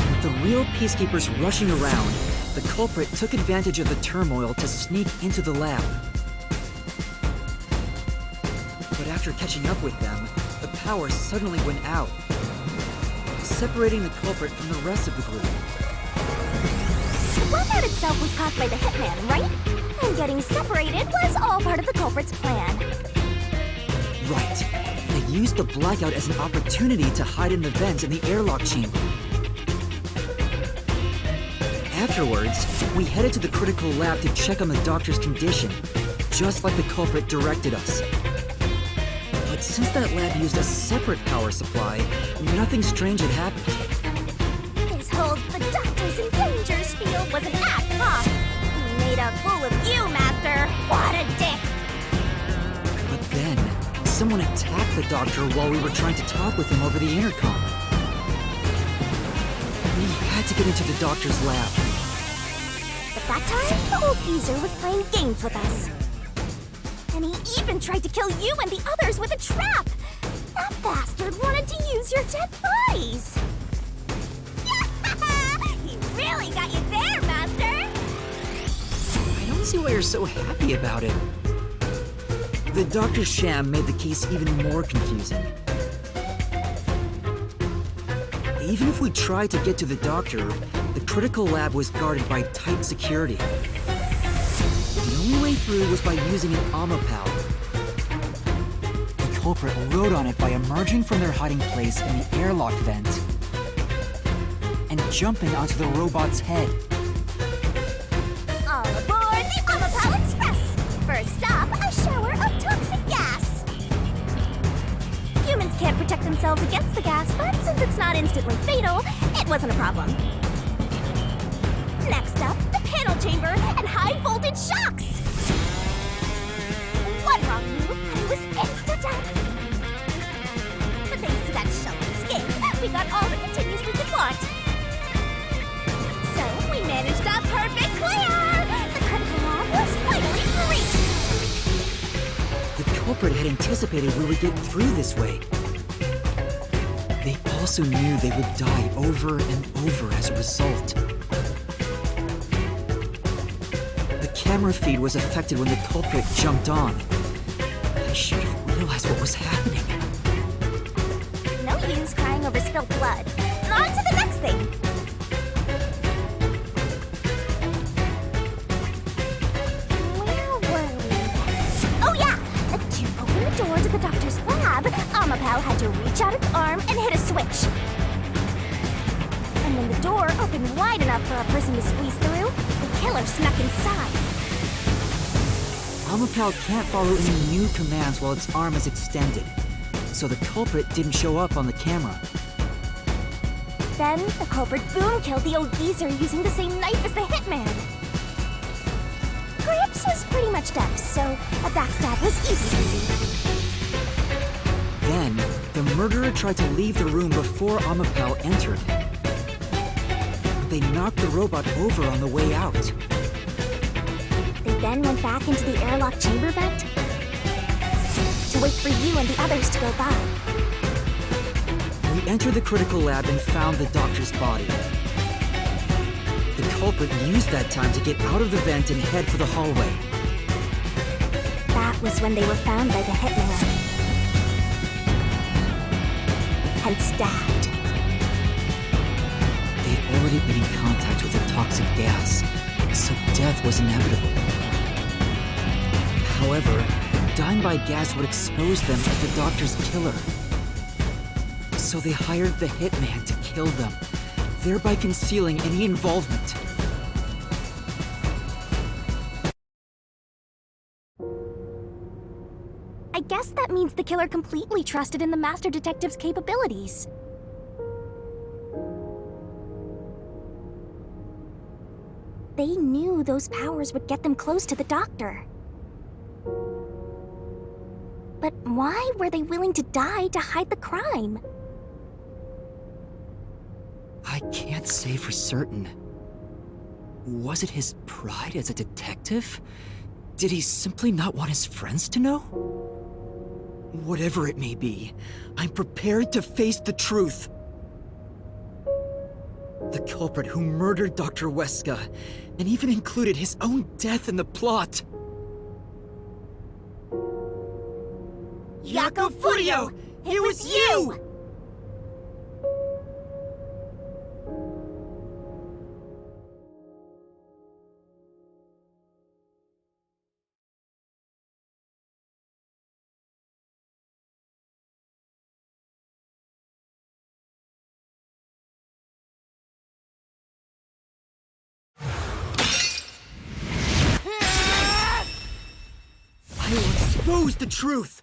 With the real peacekeepers rushing around, the culprit took advantage of the turmoil to sneak into the lab. But after catching up with them, the power suddenly went out, separating the culprit from the rest of the group. The blackout itself was caused by the hitman, right? And getting separated was all part of the culprit's plan. Right. They used the blackout as an opportunity to hide in the vents in the airlock chamber. Afterwards, we headed to the critical lab to check on the doctor's condition, just like the culprit directed us. But since that lab used a separate power supply, nothing strange had happened. His whole "the doctor's in danger" spiel was an act, huh? He made a fool of you, Master. What a dick! But then, someone attacked the doctor while we were trying to talk with him over the intercom. We had to get into the doctor's lab. But that time, the old geezer was playing games with us. And he even tried to kill you and the others with a trap! That bastard wanted to use your dead bodies! He really got you there, Master! I don't see why you're so happy about it. The doctor's sham made the case even more confusing. Even if we tried to get to the doctor, the critical lab was guarded by tight security. The only way through was by using an Amapal. The culprit rode on it by emerging from their hiding place in the airlock vent and jumping onto the robot's head. All aboard the Amapal Express! First stop, a shower of toxic gas! Humans can't protect themselves against the gas, but since it's not instantly fatal, it wasn't a problem. Next up, the panel chamber and high-voltage shocks! One wrong move, and it was insta-death! But thanks to that sheltered skink, we got all the continues we could want. So, we managed a perfect clear! The critical lab was finally reached! The culprit had anticipated we would get through this way. They also knew they would die over and over as a result. The camera feed was affected when the culprit jumped on. I should have realized what was happening. No use crying over spilled blood. On to the next thing! Where were we? Oh yeah! To open the door to the doctor's lab, Amapal had to reach out its arm and hit a switch. And when the door opened wide enough for a person to squeeze through, the killer snuck inside. Amapal can't follow any new commands while its arm is extended, so the culprit didn't show up on the camera. Then, the culprit boom killed the old geezer using the same knife as the hitman. Gramps Alex was pretty much deaf, so a backstab was easy peasy. Then, the murderer tried to leave the room before Amapao entered. They knocked the robot over on the way out. They then went back into the airlock chamber vent to wait for you and the others to go by. We entered the critical lab and found the doctor's body. The culprit used that time to get out of the vent and head for the hallway. That was when they were found by the hitman and stabbed. They had already been in contact with the toxic gas, so death was inevitable. However, dying by gas would expose them as the doctor's killer. So they hired the hitman to kill them, thereby concealing any involvement. I guess that means the killer completely trusted in the Master Detective's capabilities. They knew those powers would get them close to the doctor. But why were they willing to die to hide the crime? I can't say for certain. Was it his pride as a detective? Did he simply not want his friends to know? Whatever it may be, I'm prepared to face the truth. The culprit who murdered Dr. Weska, and even included his own death in the plot. Yako Furio! It was you! I will expose the truth!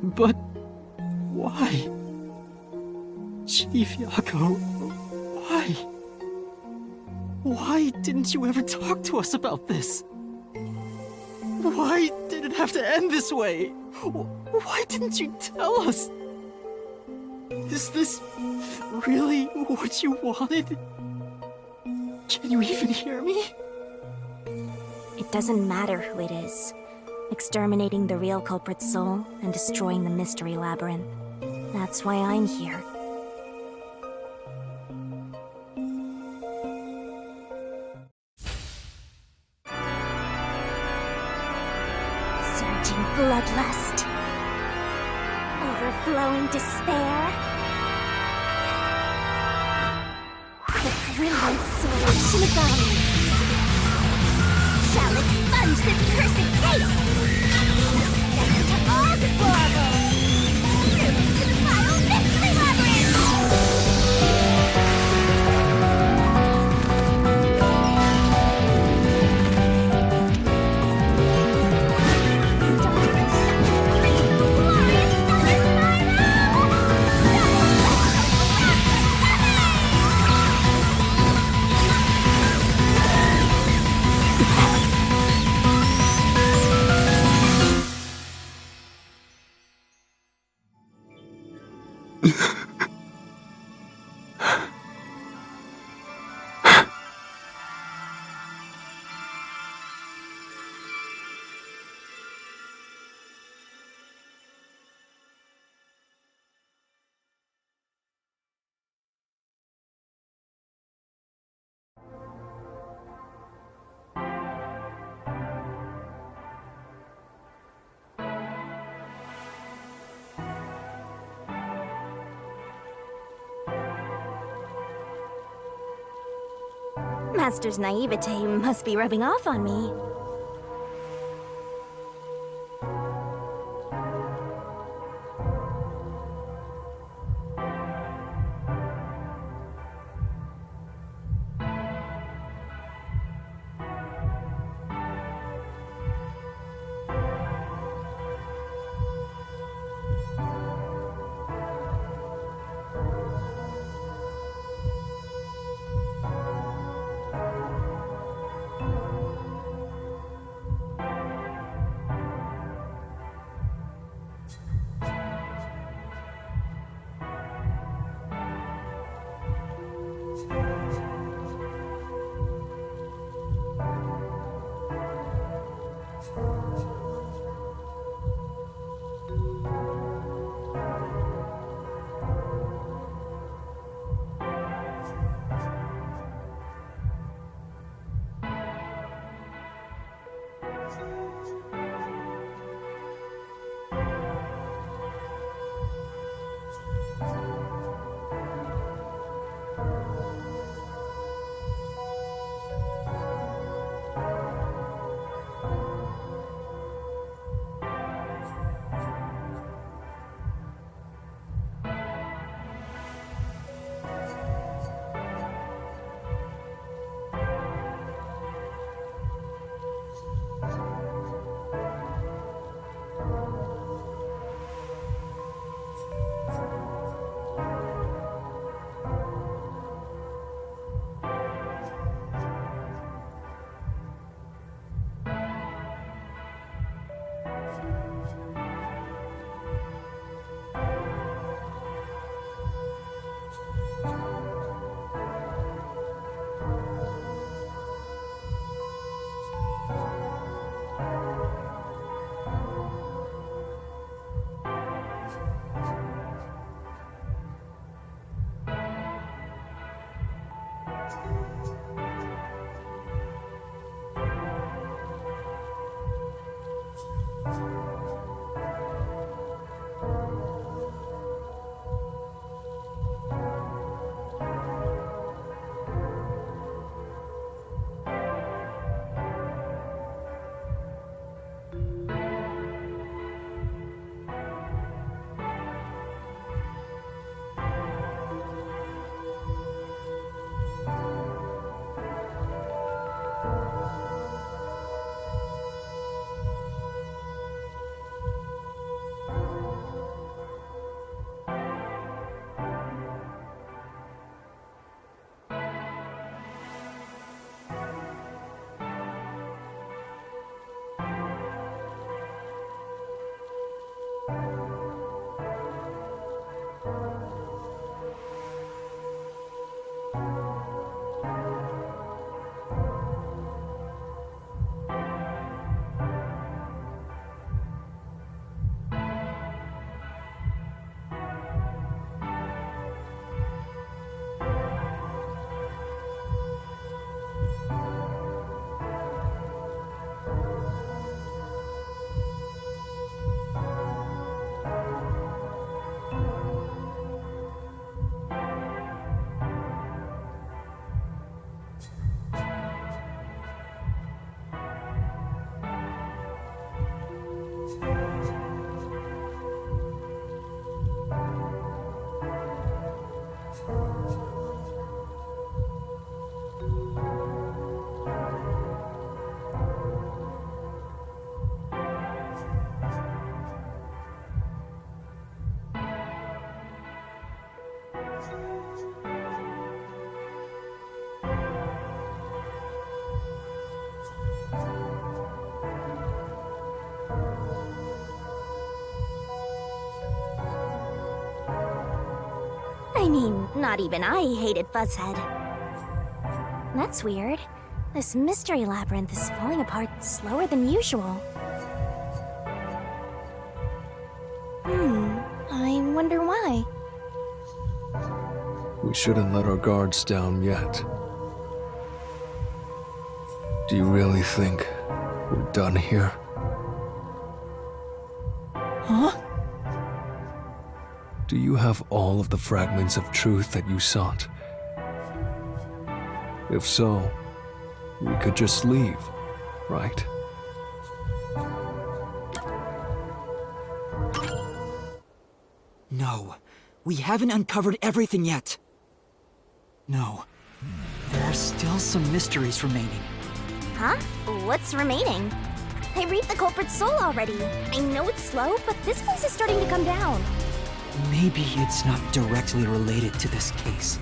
But why? Chief Yako, why? Why didn't you ever talk to us about this? Why did it have to end this way? Why didn't you tell us? Is this really what you wanted? Can you even hear me? It doesn't matter who it is. Exterminating the real culprit's soul and destroying the mystery labyrinth. That's why I'm here. Surging bloodlust. Overflowing despair. The brilliant soul of Shinigami shall expunge this cursed case! To all deplorables! Through to the final mystery labyrinth! Master's naivete must be rubbing off on me. I mean, not even I hated Fuzzhead. That's weird. This mystery labyrinth is falling apart slower than usual. I wonder why. We shouldn't let our guards down yet. Do you really think we're done here? Huh? Do you have all of the fragments of truth that you sought? If so, we could just leave, right? No, we haven't uncovered everything yet. No, there are still some mysteries remaining. Huh? What's remaining? I reaped the culprit's soul already. I know it's slow, but this place is starting to come down. Maybe it's not directly related to this case.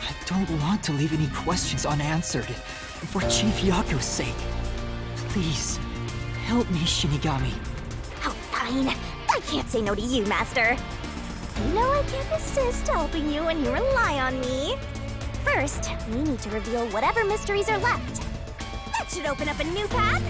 I don't want to leave any questions unanswered, for Chief Yako's sake. Please, help me, Shinigami. Oh, fine. I can't say no to you, Master. You know I can't resist helping you when you rely on me. First, we need to reveal whatever mysteries are left. That should open up a new path.